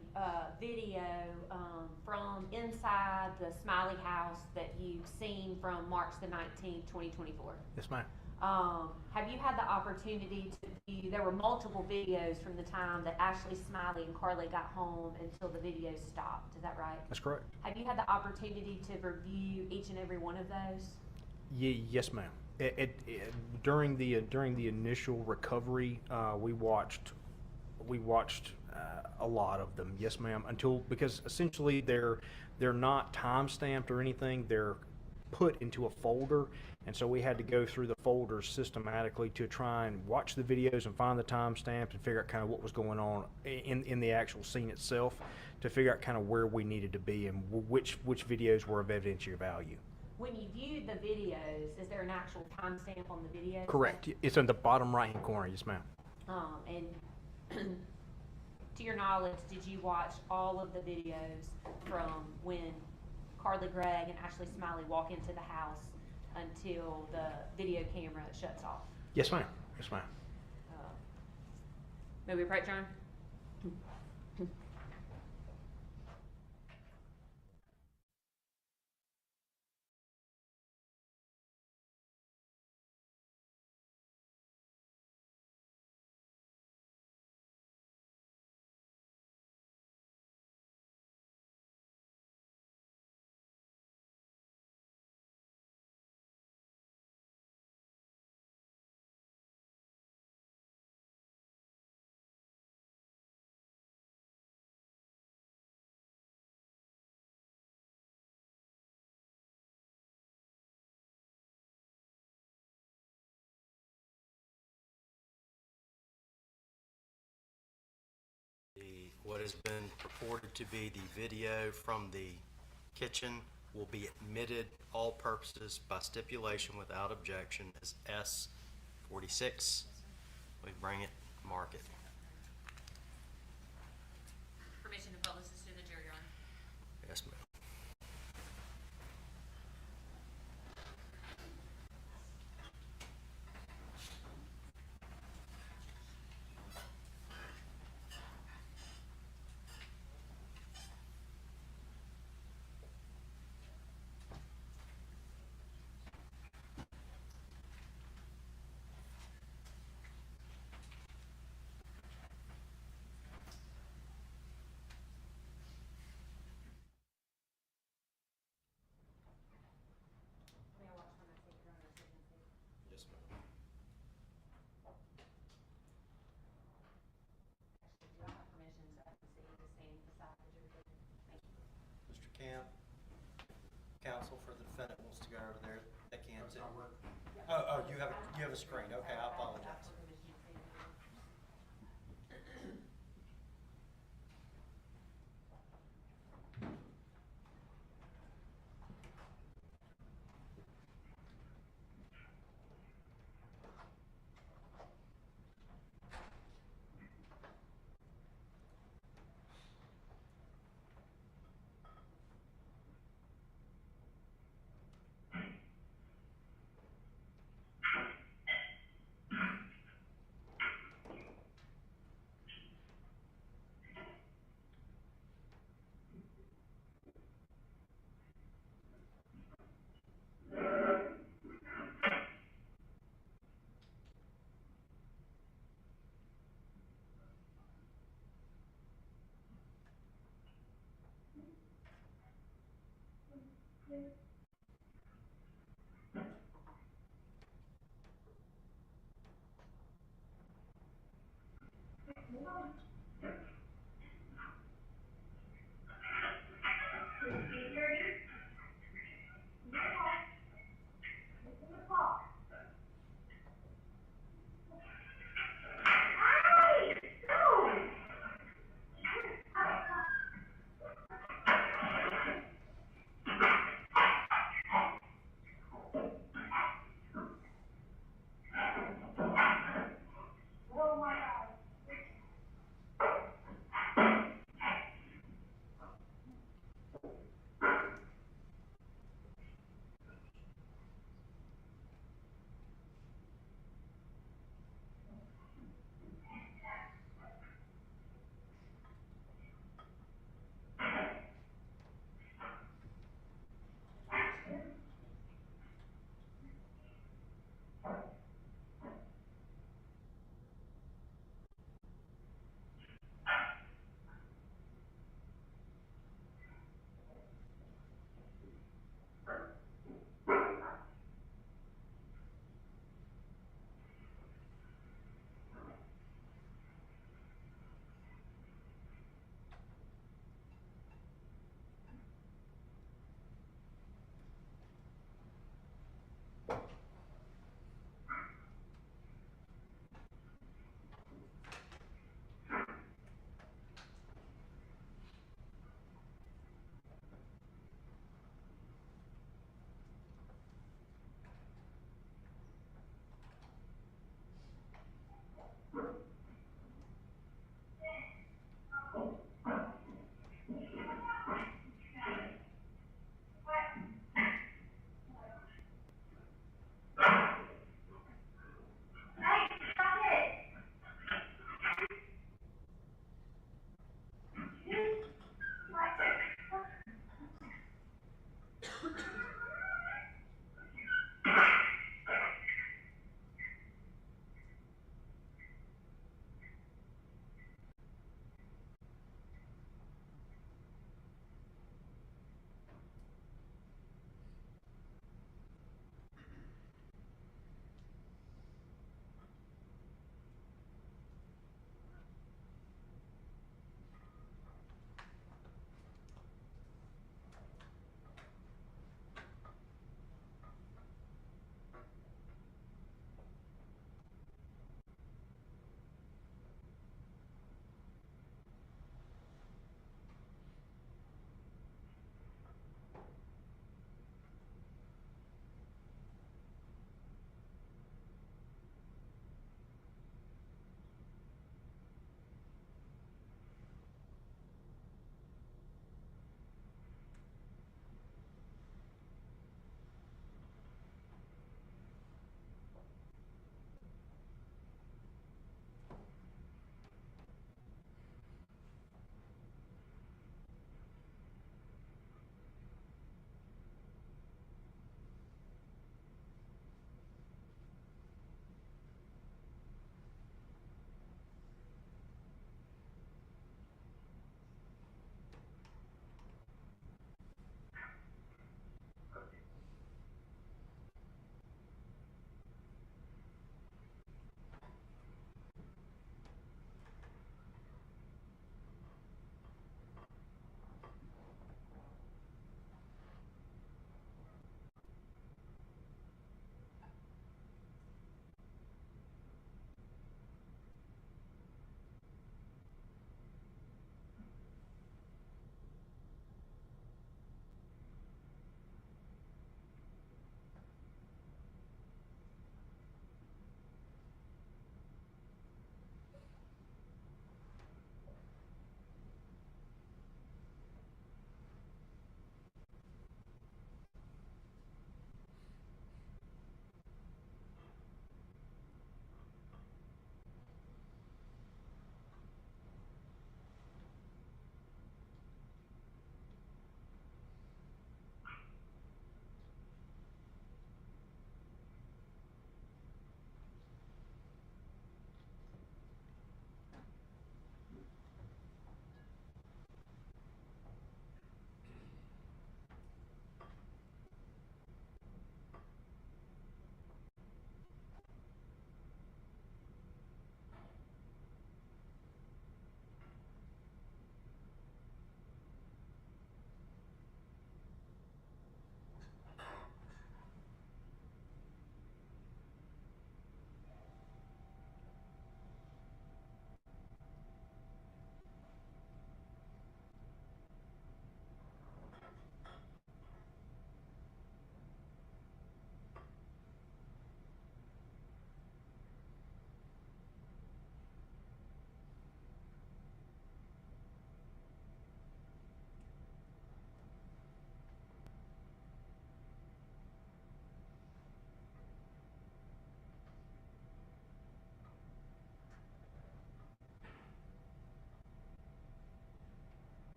video from inside the Smiley House that you've seen from March the 19th, 2024. Yes, ma'am. Have you had the opportunity to view? There were multiple videos from the time that Ashley Smiley and Carly got home until the video stopped. Is that right? That's correct. Have you had the opportunity to review each and every one of those? Yes, ma'am. During the initial recovery, we watched a lot of them. Yes, ma'am. Because essentially they're not time stamped or anything. They're put into a folder, and so we had to go through the folders systematically to try and watch the videos and find the time stamps and figure out kind of what was going on in the actual scene itself, to figure out kind of where we needed to be and which videos were of evidentiary value. When you viewed the videos, is there an actual timestamp on the videos? Correct. It's in the bottom right-hand corner. Yes, ma'am. And to your knowledge, did you watch all of the videos from when Carly Gregg and Ashley Smiley walk into the house until the video camera shuts off? Yes, ma'am. Yes, ma'am. May we approach, John? What has been purported to be the video from the kitchen will be admitted all purposes by stipulation without objection as S-46. We bring it, mark it. Permission to publish this to the jury, Your Honor. Yes, ma'am. May I watch when I see it, Your Honor, so you can see? Yes, ma'am. Actually, do I have permission so I can see the stand beside the jury? Thank you. Mr. Camp, counsel for the defendant wants to go over there. They can't too. Oh, you have a screen. Okay, I apologize.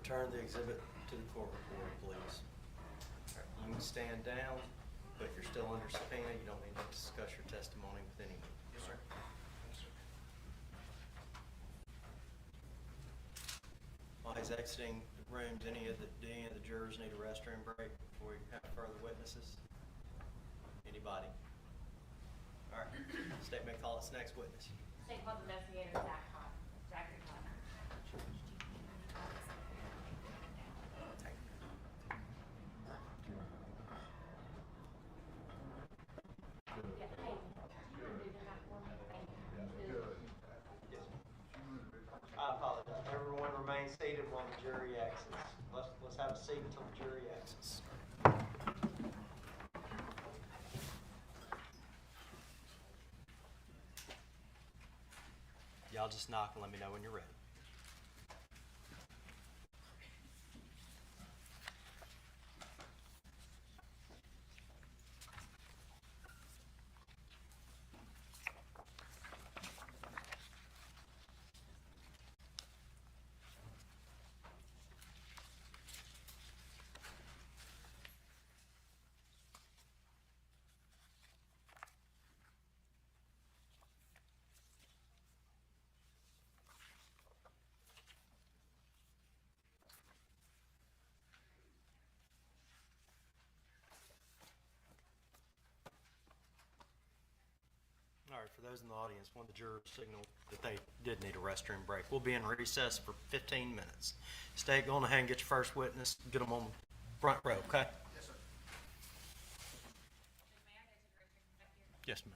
Return the exhibit to the court reporter, please. You can stand down, but you're still under subpoena. You don't need to discuss your testimony with anyone. Yes, sir. While he's exiting the rooms, do any of the jurors need a restroom break before we have further witnesses? Anybody? All right, state may call its next witness. State Police Investigator Zach Cotton. Zachary Cotton. I apologize. Everyone remain seated while the jury exits. Let's have a seat until the jury exits. Y'all just knock and let me know when you're ready. All right, for those in the audience, one of the jurors signaled that they did need a restroom break. We'll be in recess for 15 minutes. State, go on ahead and get your first witness. Get them on the front row, okay? Yes, sir. Yes, ma'am.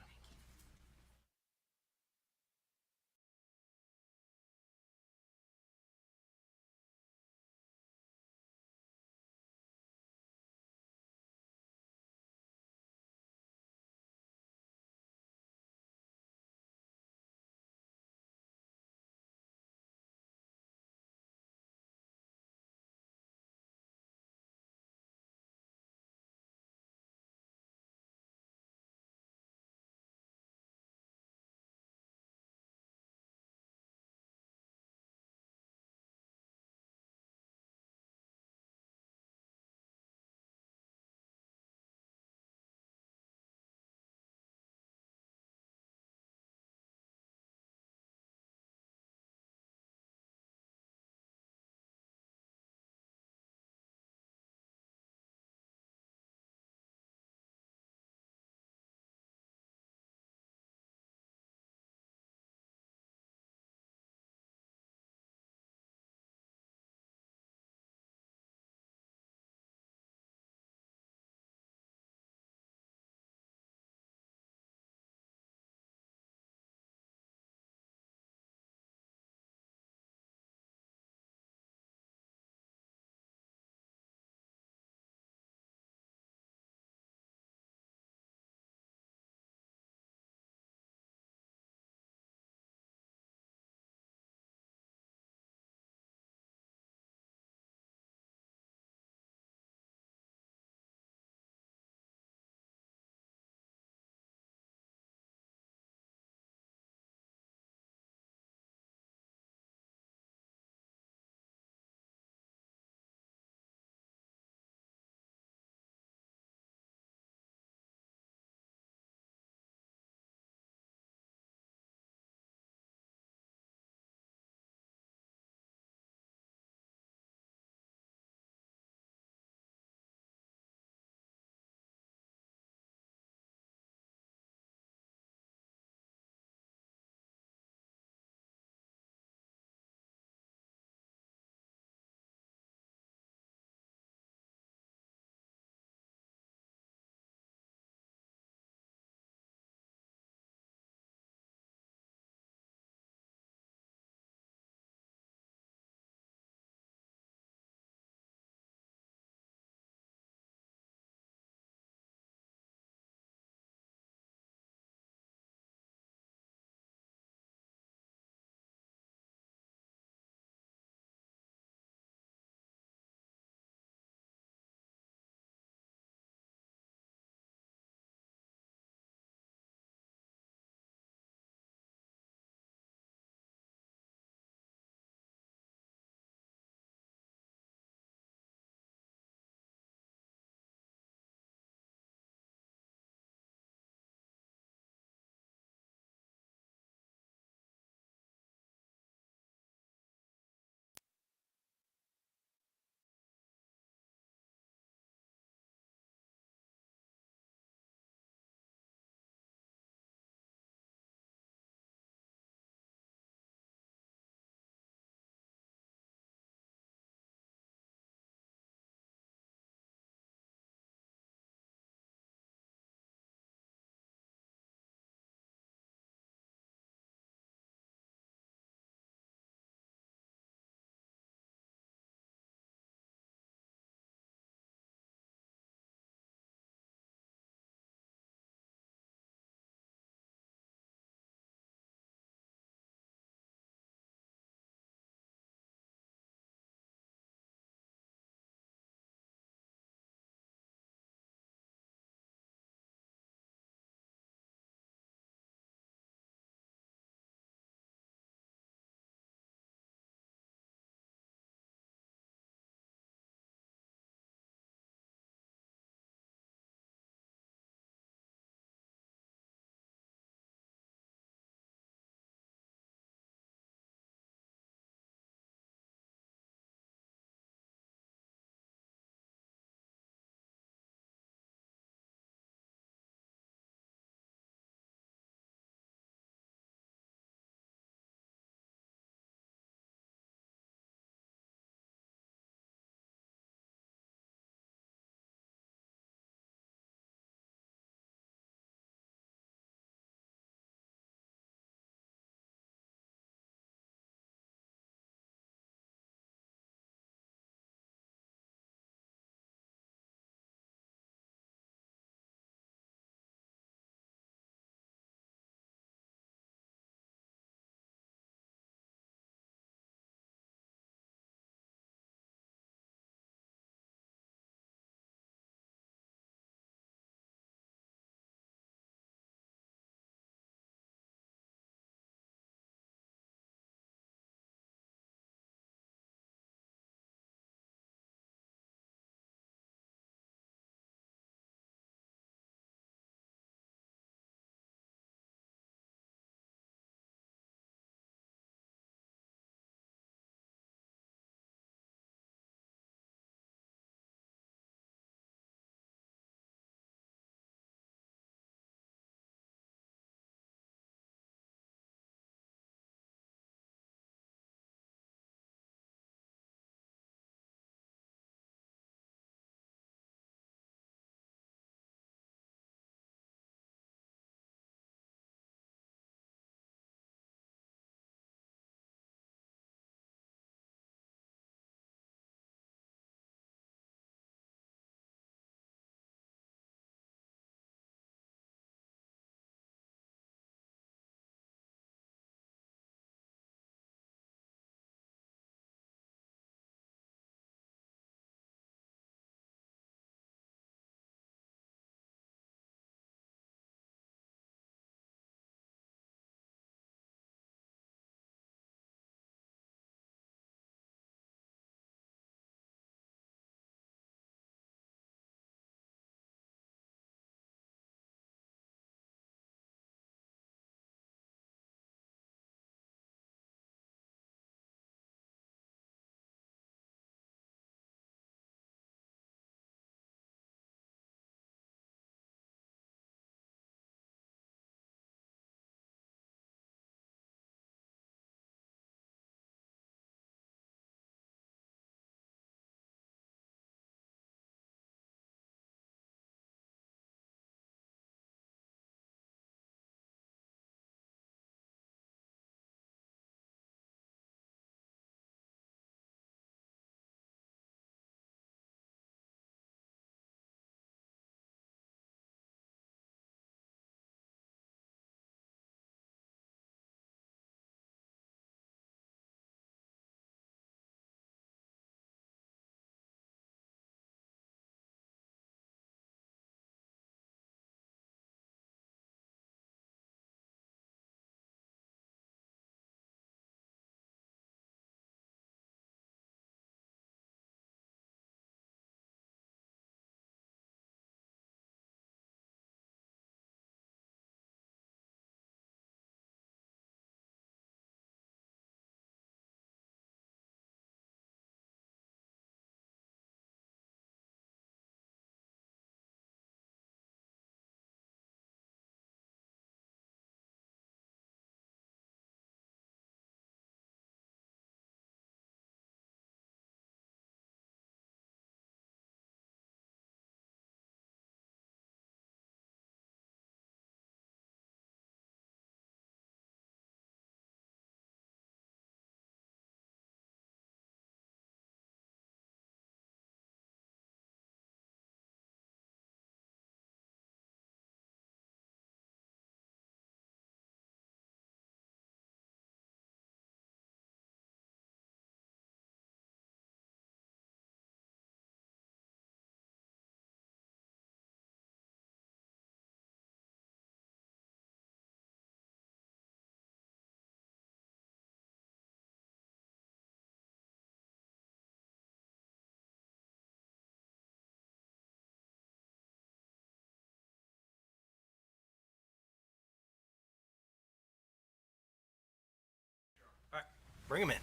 Bring them in.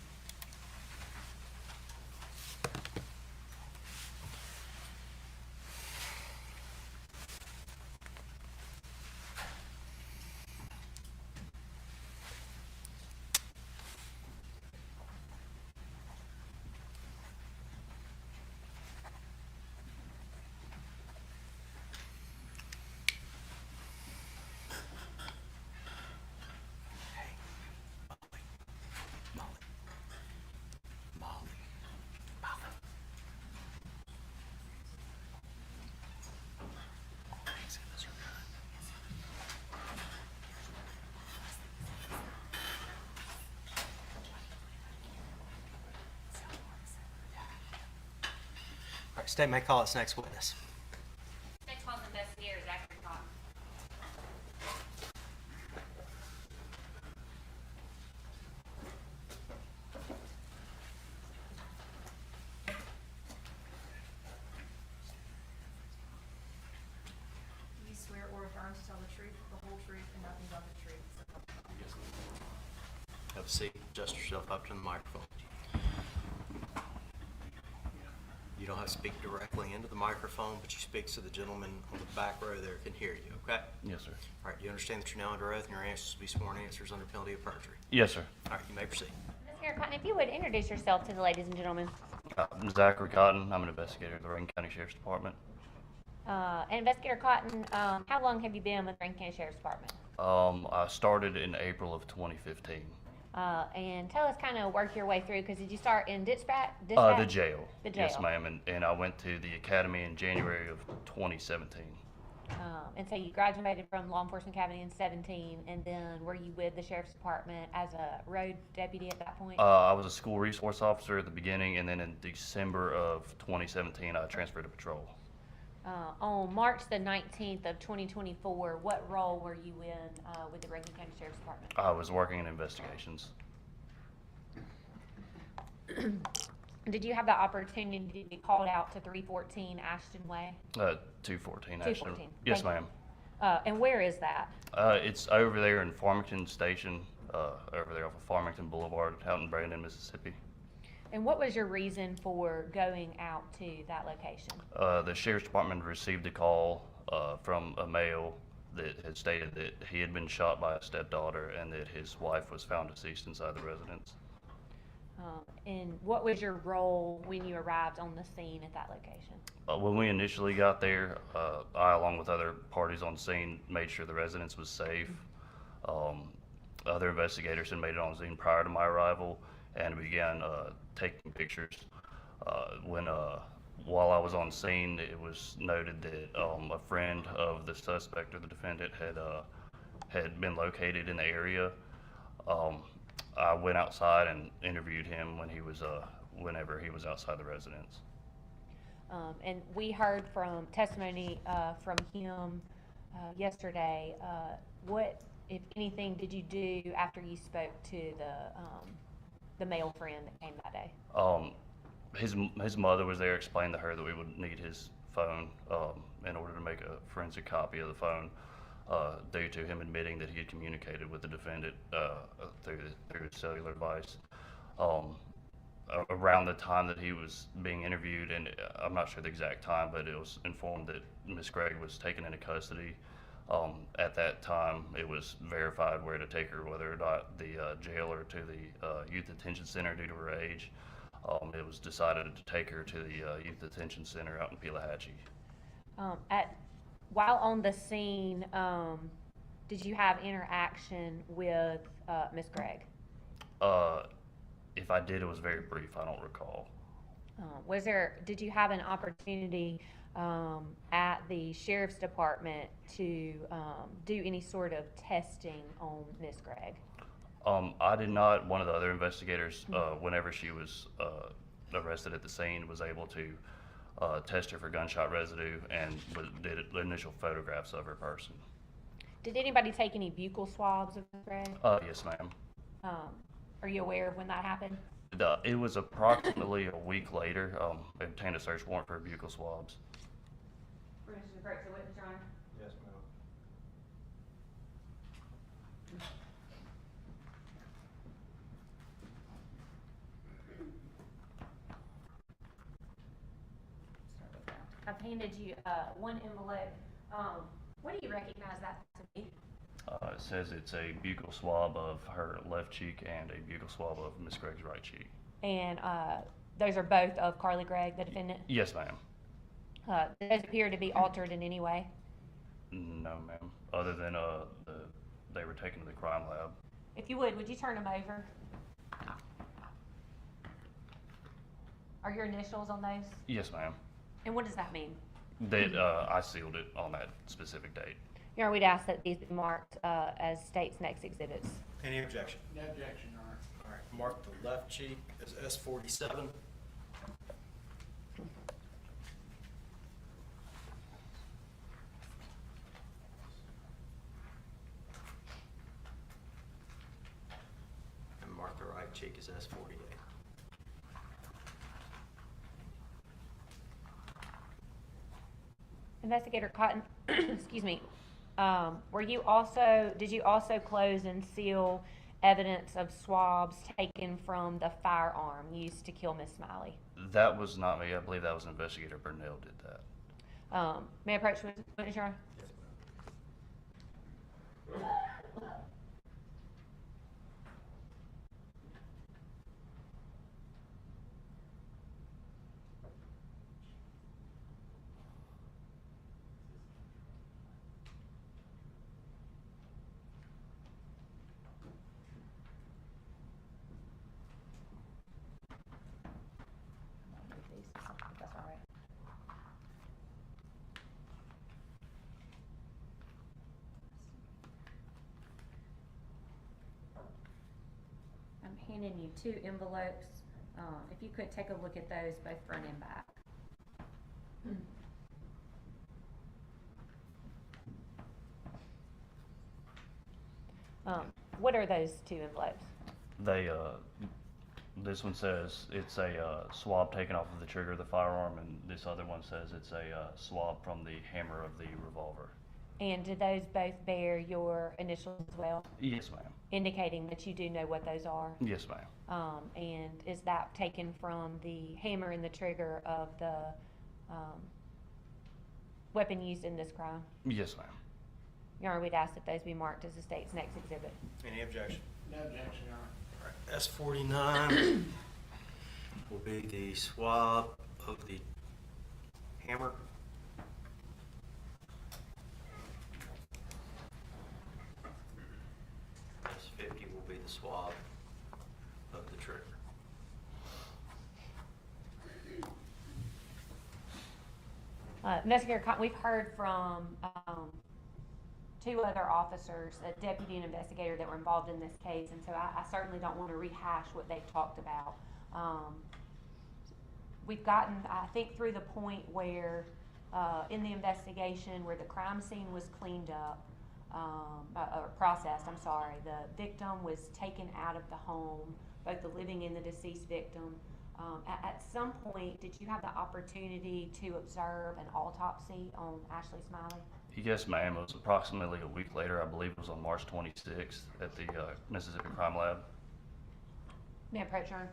All right, state may call its next witness. Next one's investigator Zachary Cotton. Do you swear or affirm to tell the truth, the whole truth, and nothing but the truth? Have a seat. Adjust yourself up to the microphone. You don't have to speak directly into the microphone, but you speak so the gentleman on the back row there can hear you, okay? Yes, sir. All right, you understand that you're now under oath and your answers will be sworn answers under penalty of perjury? Yes, sir. All right, you may proceed. Investigator Cotton, if you would introduce yourself to the ladies and gentlemen. I'm Zachary Cotton. I'm an investigator at the Rankin County Sheriff's Department. And Investigator Cotton, how long have you been with the Rankin County Sheriff's Department? I started in April of 2015. And tell us kind of work your way through, because did you start in dispatch? The jail. The jail. Yes, ma'am. And I went to the academy in January of 2017. And so you graduated from Law Enforcement Academy in 17, and then were you with the Sheriff's Department as a road deputy at that point? I was a school resource officer at the beginning, and then in December of 2017, I transferred to patrol. On March the 19th of 2024, what role were you in with the Rankin County Sheriff's Department? I was working in investigations. Did you have the opportunity to be called out to 314 Ashton Way? 214, actually. 214. Yes, Thank ma'am. you. And where is that? It's over there in Farmington Station, over there off of Farmington Boulevard, out in Brandon, Mississippi. And what was your reason for going out to that location? The Sheriff's Department received a call from a male that had stated that he had been shot by a stepdaughter and that his wife was found deceased inside the residence. And what was your role when you arrived on the scene at that location? When we initially got there, I, along with other parties on scene, made sure the residence was safe. Other investigators had made it on scene prior to my arrival and began taking pictures. While I was on scene, it was noted that a friend of the suspect or the defendant had been located in the area. I went outside and interviewed him whenever he was outside the residence. And we heard from testimony from him yesterday. What, if anything, did you do after you spoke to the male friend that came that day? His mother was there, explained to her that we would need his phone in order to make a forensic copy of the phone, due to him admitting that he had communicated with the defendant through his cellular device. Around the time that he was being interviewed, and I'm not sure the exact time, but it was informed that Miss Gregg was taken into custody. At that time, it was verified where to take her, whether or not the jail or to the youth detention center due to her age. It was decided to take her to the youth detention center out in Pelahatchie. While on the scene, did you have interaction with Miss Gregg? If I did, it was very brief. I don't recall. Did you have an opportunity at the Sheriff's Department to do any sort of testing on Miss Gregg? I did not. One of the other investigators, whenever she was arrested at the scene, was able to test her for gunshot residue and did initial photographs of her person. Did anybody take any buccal swabs of Miss Gregg? Yes, ma'am. Are you aware of when that happened? It was approximately a week later. They obtained a search warrant for buccal swabs. Permission to approach the witness, Your Honor. Yes, ma'am. handed you, one envelope. What do you recognize that to be? It says it's a buccal swab of her left cheek and a buccal swab of Miss Gregg's right cheek. And, those are both of Carly Gregg, the defendant? Yes, ma'am. Do those appear to be altered in any way? No, ma'am. Other than they were taken to the crime lab. If you would you turn them over? Are your initials on those? Yes, ma'am. And what does that mean? That I sealed it on that specific date. Your Honor, we'd ask that these be marked as state's next exhibits. Any objection? No objection, Your Honor. All right, mark the left cheek as S47. And mark the right cheek as S48. Investigator Cotton, excuse me, did you also close and seal evidence of swabs taken from the firearm used to kill Miss Smiley? That was not me. I believe that was Investigator Burnell did that. May I approach witness, Your Honor? That's all right. I'm handing you two envelopes. If you could take a look at those, both front and back. What are those two envelopes? They this one says it's a swab taken off of the trigger of the firearm, and this other one says it's a swab from the hammer of the revolver. And do those both bear your initials as well, Yes, ma'am. indicating that you do know what those are? Yes, ma'am. And is that taken from the hammer and the trigger of the weapon used in this crime? Yes, ma'am. Your Honor, we'd ask that those be marked as the state's next exhibit. Any objection? No objection, Your Honor. S49 will be the swab of the hammer. S50 will be the swab of the trigger. Investigator Cotton, we've heard from two other officers, a deputy and investigator that were involved in this case, and so I certainly don't want to rehash what they've talked about. We've gotten, I think, through the point where, in the investigation, where the crime scene was cleaned up, or processed, I'm sorry, the victim was taken out of the home, both the living and the deceased victim. At some point, did you have the opportunity to observe an autopsy on Ashley Smiley? Yes, ma'am. It was approximately a week later. I believe it was on March 26th at the Mississippi Crime Lab. May I approach, Your Honor?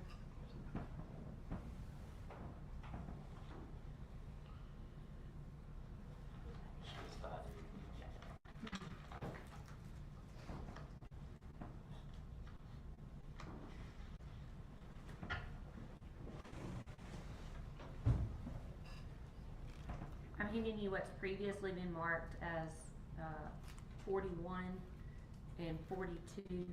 I'm handing you what's previously been marked as 41 and 42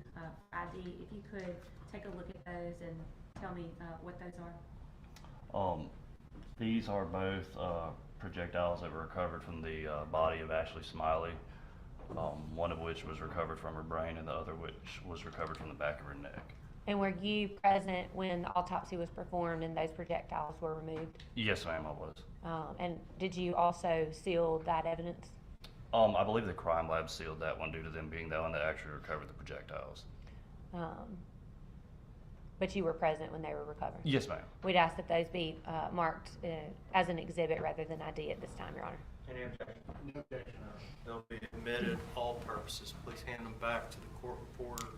ID. If you could take a look at those and tell me what those are. These are both projectiles that were recovered from the body of Ashley Smiley, one of which was recovered from her brain and the other which was recovered from the back of her neck. And were you present when the autopsy was performed and those projectiles were removed? Yes, ma'am, I was. And did you also seal that evidence? I believe the crime lab sealed that one due to them being the one that actually recovered the projectiles. But you were present when they were recovered? Yes, ma'am. We'd ask that those be marked as an exhibit rather than ID at this time, Your Honor. Any objection? No objection, Your Honor. They'll be admitted all purposes. Please hand them back to the court reporter.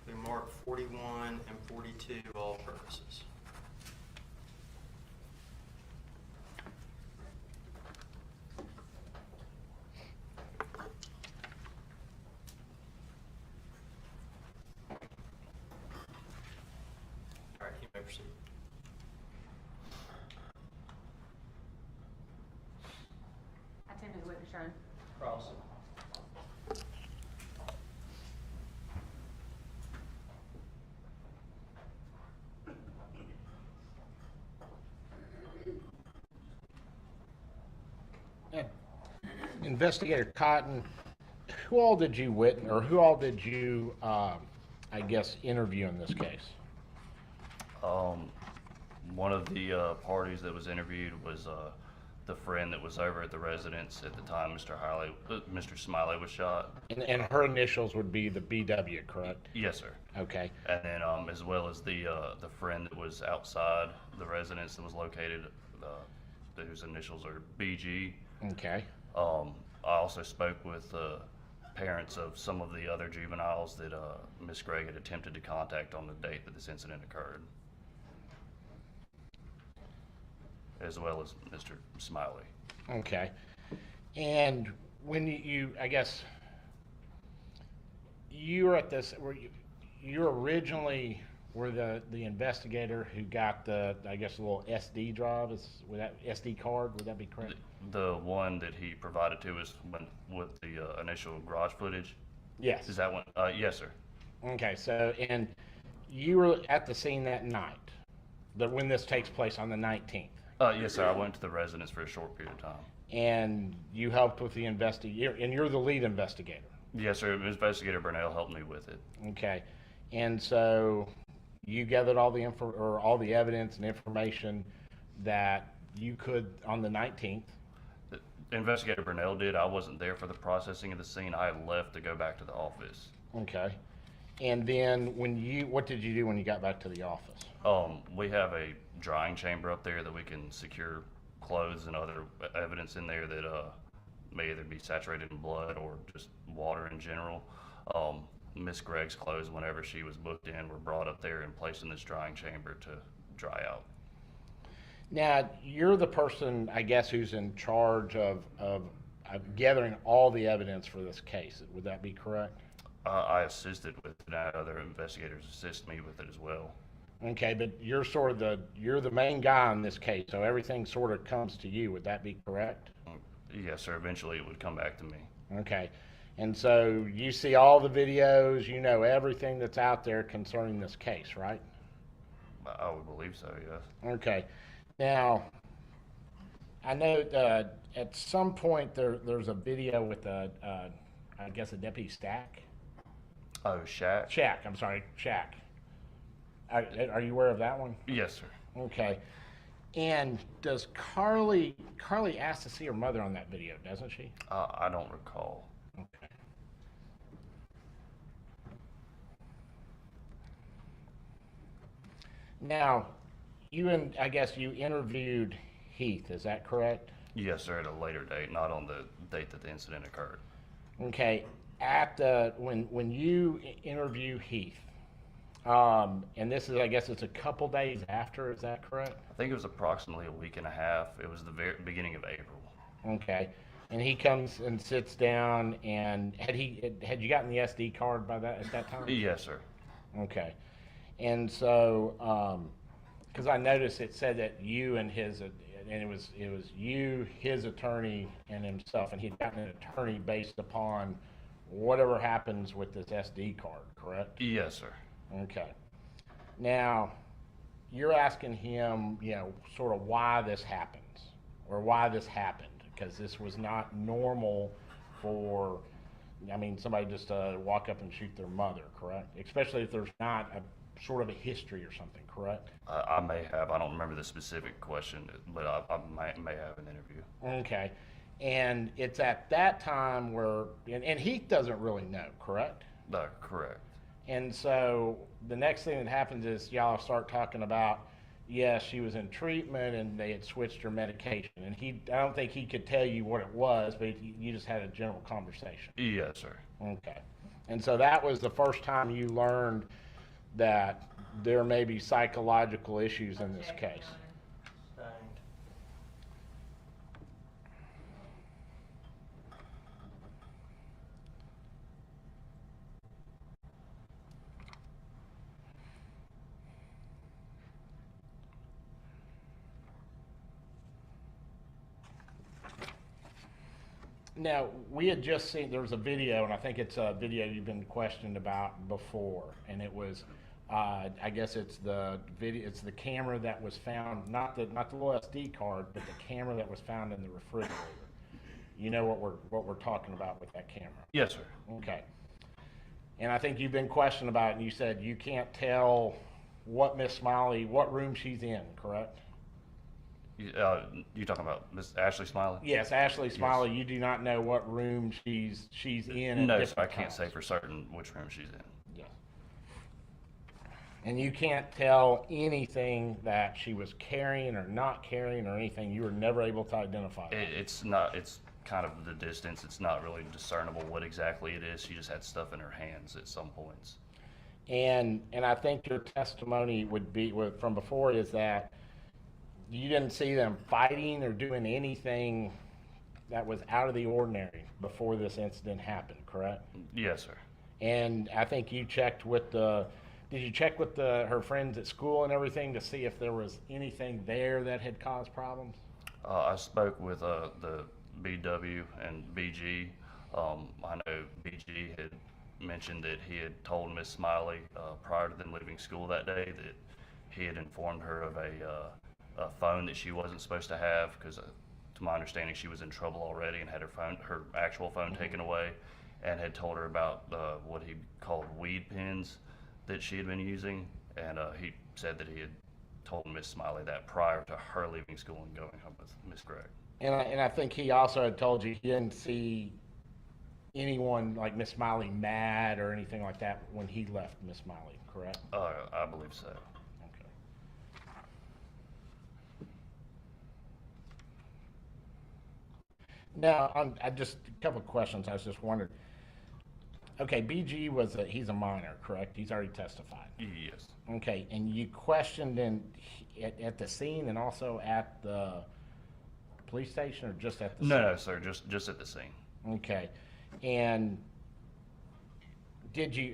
They mark 41 and 42 all purposes. All right, you may proceed. Attendant witness shown. Cross. Investigator Cotton, who all did you witness, or who all did you, I guess, interview in this case? One of the parties that was interviewed was the friend that was over at the residence at the time Mr. Smiley was shot. And her initials would be the BW, correct? Yes, sir. Okay. And then as well as the friend that was outside the residence that was located, whose initials are BG. Okay. I also spoke with parents of some of the other juveniles that Miss Gregg had attempted to contact on the date that this incident occurred, as well as Mr. Smiley. Okay. And when you I guess, you were at this, you originally were the investigator who got the, I guess, the little SD drive, with that SD card, would that be correct? The one that he provided to us with the initial garage footage. Yes. Is that one? Yes, sir. Okay, so, and you were at the scene that night, when this takes place on the 19th, Yes, sir. I went to the residence for a short period of time. and you helped with the investigation, and you're the lead investigator. Yes, sir. Investigator Burnell helped me with it. Okay, and so you gathered all the all the evidence and information that you could on the 19th. Investigator Burnell did. I wasn't there for the processing of the scene. I had left to go back to the office. Okay, and then what did you do when you got back to the office? We have a drying chamber up there that we can secure clothes and other evidence in there that may either be saturated in blood or just water in general. Miss Gregg's clothes, whenever she was booked in, were brought up there and placed in this drying chamber to dry out. Now, you're the person, I guess, who's in charge of gathering all the evidence for this case. Would that be correct? I assisted with it, and I had other investigators assist me with it as well. Okay, but you're the main guy in this case, so everything sort of comes to you. Would that be correct? Yes, sir. Eventually it would come back to me. Okay, and so you see all the videos, you know everything that's out there concerning this case, right? I would believe so, yes. Okay. Now, I know at some point there's a video with I guess a deputy Stack. Oh, Shaq? Shack, I'm sorry, Shack. Are you aware of that one? Yes, sir. Okay. And does Carly ask to see her mother on that video, doesn't she? I don't recall. Okay. Now, I guess you interviewed Heath, is that correct? Yes, sir, at a later date, not on the date that the incident occurred. Okay. When you interview Heath, and this is, I guess it's a couple days after, is that correct? I think it was approximately a week and a half. It was the very beginning of April. Okay. And he comes and sits down, and had you gotten the SD card at that time? Yes, sir. Okay. And so, because I noticed it said that you and it was you, his attorney, and himself, and he'd gotten an attorney based upon whatever happens with this SD card, correct? Yes, sir. Okay. Now, you're asking him, sort of why this happens, or why this happened, because this was not normal for, somebody just walk up and shoot their mother, correct? Especially if there's not a sort of a history or something, correct? I may have. I don't remember the specific question, but I may have an interview. Okay. And it's at that time where, and Heath doesn't really know, correct? Correct. And so the next thing that happens is y'all start talking about, yes, she was in treatment and they had switched her medication. And I don't think he could tell you what it was, but you just had a general conversation. Yes, sir. Okay. And so that was the first time you learned that there may be psychological issues in this case. Now, we had just seen, there was a video, and I think it's a video you've been questioned about before, and it was, I guess it's the video, it's the camera that was found, not the little SD card, but the camera that was found in the refrigerator. You know what we're talking about with that camera? Yes, sir. Okay. And I think you've been questioned about it, and you said you can't tell what Miss Smiley, what room she's in, correct? You talking about Miss Ashley Smiley? Yes, Ashley Smiley, you do not know what room she's in at No, sir, I different can't say times. for certain which room she's in. Yeah. And you can't tell anything that she was carrying or not carrying or anything. You were never able to identify that. It's not, it's kind of the distance. It's not really discernible what exactly it is. She just had stuff in her hands at some points. And I think your testimony would be, from before, is that you didn't see them fighting or doing anything that was out of the ordinary before this incident happened, correct? Yes, sir. And I think you checked with did you check with her friends at school and everything to see if there was anything there that had caused problems? I spoke with the BW and BG. I know BG had mentioned that he had told Miss Smiley prior to them leaving school that day that he had informed her of a phone that she wasn't supposed to have because, to my understanding, she was in trouble already and had her actual phone taken away, and had told her about what he called weed pens that she had been using, and he said that he had told Miss Smiley that prior to her leaving school and going home with Miss Gregg. And I think he also had told you he didn't see anyone like Miss Smiley mad or anything like that when he left Miss Smiley, correct? I believe so. Okay. Now, I just a couple of questions. I was just wondering. Okay, BG he's a minor, correct? He's already testified. Yes. Okay, and you questioned at the scene and also at the police station, or just at the scene? No, sir, just at the scene. Okay, and did you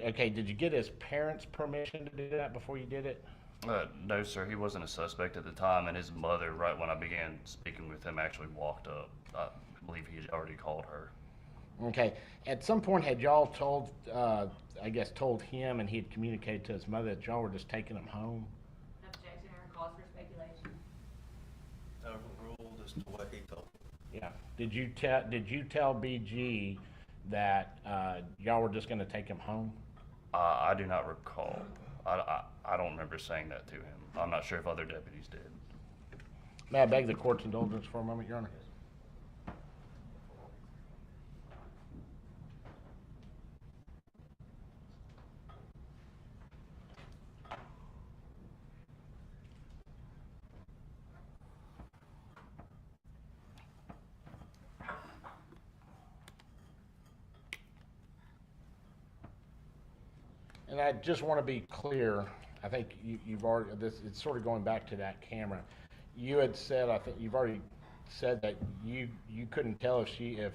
get his parents' permission to do that before you did it? No, sir, he wasn't a suspect at the time, and his mother, right when I began speaking with him, actually walked up. I believe he had already called her. Okay, at some point had y'all told him, and he had communicated to his mother that y'all were just taking him home? Objection or cause for speculation. Overruled as to what he told. Yeah. Did you tell BG that y'all were just going to take him home? I do not recall. I don't remember saying that to him. I'm not sure if other deputies did. May I beg the court's indulgence for a moment, Your Honor? And I just want to be clear, I think you've already, it's sort of going back to that camera. You had said, I think you've already said that you couldn't tell if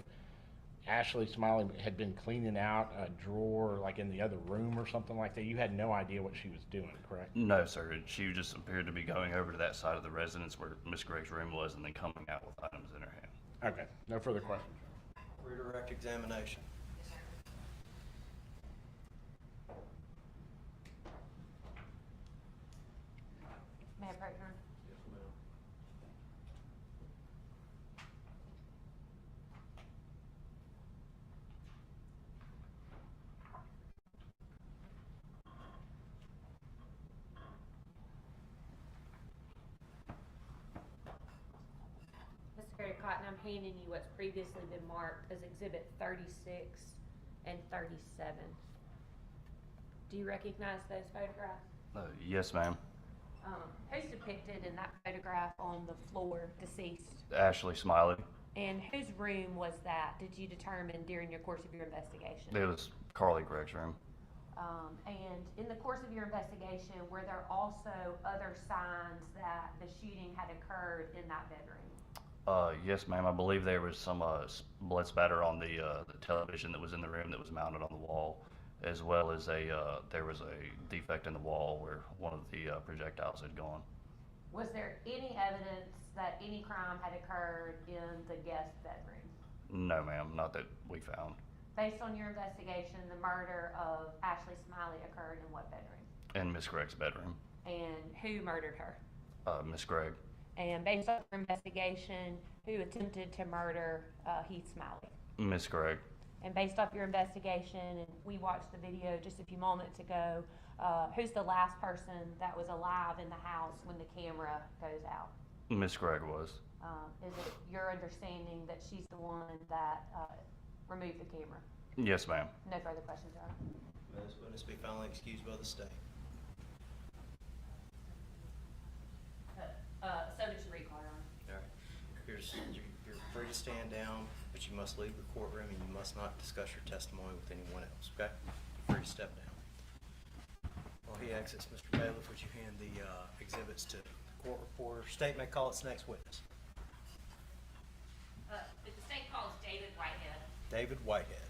Ashley Smiley had been cleaning out a drawer like in the other room or something like that. You had no idea what she was doing, correct? No, sir. She just appeared to be going over to that side of the residence where Miss Gregg's room was and then coming out with items in her hand. Okay, no further questions. Redirect examination. May I approach her? Yes, ma'am. Mr. Gregg Cotton, I'm handing you what's previously been marked as Exhibit 36 and 37. Do you recognize those photographs? Yes, ma'am. Who's depicted in that photograph on the floor, deceased? Ashley Smiley. And whose room was that, did you determine during your course of your investigation? It was Carly Gregg's room. And in the course of your investigation, were there also other signs that the shooting had occurred in that bedroom? Yes, ma'am. I believe there was some blood spatter on the television that was in the room that was mounted on the wall, as well as there was a defect in the wall where one of the projectiles had gone. Was there any evidence that any crime had occurred in the guest bedroom? No, ma'am, not that we found. Based on your investigation, the murder of Ashley Smiley occurred in what bedroom? In Miss Gregg's bedroom. And who murdered her? Miss Gregg. And based on your investigation, who attempted to murder Heath Smiley? Miss Gregg. And based off your investigation, and we watched the video just a few moments ago, who's the last person that was alive in the house when the camera goes out? Miss Gregg was. Is it your understanding that she's the one that removed the camera? Yes, ma'am. No further questions, Your Honor. May this witness be finally excused by the state. So did Sharika, Your Honor. All right. You're free to stand down, but you must leave the courtroom and you must not discuss your testimony with anyone else, okay? You're free to step down. While he exits, Mr. Bailiff, would you hand the exhibits to the court reporter? State may call its next witness. The state calls David Whitehead. David Whitehead.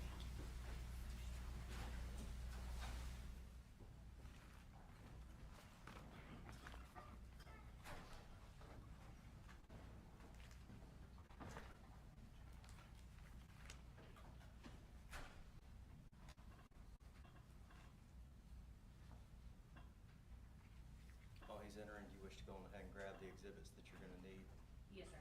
While he's entering, do you wish to go ahead and grab the exhibits that you're going to need? Yes, sir.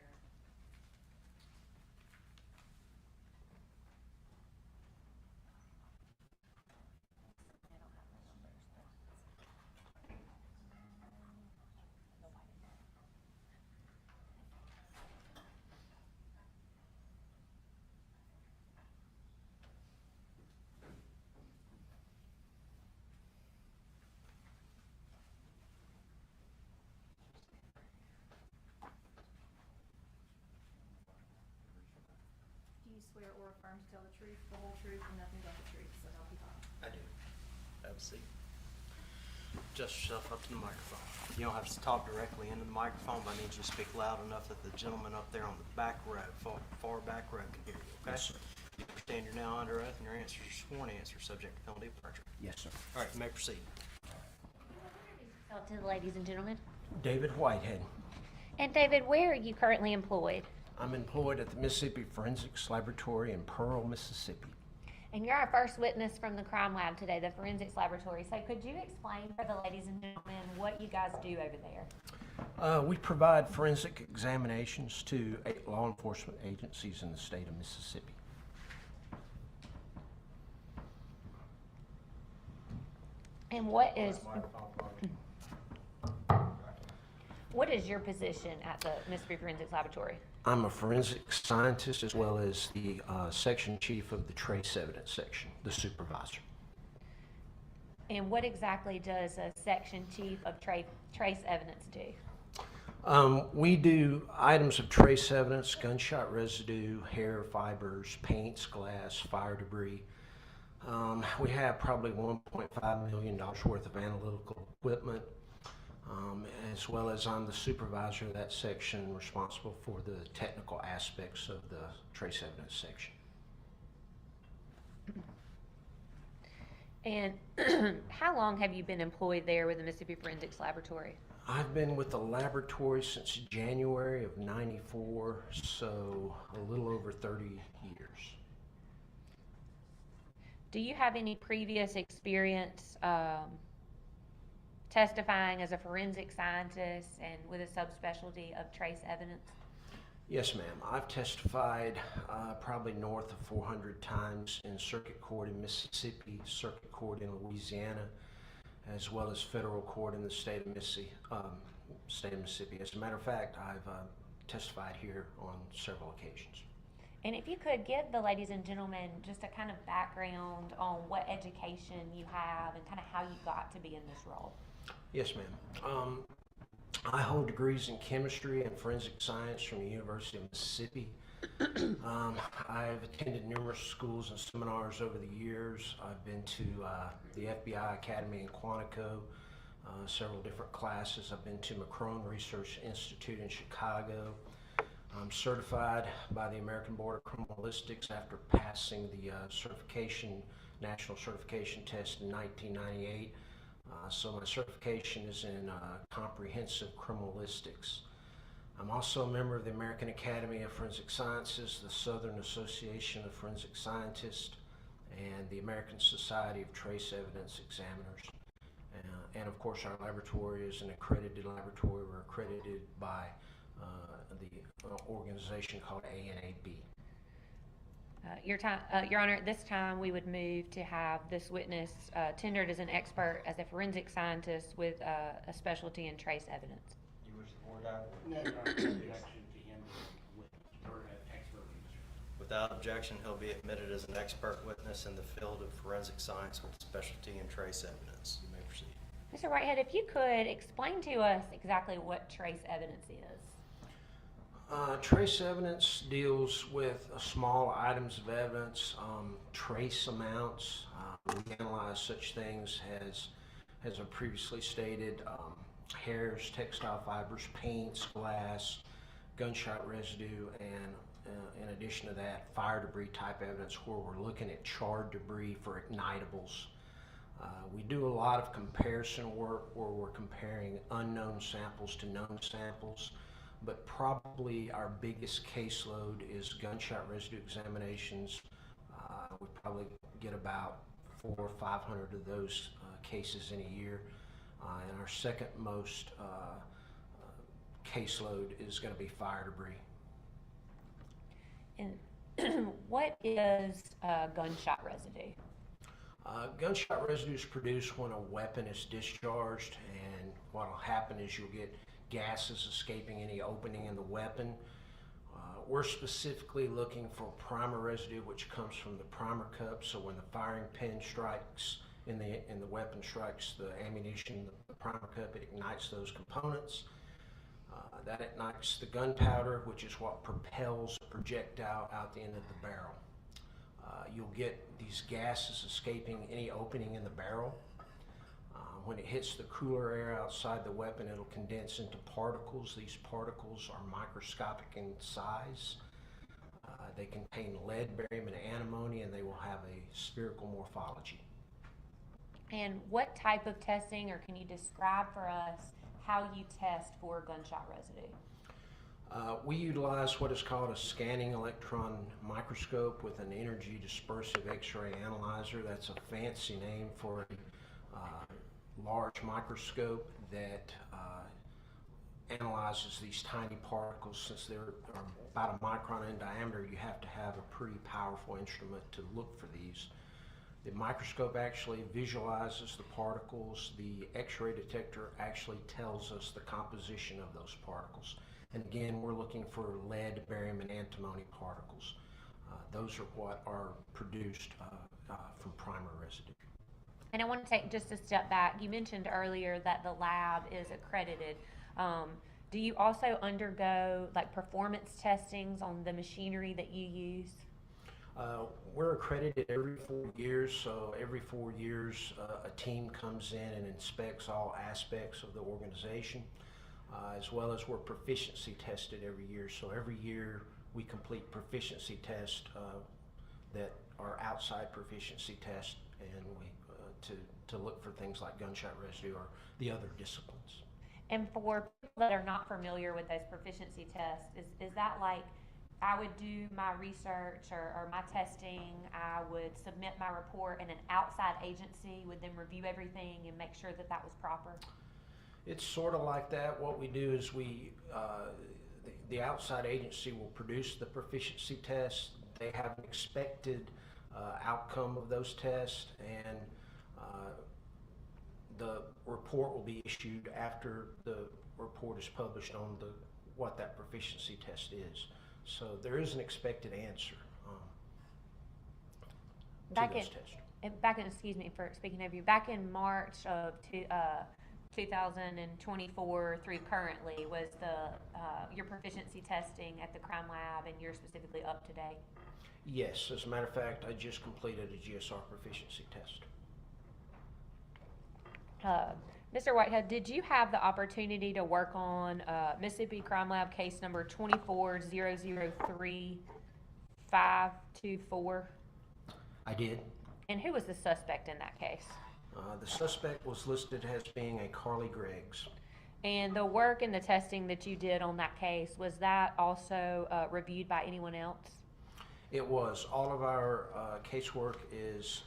Do you swear or affirm to tell the truth, the whole truth, and nothing but the truth, so help you God? I do. Have a seat. Adjust yourself up to the microphone. You don't have to talk directly into the microphone, but I need you to speak loud enough that the gentleman up there on the back row, far back row, can hear you, okay? Yes, sir. You understand you're now under oath and your answers are sworn answers subject to penalty of perjury. Yes, sir. All right, you may proceed. To the ladies and gentlemen. David Whitehead. And David, where are you currently employed? I'm employed at the Mississippi Forensics Laboratory in Pearl, Mississippi. And you're our first witness from the crime lab today, the forensics laboratory. So could you explain for the ladies and gentlemen what you guys do over there? We provide forensic examinations to law enforcement agencies in the state of Mississippi. And what is your position at the Mississippi Forensics Laboratory? I'm a forensic scientist as well as the section chief of the trace evidence section, the supervisor. And what exactly does a section chief of trace evidence do? We do items of trace evidence, gunshot residue, hair fibers, paints, glass, fire debris. We have probably $1.5 million worth of analytical equipment, as well as I'm the supervisor of that section responsible for the technical aspects of the trace evidence section. And how long have you been employed there with the Mississippi Forensics Laboratory? I've been with the laboratory since January of '94, so a little over 30 years. Do you have any previous experience testifying as a forensic scientist and with a subspecialty of trace evidence? Yes, ma'am. I've testified probably north of 400 times in circuit court in Mississippi, circuit court in Louisiana, as well as federal court in the state of Mississippi. As a matter of fact, I've testified here on several occasions. And if you could give the ladies and gentlemen just a kind of background on what education you have and kind of how you got to be in this role. Yes, ma'am. I hold degrees in chemistry and forensic science from the University of Mississippi. I've attended numerous schools and seminars over the years. I've been to the FBI Academy in Quantico, several different classes. I've been to McCrone Research Institute in Chicago. I'm certified by the American Board of Criminalistics after passing the national certification test in 1998. So my certification is in comprehensive criminalistics. I'm also a member of the American Academy of Forensic Sciences, the Southern Association of Forensic Scientists, and the American Society of Trace Evidence Examiners. And of course, our laboratory is an accredited laboratory. We're accredited by the organization called ANAB. Your Honor, at this time, we would move to have this witness tendered as an expert, as a forensic scientist with a specialty in trace evidence. You wish the board that? No, no, objection to him as a witness or an expert witness. Without objection, he'll be admitted as an expert witness in the field of forensic science with specialty in trace evidence. You may proceed. Mr. Whitehead, if you could explain to us exactly what trace evidence is. Trace evidence deals with small items of evidence, trace amounts. We analyze such things as I previously stated, hairs, textile fibers, paints, glass, gunshot residue, and in addition to that, fire debris type evidence where we're looking at charred debris for ignitables. We do a lot of comparison work where we're comparing unknown samples to known samples, but probably our biggest caseload is gunshot residue examinations. We probably get about 400 or 500 of those cases in a year. And our second most caseload is going to be fire debris. And what is gunshot residue? Gunshot residue is produced when a weapon is discharged, and what will happen is you'll get gases escaping any opening in the weapon. We're specifically looking for primer residue, which comes from the primer cup. So when the firing pin strikes in the weapon strikes the ammunition, the primer cup, it ignites those components. That ignites the gunpowder, which is what propels the projectile out the end of the barrel. You'll get these gases escaping any opening in the barrel. When it hits the cooler air outside the weapon, it'll condense into particles. These particles are microscopic in size. They contain lead, barium, and antimony, and they will have a spherical morphology. And what type of testing, or can you describe for us how you test for gunshot residue? We utilize what is called a scanning electron microscope with an energy dispersive X-ray analyzer. That's a fancy name for a large microscope that analyzes these tiny particles. Since they're about a micron in diameter, you have to have a pretty powerful instrument to look for these. The microscope actually visualizes the particles. The X-ray detector actually tells us the composition of those particles. And again, we're looking for lead, barium, and antimony particles. Those are what are produced from primer residue. And I want to take just a step back. You mentioned earlier that the lab is accredited. Do you also undergo like performance testings on the machinery that you use? We're accredited every 4 years, so every 4 years a team comes in and inspects all aspects of the organization, as well as we're proficiency tested every year. So every year we complete proficiency tests that are outside proficiency tests, and we to look for things like gunshot residue or the other disciplines. And for people that are not familiar with those proficiency tests, is that like I would do my research or my testing, I would submit my report, and an outside agency would then review everything and make sure that that was proper? It's sort of like that. What we do is the outside agency will produce the proficiency tests. They have an expected outcome of those tests, and the report will be issued after the report is published on what that proficiency test is. So there is an expected answer to those tests. Excuse me for speaking over you, back in March of 2024 through currently, was your proficiency testing at the crime lab, and you're specifically up to date? Yes, as a matter of fact, I just completed a GSR proficiency test. Mr. Whitehead, did you have the opportunity to work on Mississippi Crime Lab case number 24003-524? I did. And who was the suspect in that case? The suspect was listed as being a Carly Greggs. And the work and the testing that you did on that case, was that also reviewed by anyone else? It was. All of our casework is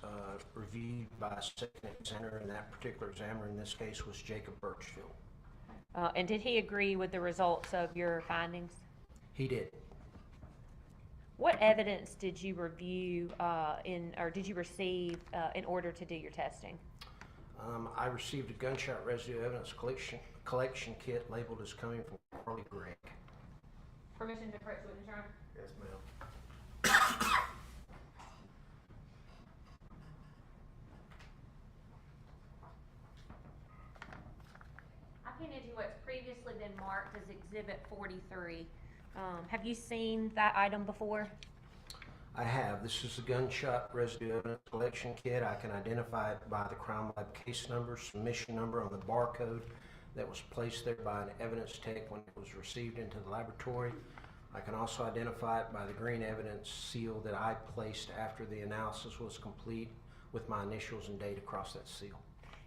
reviewed by a second examiner, and that particular examiner in this case was Jacob Birchfield. And did he agree with the results of your findings? He did. What evidence did you review or did you receive in order to do your testing? I received a gunshot residue evidence collection kit labeled as coming from Carly Gregg. Permission to approach witness, Your Honor? Yes, ma'am. I handed you what's previously been marked as Exhibit 43. Have you seen that item before? I have. This is the gunshot residue evidence collection kit. I can identify it by the crime lab case number, submission number on the barcode that was placed there by an evidence tech when it was received into the laboratory. I can also identify it by the green evidence seal that I placed after the analysis was complete with my initials and date across that seal.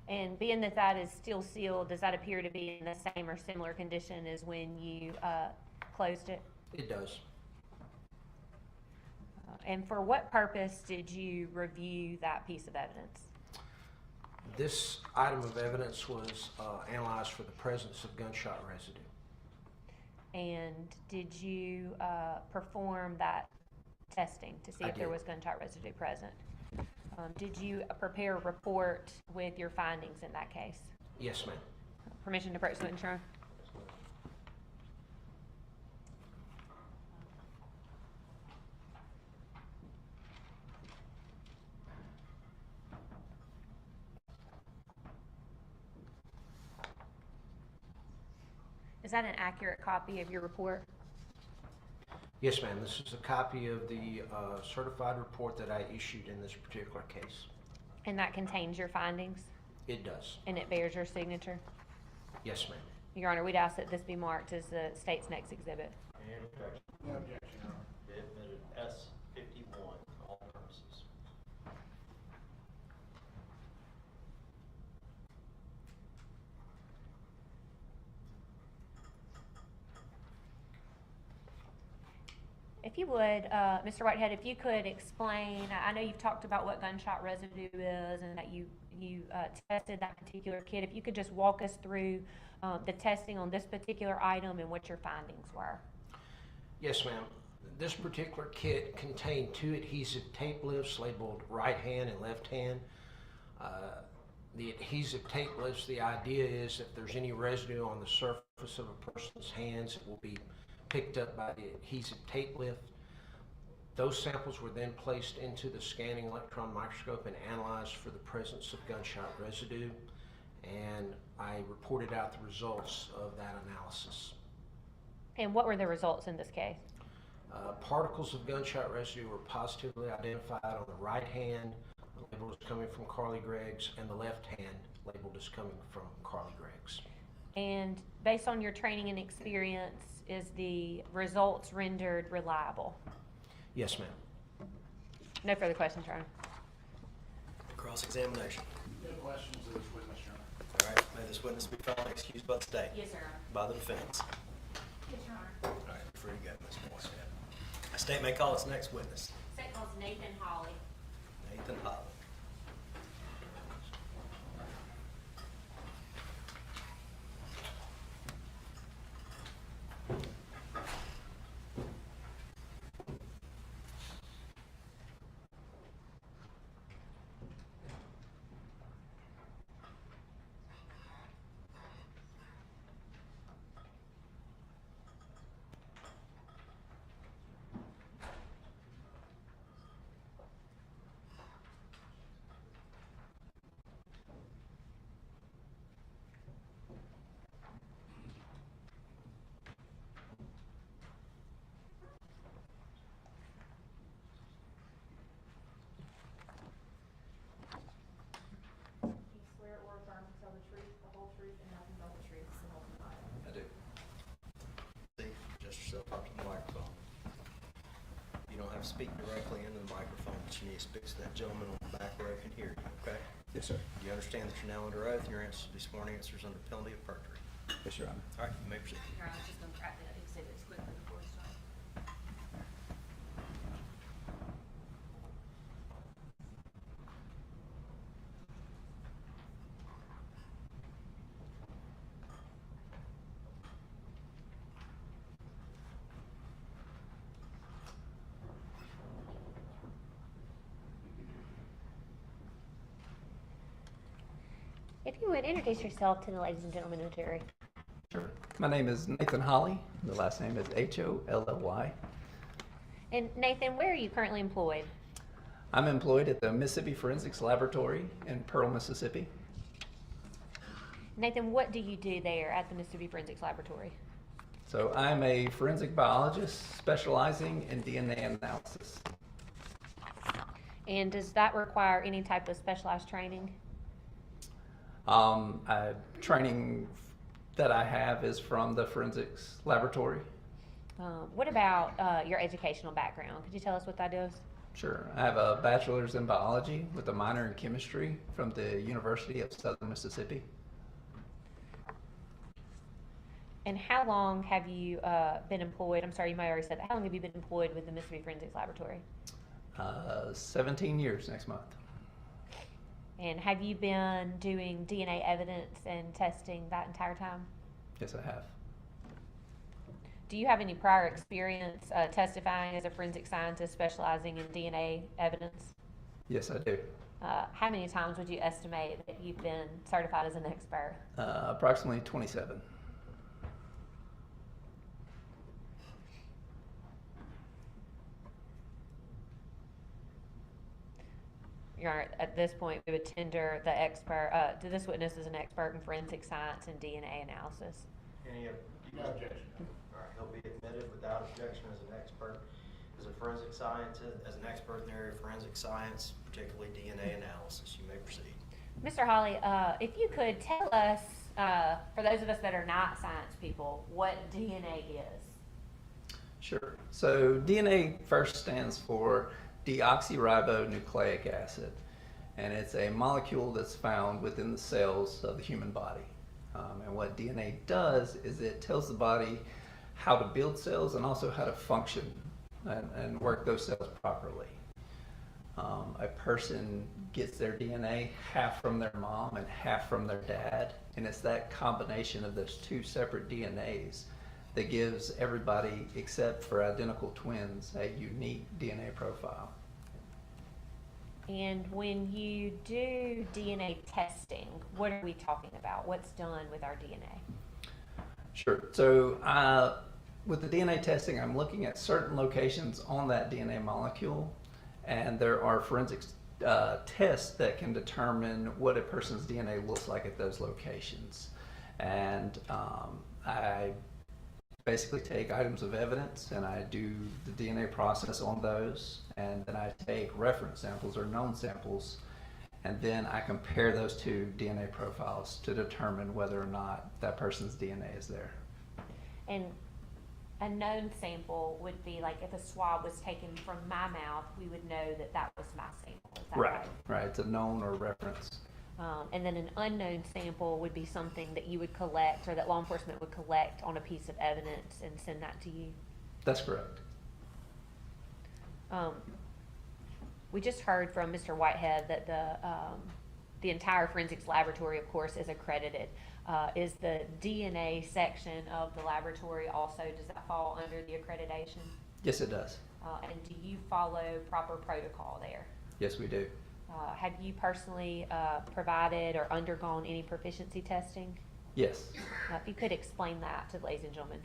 And being that that is still sealed, does that appear to be in the same or similar condition as when you closed it? It does. And for what purpose did you review that piece of evidence? This item of evidence was analyzed for the presence of gunshot residue. And did you perform that testing to see I if there did. was gunshot residue present? Did you prepare a report with your findings in that case? Yes, ma'am. Permission to approach the witness, Your Honor? Is that an accurate copy of your report? Yes, ma'am. This is a copy of the certified report that I issued in this particular case. And that contains your findings? It does. And it bears your signature? Yes, ma'am. Your Honor, we'd ask that this be marked as the state's next exhibit. No objection, Your Honor. Admitted S51, all purposes. If you would, Mr. Whitehead, if you could explain, I know you've talked about what gunshot residue is and that you tested that particular kit. If you could just walk us through the testing on this particular item and what your findings were. Yes, ma'am. This particular kit contained 2 adhesive tape lifts labeled right hand and left hand. The adhesive tape lifts, the idea is if there's any residue on the surface of a person's hands, it will be picked up by the adhesive tape lift. Those samples were then placed into the scanning electron microscope and analyzed for the presence of gunshot residue, and I reported out the results of that analysis. And what were the results in this case? Particles of gunshot residue were positively identified on the right hand, labeled as coming from Carly Gregg's, and the left hand, labeled as coming from Carly Gregg's. And based on your training and experience, is the results rendered reliable? Yes, ma'am. No further questions, Your Honor. Cross-examination. No questions of this witness, Your Honor. All right, may this witness be found excused by the state. Yes, sir. By the defense. Yes, Your Honor. All right, you're free to go, Ms. Morissette. The state may call its next witness. Second call is Nathan Hawley. Nathan Holland. Do you swear or affirm to tell the truth, the whole truth, and nothing but the truth, so help you God? I do. See, adjust yourself up to the microphone. You don't have to speak directly into the microphone, but you need to speak so that gentleman on the back row can hear you, okay? Yes, sir. Do you understand that you're now under oath and your answers will be sworn answers under penalty of perjury? Yes, Your Honor. All right, you may proceed. Your Honor, I'm just gonna grab the exhibits quickly before we start. If you would introduce yourself to the ladies and gentlemen of the jury. Sure. My name is Nathan Holly. The last name is Holly. And Nathan, where are you currently employed? I'm employed at the Mississippi Forensics Laboratory in Pearl, Mississippi. Nathan, what do you do there at the Mississippi Forensics Laboratory? So I'm a forensic biologist specializing in DNA analysis. And does that require any type of specialized training? Training that I have is from the forensics laboratory. What about your educational background? Could you tell us what that is? Sure. I have a bachelor's in biology with a minor in chemistry from the University of Southern Mississippi. And how long have you been employed? I'm sorry, you might have already said that. How long have you been employed with the Mississippi Forensics Laboratory? 17 years next month. And have you been doing DNA evidence and testing that entire time? Yes, I have. Do you have any prior experience testifying as a forensic scientist specializing in DNA evidence? Yes, I do. How many times would you estimate that you've been certified as an expert? Approximately 27. Your Honor, at this point, we would tender the expert, to this witness as an expert in forensic science and DNA analysis. Any No objection. All right, he'll be admitted without objection as an expert, as a forensic scientist, as an expert in the area of forensic science, particularly DNA analysis. You may proceed. Mr. Hawley, if you could tell us, for those of us that are not science people, what DNA is. Sure. So DNA first stands for deoxyribonucleic acid, and it's a molecule that's found within the cells of the human body. And what DNA does is it tells the body how to build cells and also how to function and work those cells properly. A person gets their DNA half from their mom and half from their dad, and it's that combination of those two separate DNAs that gives everybody, except for identical twins, a unique DNA profile. And when you do DNA testing, what are we talking about? What's done with our DNA? Sure. So with the DNA testing, I'm looking at certain locations on that DNA molecule, and there are forensic tests that can determine what a person's DNA looks like at those locations. And I basically take items of evidence and I do the DNA process on those, and then I take reference samples or known samples, and then I compare those two DNA profiles to determine whether or not that person's DNA is there. And a known sample would be like if a swab was taken from my mouth, we would know that that was my sample. Is that right? Right. It's a known or reference. And then an unknown sample would be something that you would collect or that law enforcement would collect on a piece of evidence and send that to you. That's correct. We just heard from Mr. Whitehead that the entire forensics laboratory, of course, is accredited. Is the DNA section of the laboratory also, does that fall under the accreditation? Yes, it does. And do you follow proper protocol there? Yes, we do. Have you personally provided or undergone any proficiency testing? Yes. If you could explain that to the ladies and gentlemen.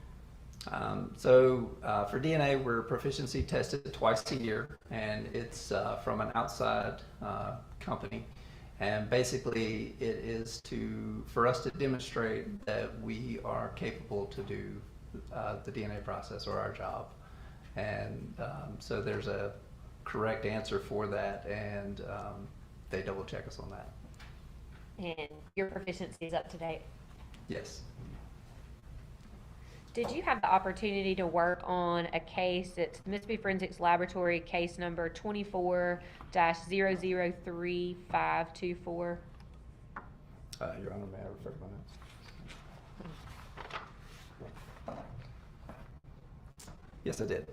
For DNA, we're proficiency tested twice a year, and it's from an outside company. And basically, it is for us to demonstrate that we are capable to do the DNA process or our job. And so there's a correct answer for that, and they double check us on that. And your proficiency is up to date? Yes. Did you have the opportunity to work on a case at Mississippi Forensics Laboratory, case number 24-003524? Your Honor, may I refer to my notes? Yes, I did.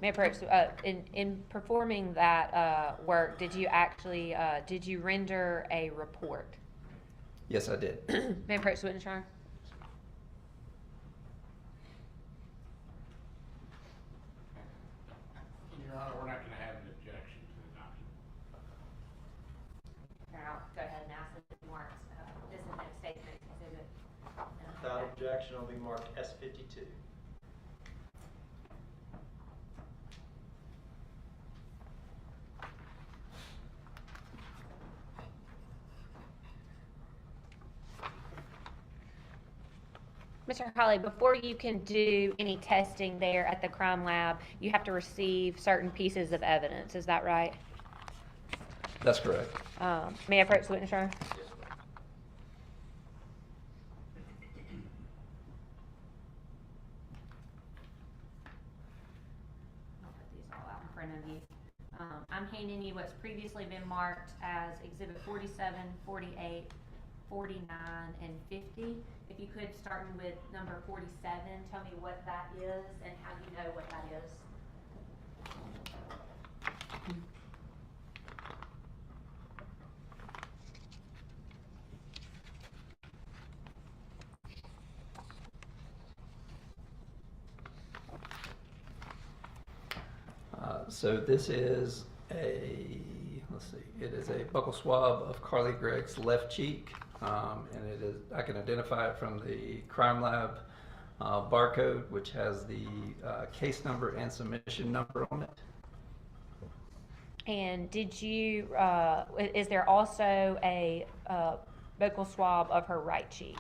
Mayor Probst, in performing that work, did you actually did you render a report? Yes, I did. Mayor Probst Wittenshire? Your Honor, we're not gonna have an objection to the document. I'll go ahead and ask that it be marked, this is next statement exhibit. Without objection, it'll be marked S52. Mr. Hawley, before you can do any testing there at the crime lab, you have to receive certain pieces of evidence, is that right? That's correct. May I approach the witness, Your Honor? Yes, ma'am. I'll put these all out in front of you. I'm handing you what's previously been marked as Exhibit 47, 48, 49, and 50. If you could, starting with number 47, tell me what that is and how you know what that is. So this is let's see, it is a buccal swab of Carly Gregg's left cheek. And it is, I can identify it from the crime lab barcode, which has the case number and submission number on it. And did you, is there also a buccal swab of her right cheek?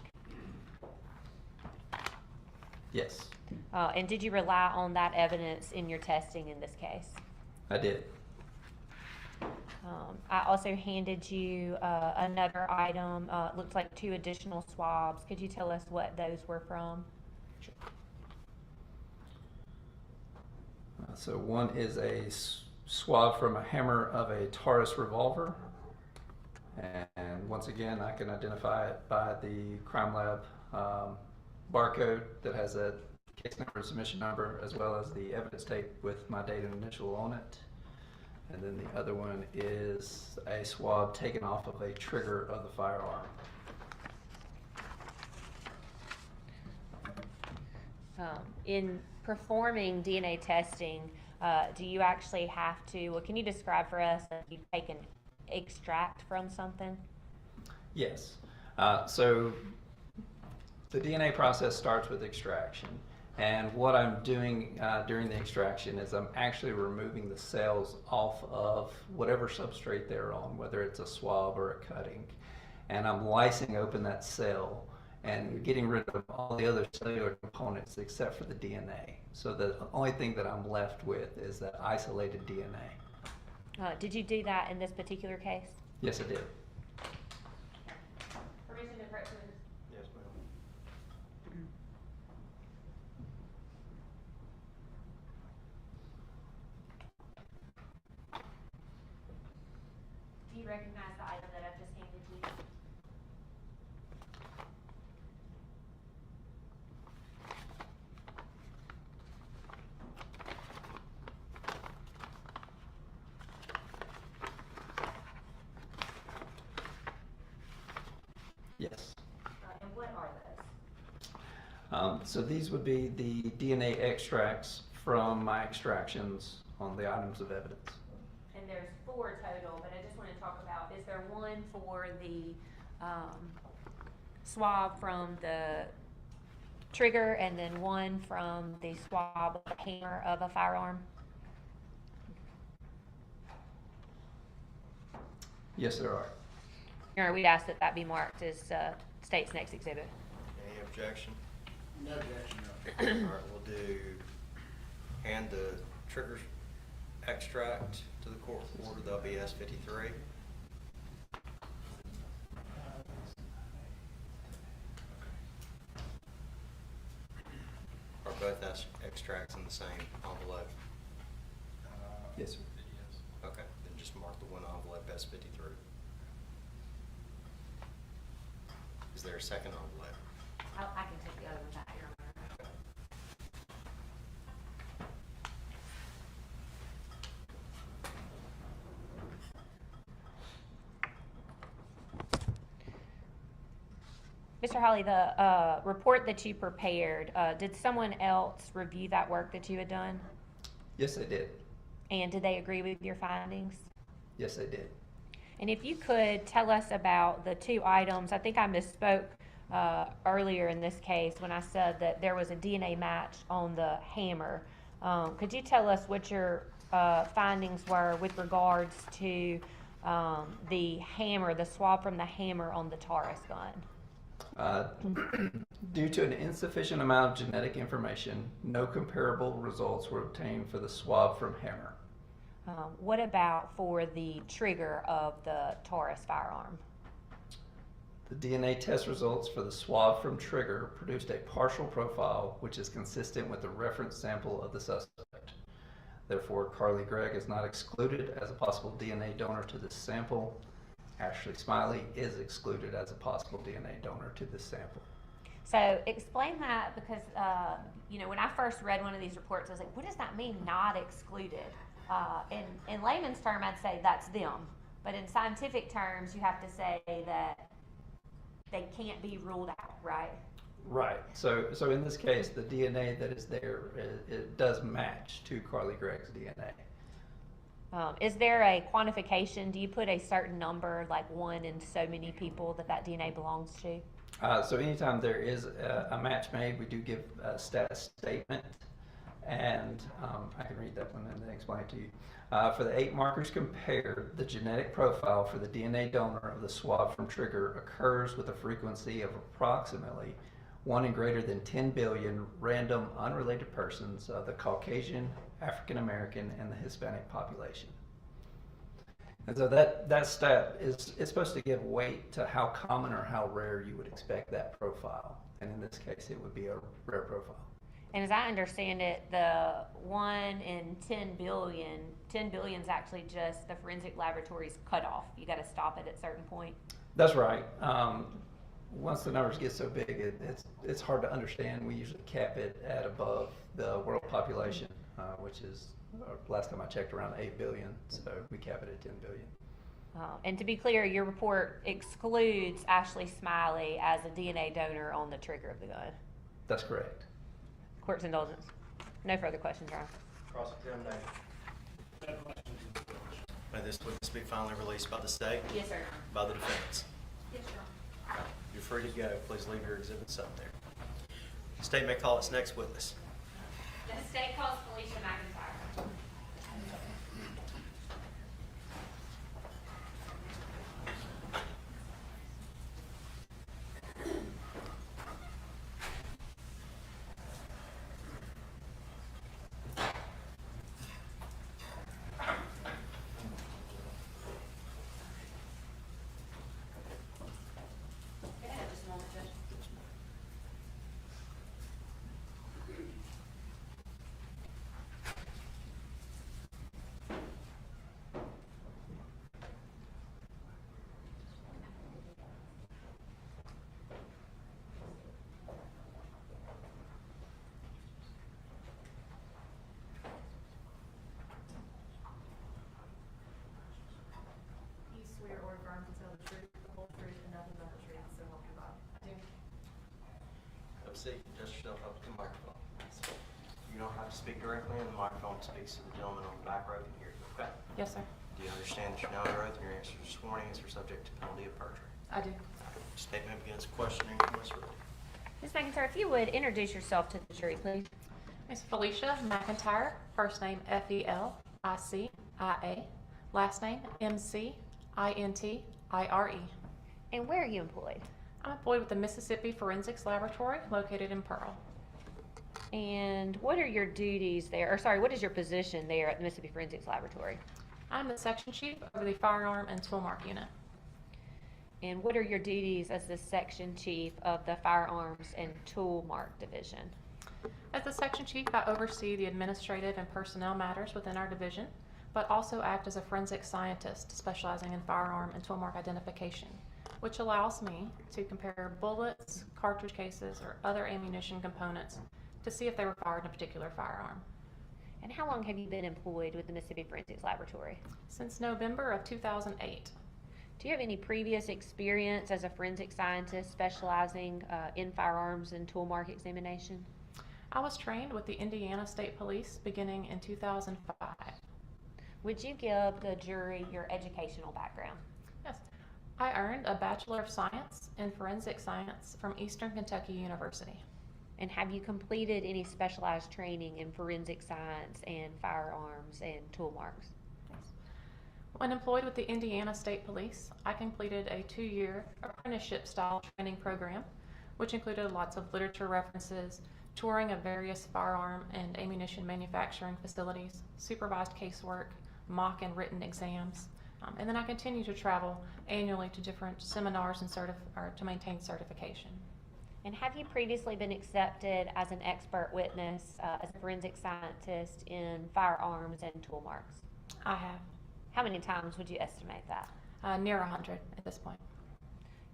Yes, And did you rely on that evidence in your testing in this case? I did. I also handed you another item, looks like 2 additional swabs. Could you tell us what those were from? So one is a swab from a hammer of a Taurus revolver. And once again, I can identify it by the crime lab barcode that has a case number and submission number, as well as the evidence tape with my date and initial on it. And then the other one is a swab taken off of a trigger of the firearm. In performing DNA testing, do you actually have to, well, can you describe for us if you take an extract from something? Yes. So the DNA process starts with extraction. And what I'm doing during the extraction is I'm actually removing the cells off of whatever substrate they're on, whether it's a swab or a cutting. And I'm lysing open that cell and getting rid of all the other cellular components except for the DNA. So the only thing that I'm left with is that isolated DNA. Did you do that in this particular case? Yes, I did. Permission to approach witness. Yes, ma'am. Do you recognize the item that I've just handed you? Yes. And what are those? So these would be the DNA extracts from my extractions on the items of evidence. And there's 4 total, but I just want to talk about, is there one for the swab from the trigger and then one from the swab of the hammer of a firearm? Yes, there are. Your Honor, we'd ask that that be marked as state's next exhibit. Any objection? No objection, All right, we'll do hand the trigger extract to the court reporter. That'll be S53. Are both extracts in the same envelope? Yes, sir. Okay, then just mark the one envelope S53. Is there a second envelope? I can take the other one back, Your Honor. Mr. Hawley, the report that you prepared, did someone else review that work that you had done? Yes, they did. And did they agree with your findings? Yes, they did. And if you could tell us about the two items, I think I misspoke earlier in this case when I said that there was a DNA match on the hammer. Could you tell us what your findings were with regards to the hammer, the swab from the hammer on the Taurus gun? Due to an insufficient amount of genetic information, no comparable results were obtained for the swab from hammer. What about for the trigger of the Taurus firearm? The DNA test results for the swab from trigger produced a partial profile which is consistent with the reference sample of the suspect. Therefore, Carly Gregg is not excluded as a possible DNA donor to this sample. Ashley Smiley is excluded as a possible DNA donor to this sample. So explain that, because when I first read one of these reports, I was like, what does that mean, not excluded? In layman's term, I'd say that's them. But in scientific terms, you have to say that they can't be ruled out, right? Right. So in this case, the DNA that is there, it does match to Carly Gregg's DNA. Is there a quantification? Do you put a certain number, like 1 in so many people, that DNA belongs to? So anytime there is a match made, we do give a status statement, and I can read that one and then explain it to you. For the 8 markers compared, the genetic profile for the DNA donor of the swab from trigger occurs with a frequency of approximately 1 in greater than 10 billion random unrelated persons of the Caucasian, African American, and the Hispanic population. And so that stat is supposed to give weight to how common or how rare you would expect that profile. And in this case, it would be a rare profile. And as I understand it, the 1 in 10 billion is actually just the forensic laboratory's cutoff. You got to stop it at a certain point. That's right. Once the numbers get so big, it's hard to understand. We usually cap it at above the world population, which is, last time I checked, around 8 billion. So we cap it at 10 billion. And to be clear, your report excludes Ashley Smiley as a DNA donor on the trigger of the gun. That's correct. Court's indulgence. No further questions, Your Honor. Cross-examination. May this witness be finally released by the state? Yes, sir. By the defense? Yes, Your Honor. You're free to go. Please leave your exhibits up there. The state may call its next witness. The state calls Felicia McIntyre. You swear or affirm to tell the truth, the whole truth, and nothing but the truth, so help you God? I do. Have a seat. Adjust yourself up to the microphone. You don't have to speak directly in the microphone. It speaks to the gentleman on the back row can hear you, okay? Yes, sir. Do you understand that you're now under oath and your answers are sworn in, are subject to penalty of perjury? I do. Statement begins questioning Ms. Reed. Ms. McIntyre, if you would introduce yourself to the jury, please. Miss Felicia McIntyre, first name Felicia, last name McIntire. And where are you employed? I'm employed with the Mississippi Forensics Laboratory located in Pearl. And what are your duties there, or sorry, what is your position there at the Mississippi Forensics Laboratory? I'm the section chief of the firearm and tool mark unit. And what are your duties as the section chief of the Firearms and Tool Mark Division? As the section chief, I oversee the administrative and personnel matters within our division, but also act as a forensic scientist specializing in firearm and tool mark identification, which allows me to compare bullets, cartridge cases, or other ammunition components to see if they were fired in a particular firearm. And how long have you been employed with the Mississippi Forensics Laboratory? Since November of 2008. Do you have any previous experience as a forensic scientist specializing in firearms and tool mark examination? I was trained with the Indiana State Police beginning in 2005. Would you give the jury your educational background? Yes. I earned a Bachelor of Science in Forensic Science from Eastern Kentucky University. And have you completed any specialized training in forensic science and firearms and tool marks? When employed with the Indiana State Police, I completed a 2-year apprenticeship-style training program, which included lots of literature references, touring of various firearm and ammunition manufacturing facilities, supervised casework, mock and written exams, and then I continue to travel annually to different seminars and to maintain certification. And have you previously been accepted as an expert witness as a forensic scientist in firearms and tool marks? I have. How many times would you estimate that? Near 100 at this point.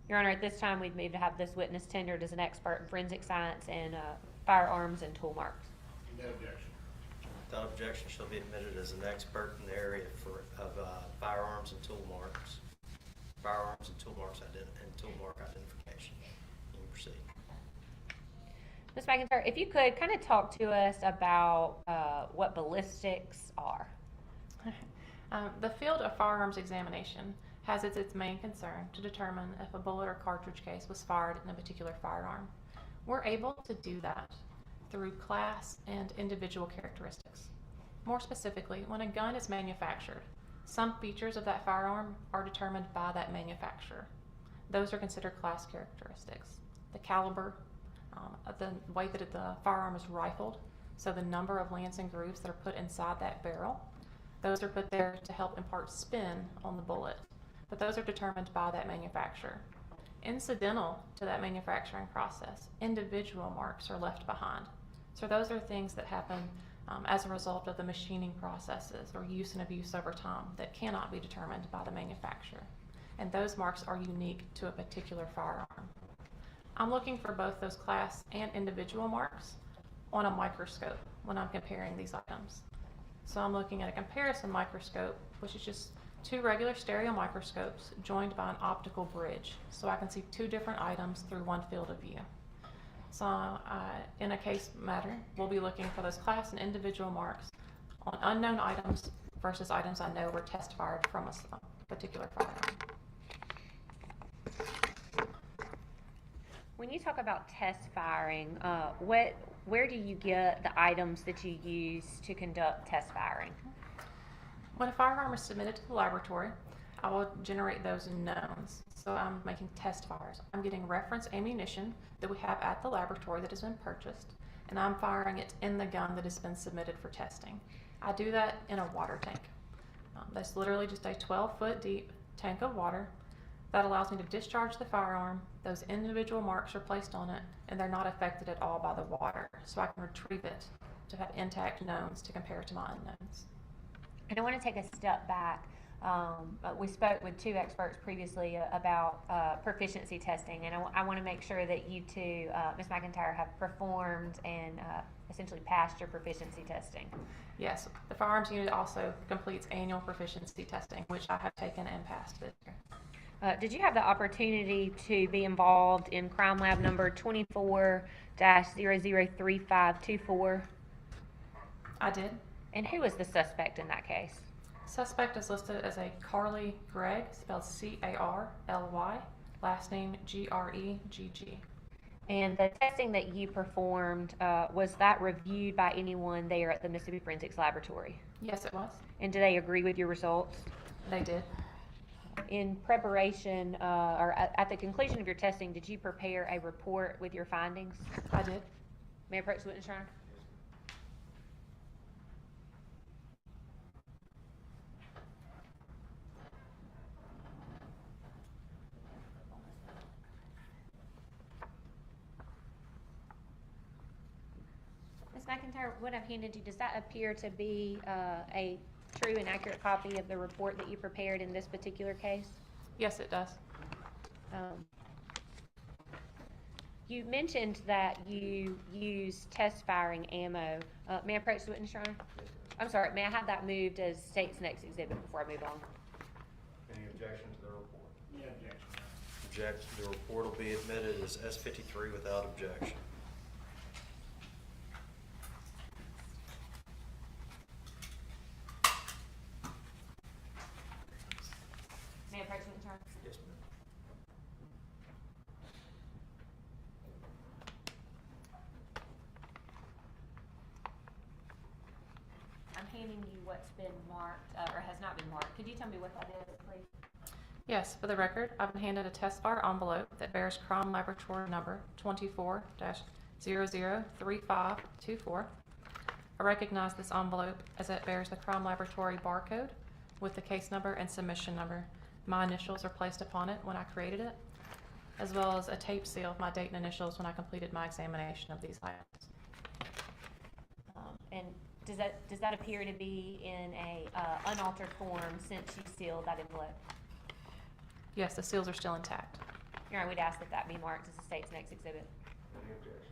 Your Honor, at this time we've moved to have this witness tendered as an expert in forensic science and firearms and tool marks. No objection. Without objection, shall be admitted as an expert in the area of firearms and tool marks. Firearms and tool marks and tool mark identification. You can proceed. Ms. McIntyre, if you could kind of talk to us about what ballistics are. The field of firearms examination has as its main concern to determine if a bullet or cartridge case was fired in a particular firearm. We're able to do that through class and individual characteristics. More specifically, when a gun is manufactured, some features of that firearm are determined by that manufacturer. Those are considered class characteristics. The caliber, the way that the firearm is rifled, so the number of lance and grooves that are put inside that barrel, those are put there to help impart spin on the bullet, but those are determined by that manufacturer. Incidental to that manufacturing process, individual marks are left behind. So those are things that happen as a result of the machining processes or use and abuse over time that cannot be determined by the manufacturer. And those marks are unique to a particular firearm. I'm looking for both those class and individual marks on a microscope when I'm comparing these items. So I'm looking at a comparison microscope, which is just 2 regular stereo microscopes joined by an optical bridge, so I can see 2 different items through one field of view. So in a case matter, we'll be looking for those class and individual marks on unknown items versus items I know were test fired from a particular firearm. When you talk about test firing, where do you get the items that you use to conduct test firing? When a firearm is submitted to the laboratory, I will generate those knowns. So I'm making test fires. I'm getting reference ammunition that we have at the laboratory that has been purchased, and I'm firing it in the gun that has been submitted for testing. I do that in a water tank. That's literally just a 12-foot deep tank of water that allows me to discharge the firearm. Those individual marks are placed on it, and they're not affected at all by the water, so I can retrieve it to have intact knowns to compare to my unknowns. And I want to take a step back. We spoke with 2 experts previously about proficiency testing, and I want to make sure that you two, Ms. McIntyre, have performed and essentially passed your proficiency testing. Yes, the firearms unit also completes annual proficiency testing, which I have taken and passed this year. Did you have the opportunity to be involved in crime lab number 24-003524? I did. And who was the suspect in that case? Suspect is listed as a Carly Gregg, spelled C-A-R-L-Y, last name G-R-E-G-G. And the testing that you performed, was that reviewed by anyone there at the Mississippi Forensics Laboratory? Yes, it was. And do they agree with your results? They did. In preparation, or at the conclusion of your testing, did you prepare a report with your findings? I did. May I approach the witness, Your Honor? Ms. McIntyre, what I've handed you, does that appear to be a true and accurate copy of the report that you prepared in this particular case? Yes, it does. You mentioned that you use test firing ammo. May I approach the witness, Your Honor? I'm sorry, may I have that moved as state's next exhibit before I move on? Any objection to the report? The report will be admitted as S-53 without objection. May I approach the witness, Your Honor? Yes, ma'am. I'm handing you what's been marked, or has not been marked. Could you tell me what that is, please? Yes, for the record, I've been handed a test fire envelope that bears crime laboratory number 24-003524. I recognize this envelope as it bears the crime laboratory barcode with the case number and submission number. My initials are placed upon it when I created it, as well as a tape seal of my date and initials when I completed my examination of these items. And does that appear to be in a unaltered form since you sealed that envelope? Yes, the seals are still intact. Your Honor, we'd ask that that be marked as the state's next exhibit. Any objection?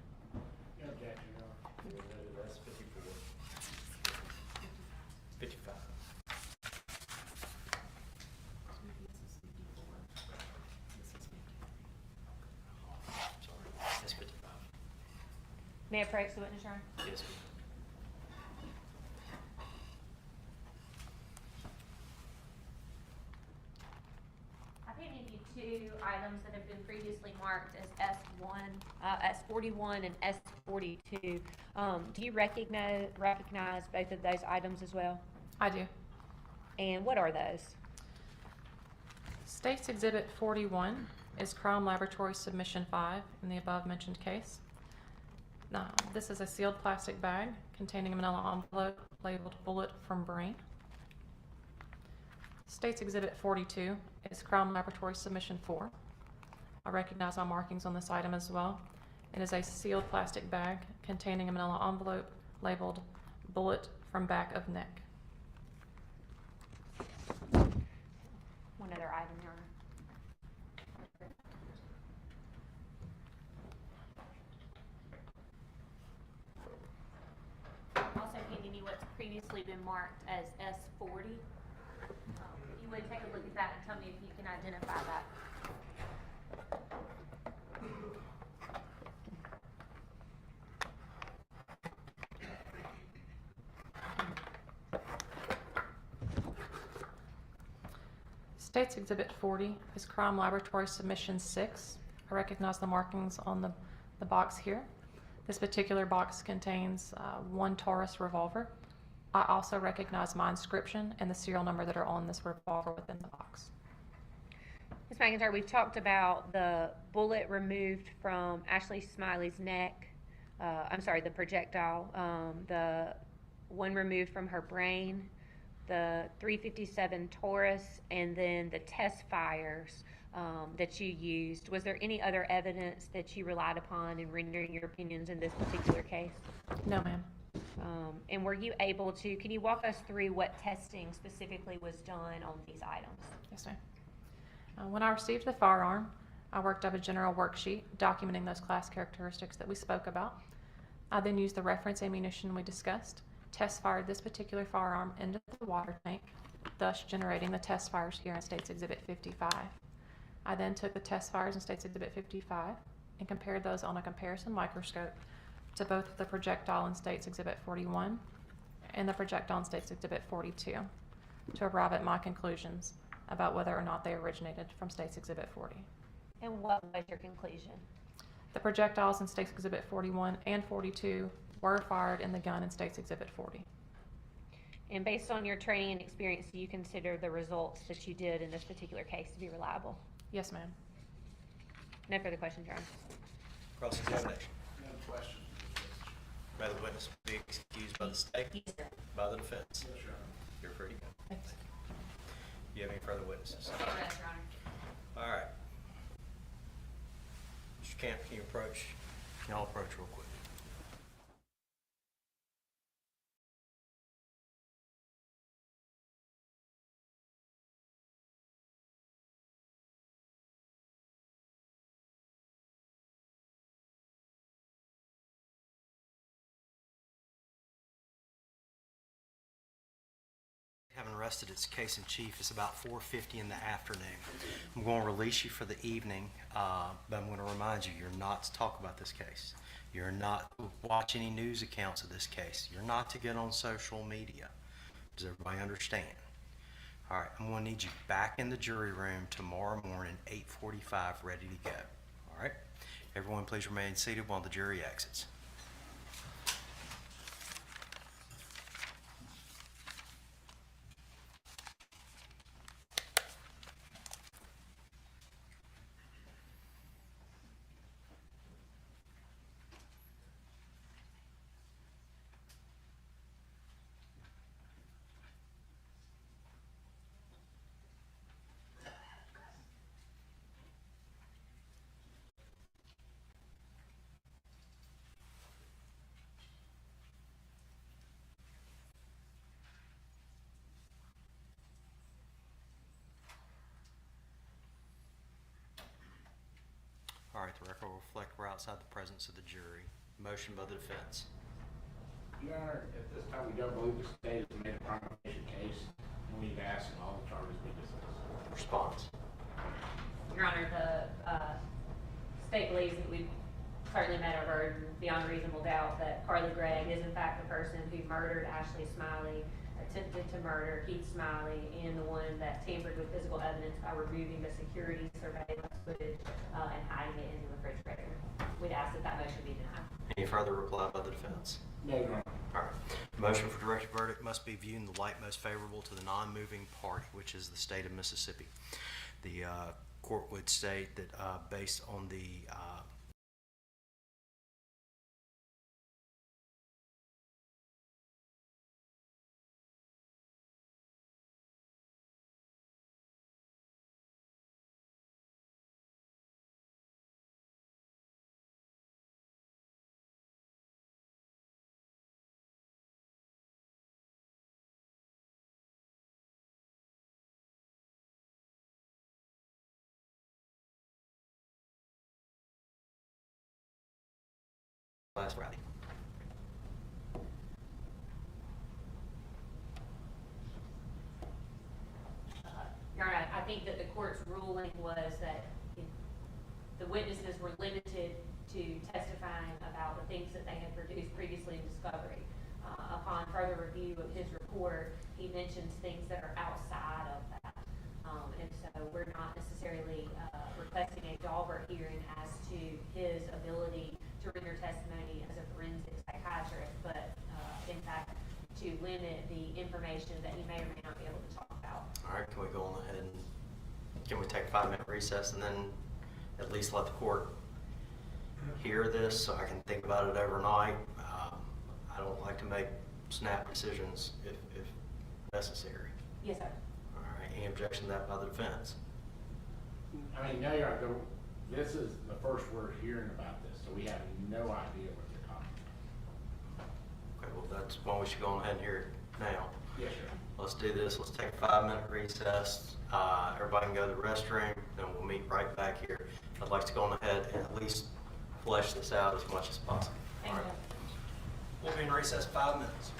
No objection, Your Honor. Admitted S-54. 55. Sorry, S-55. May I approach the witness, Your Honor? Yes, ma'am. I've handed you two items that have been previously marked as S1, S41 and S42. Do you recognize both of those items as well? I do. And what are those? State's Exhibit 41 is Crime Laboratory Submission 5 in the above mentioned case. This is a sealed plastic bag containing a manila envelope labeled Bullet from Brain. State's Exhibit 42 is Crime Laboratory Submission 4. I recognize my markings on this item as well. It is a sealed plastic bag containing a manila envelope labeled Bullet from Back of Neck. One other item, Your Honor. Also handing you what's previously been marked as S40. If you would take a look at that and tell me if you can identify that. State's Exhibit 40 is Crime Laboratory Submission 6. I recognize the markings on the box here. This particular box contains one Taurus revolver. I also recognize my inscription and the serial number that are on this revolver within the box. Ms. McIntyre, we've talked about the bullet removed from Ashley Smiley's neck. The projectile. The one removed from her brain, the .357 Taurus, and then the test fires that you used. Was there any other evidence that you relied upon in rendering your opinions in this particular case? No, ma'am. And were you able to, can you walk us through what testing specifically was done on these items? Yes, ma'am. When I received the firearm, I worked up a general worksheet documenting those class characteristics that we spoke about. I then used the reference ammunition we discussed, test fired this particular firearm into the water tank, thus generating the test fires here in State's Exhibit 55. I then took the test fires in State's Exhibit 55 and compared those on a comparison microscope to both the projectile in State's Exhibit 41 and the projectile in State's Exhibit 42 to arrive at my conclusions about whether or not they originated from State's Exhibit 40. And what was your conclusion? The projectiles in State's Exhibit 41 and 42 were fired in the gun in State's Exhibit 40. And based on your training and experience, do you consider the results that you did in this particular case to be reliable? Yes, ma'am. No further questions, Your Honor. Cross-examination. No questions. May the witness be excused by the state, Yes, sir. by the defense. Yes, Your Honor. You're free to go. Thanks. Do you have any further witnesses? Yes, Your Honor. All right. Mr. Camp, can you approach? Can y'all approach real quick? Having rested its case in chief, it's about 4:50 in the afternoon. I'm going to release you for the evening, but I'm going to remind you, you're not to talk about this case. You're not to watch any news accounts of this case. You're not to get on social media. Does everybody understand? All right, I'm going to need you back in the jury room tomorrow morning, 8:45, ready to go. All right? Everyone please remain seated while the jury exits. All right, the record will reflect we're outside the presence of the jury. Motion by the defense. Your Honor, at this time, we don't believe the state has made a prima facie case, and we've asked that all the charges be dismissed. Response. Your Honor, the state believes that we've certainly met our burden beyond reasonable doubt that Gregg is in fact the person who murdered Ashley Smiley, attempted to murder Keith Smiley, and the one that tampered with physical evidence by removing the security surveillance footage and hiding it in the refrigerator. We'd ask that that motion be denied. Any further reply by the defense? No, Your Honor. All right. Motion for directed verdict must be viewed in the light most favorable to the non-moving party, which is the state of Mississippi. The court would state that based on the last rally. Your Honor, I think that the court's ruling was that the witnesses were limited to testifying about the things that they had produced previously in discovery. Upon further review of his report, he mentions things that are outside of that. And so we're not necessarily requesting a Daubert hearing as to his ability to render testimony as a forensic psychiatrist, but in fact to limit the information that he may or may not be able to talk about. All right, can we go on ahead and can we take a 5-minute recess and then at least let the court hear this so I can think about it overnight? I don't like to make snap decisions if necessary. Yes, sir. All right, any objection to that by the defense? I mean, no, Your Honor, this is the first we're hearing about this, so we have no idea what they're talking about. Okay, well, that's why we should go on ahead and hear it now. Yes, sir. Let's do this. Let's take a 5-minute recess. Everybody can go to the restroom, then we'll meet right back here. I'd like to go on ahead and at least flesh this out as much as possible. Thank All you. right. We'll be in recess 5 minutes.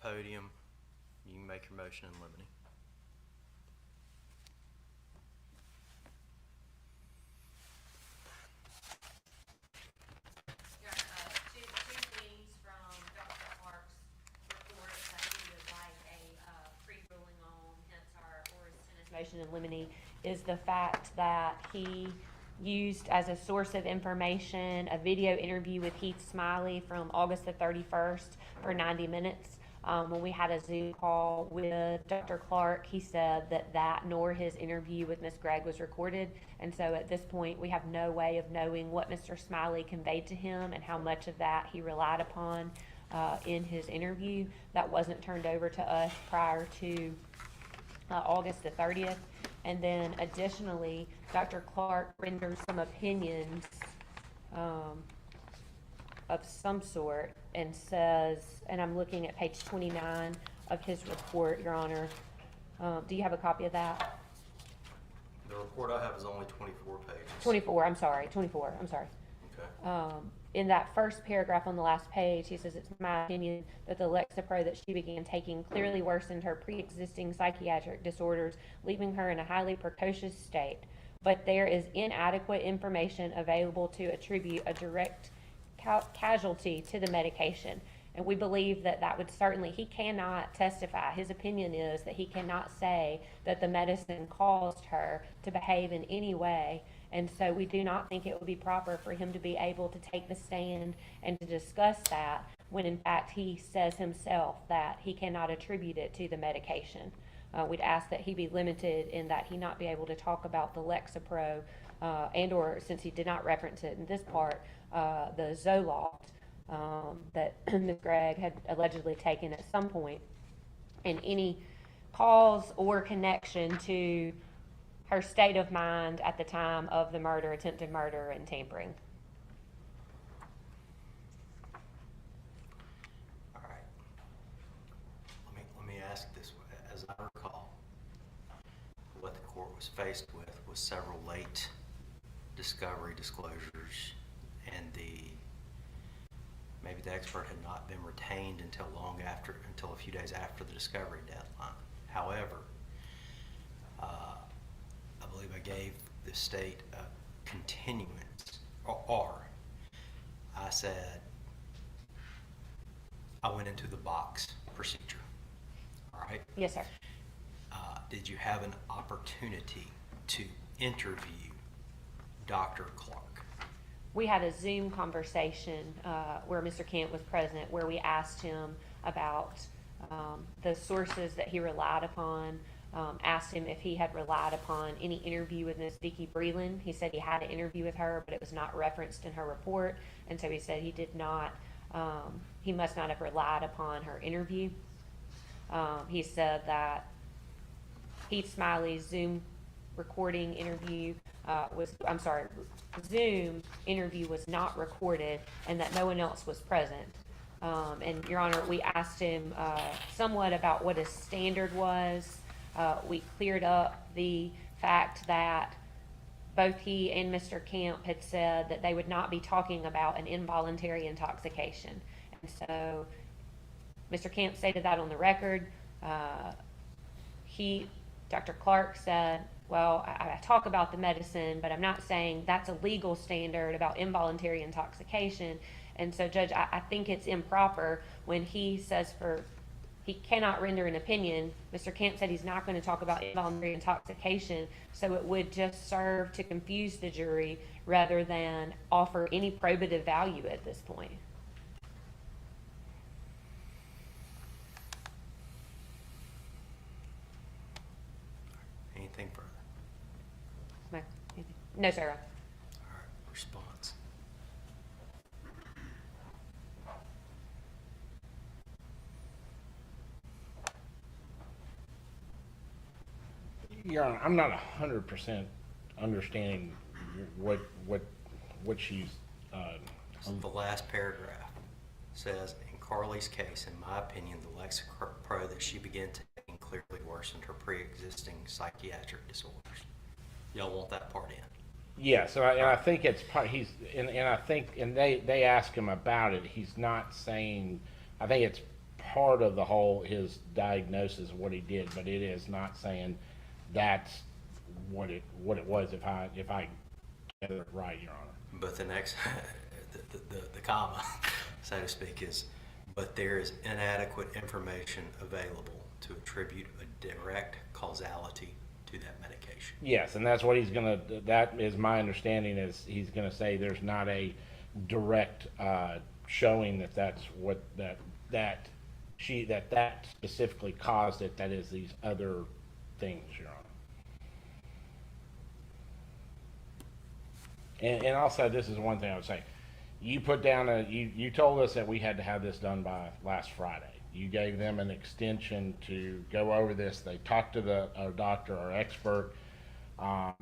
podium. You can make your motion in limine. Two things from Dr. Clark's report that we would like a pre-ruling on, hence our tennis motion in limine, is the fact that he used as a source of information a video interview with Heath Smiley from August the 31st for 90 minutes. When we had a Zoom call with Dr. Clark, he said that nor his interview with Ms. Gregg was recorded. And so at this point, we have no way of knowing what Mr. Smiley conveyed to him and how much of that he relied upon in his interview. That wasn't turned over to us prior to August the 30th. And then additionally, Dr. Clark renders some opinions of some sort and says, and I'm looking at page 29 of his report, Your Honor. Do you have a copy of that? The report I have is only 24 pages. 24, I'm sorry. Okay. In that first paragraph on the last page, he says, it's my opinion that the Lexapro that she began taking clearly worsened her pre-existing psychiatric disorders, leaving her in a highly precocious state. But there is inadequate information available to attribute a direct casualty to the medication. And we believe that would certainly, he cannot testify. His opinion is that he cannot say that the medicine caused her to behave in any way. And so we do not think it would be proper for him to be able to take the stand and to discuss that when in fact he says himself that he cannot attribute it to the medication. We'd ask that he be limited in that he not be able to talk about the Lexapro and or, since he did not reference it in this part, the Zoloft that Ms. Gregg had allegedly taken at some point, and any cause or connection to her state of mind at the time of the murder, attempted murder, and tampering. All right. Let me ask this way. As I recall, what the court was faced with was several late discovery disclosures, and maybe the expert had not been retained until a few days after the discovery deadline. However, I believe I gave the state a continuance, or I said I went into the box procedure. All right? Yes, sir. Did you have an opportunity to interview Dr. Clark? We had a Zoom conversation where Mr. Kent was present, where we asked him about the sources that he relied upon, asked him if he had relied upon any interview with Ms. Vicki Breland. He said he had an interview with her, but it was not referenced in her report, and so he said he did not, he must not have relied upon her interview. He said that Heath Smiley's Zoom recording interview Zoom interview was not recorded, and that no one else was present. And Your Honor, we asked him somewhat about what his standard was. We cleared up the fact that both he and Mr. Kemp had said that they would not be talking about an involuntary intoxication. And so Mr. Kemp stated that on the record. Dr. Clark said, well, I talk about the medicine, but I'm not saying that's a legal standard about involuntary intoxication. And so, Judge, I think it's improper when he says he cannot render an opinion. Mr. Kemp said he's not going to talk about involuntary intoxication, so it would just serve to confuse the jury rather than offer any probative value at this point. Anything further? No, sir. All right, response. Your Honor, I'm not 100% understanding what she's. The last paragraph says, in Carly's case, in my opinion, the Lexapro that she began taking clearly worsened her pre-existing psychiatric disorders. Y'all want that part in? Yeah, so I think it's part. And I think they ask him about it. He's not saying. I think it's part of the whole, his diagnosis of what he did, but it is not saying that's what it was, if I get it right, Your Honor. But the next, the comma, so to speak, is, but there is inadequate information available to attribute a direct causality to that medication. Yes, and that's what he's gonna, that is my understanding, is he's gonna say there's not a direct showing that that's what, that specifically caused it, that is these other things, Your Honor. And also, this is one thing I would say. You put down you told us that we had to have this done by last Friday. You gave them an extension to go over this. They talked to our doctor, our expert.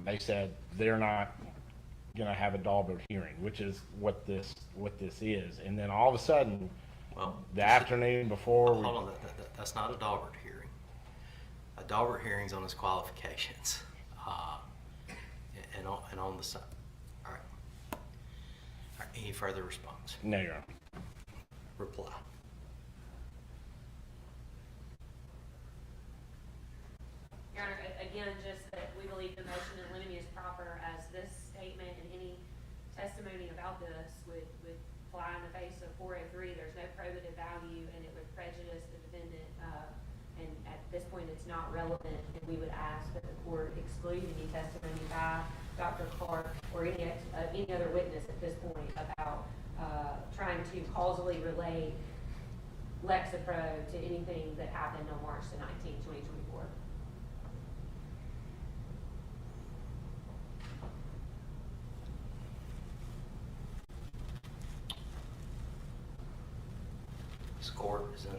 They said they're not gonna have a Daubert hearing, which is what this is. And then all of a sudden, Well, the afternoon before we. hold on, that's not a Daubert hearing. A Daubert hearing's on his qualifications, and on the side. All right. Any further response? No, Your Honor. Reply. Your Honor, again, just that we believe the motion in limine is proper, as this statement and any testimony about this would fly in the face of 403. There's no probative value, and it would prejudice the defendant, and at this point, it's not relevant, and we would ask that the court exclude any testimony by Dr. Clark or any other witness at this point about trying to causally relate Lexapro to anything that happened on March the 19th, 2024. This court is in a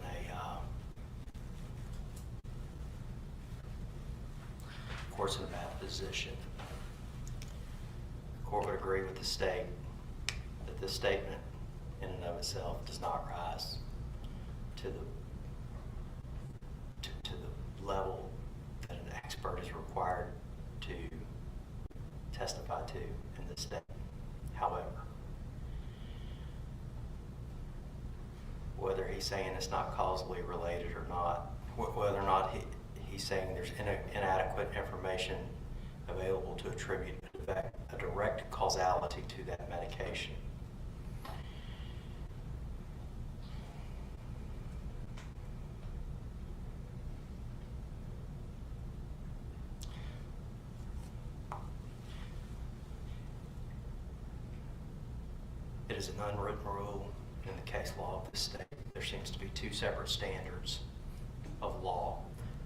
court's in a bad position. The court would agree with the state that this statement in and of itself does not rise to the level that an expert is required to testify to in this state. However, whether he's saying it's not causally related or not, whether or not he's saying there's inadequate information available to attribute a direct causality to that medication. It is an unwritten rule in the case law of this state. There seems to be two separate standards of law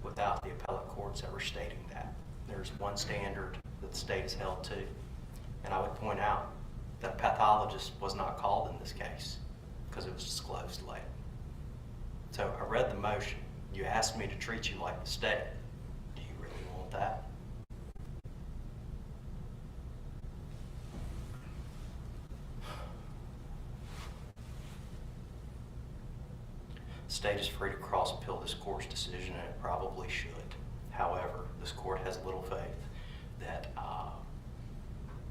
without the appellate courts ever stating that. There's one standard that the state is held to, and I would point out that a pathologist was not called in this case because it was disclosed late. So I read the motion. You asked me to treat you like the state. Do you really want that? The state is free to cross-appeal this court's decision, and it probably should. However, this court has little faith that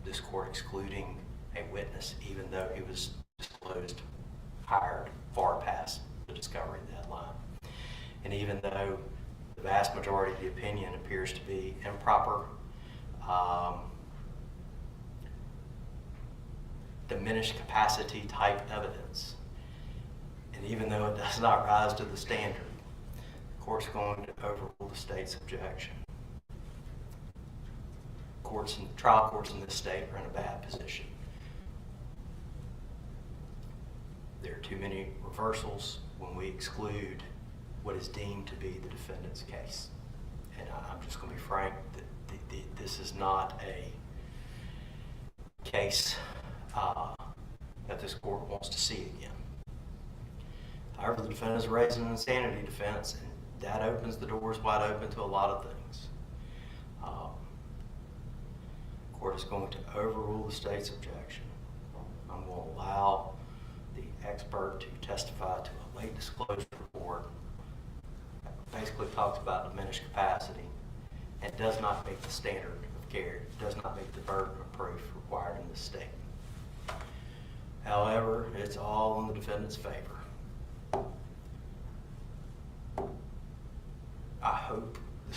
this court excluding a witness, even though he was disclosed, hired far past the discovery deadline, and even though the vast majority of the opinion appears to be improper, diminished capacity type evidence, and even though it does not rise to the standard, the court's going to overrule the state's objection. Trial courts in this state are in a bad position. There are too many reversals when we exclude what is deemed to be the defendant's case. And I'm just going to be frank, that this is not a case that this court wants to see again. However, the defendant is raising an insanity defense, and that opens the doors wide open to a lot of things. The court is going to overrule the state's objection. I'm going to allow the expert to testify to a late disclosure report that basically talks about diminished capacity and does not meet the standard of care, does not meet the burden of proof required in this state. However, it's all in the defendant's favor.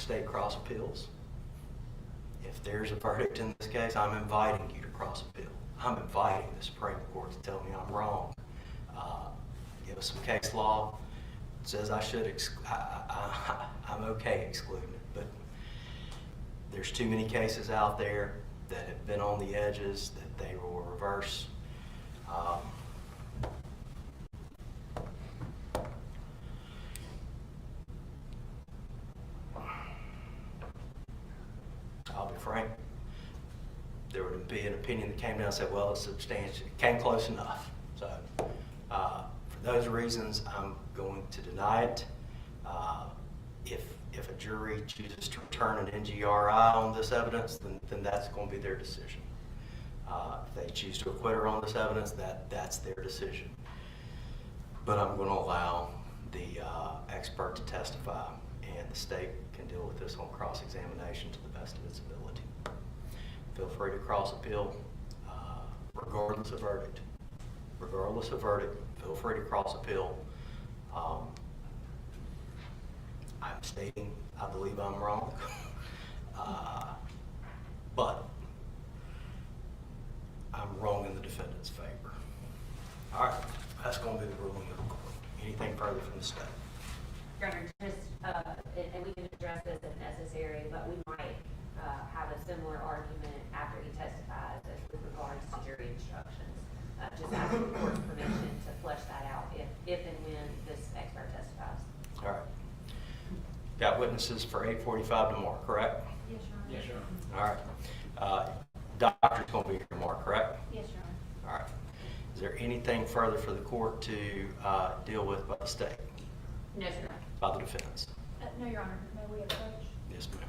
state cross appeals. If there's a verdict in this case, I'm inviting you to cross appeal. I'm inviting the Supreme Court to tell me I'm wrong. Give us some case law that says I should, I'm okay excluding it, but there's too many cases out there that have been on the edges that they will reverse. I'll be frank, there would be an opinion that came down and said, well, it's substantial, it came close enough. So for those reasons, I'm going to deny it. If a jury chooses to return an NGRI on this evidence, then that's going to be their decision. If they choose to acquit her on this evidence, that's their decision. But I'm going to allow the expert to testify, and the state can deal with this on cross-examination to the best of its ability. Feel free to cross-appeal, regardless of verdict. Regardless of verdict, feel free to cross-appeal. I'm stating I believe I'm wrong, but I'm wrong in the defendant's favor. All right, that's going to be the ruling of the court. Anything further from the state? Your Honor, just, and we can address this if necessary, but we might have a similar argument after he testifies as with regards to jury instructions. Just asking the court's permission to flesh that out if and when this expert testifies. All right. Got witnesses for 8:45 tomorrow, correct? Yes, Your Honor. Yes, Your Honor. All right. Doctor's going to be here tomorrow, correct? Yes, Your Honor. All right. Is there anything further for the court to deal with by the state, No, sir. by the defense? No, Your Honor. May we approach? Yes, ma'am.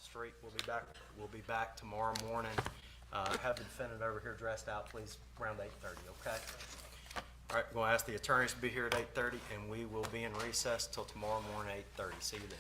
Street. We'll be back tomorrow morning. Have the defendant over here dressed out, please, around 8:30, okay? All right, we're going to ask the attorneys to be here at 8:30, and we will be in recess till tomorrow morning, 8:30. See you then.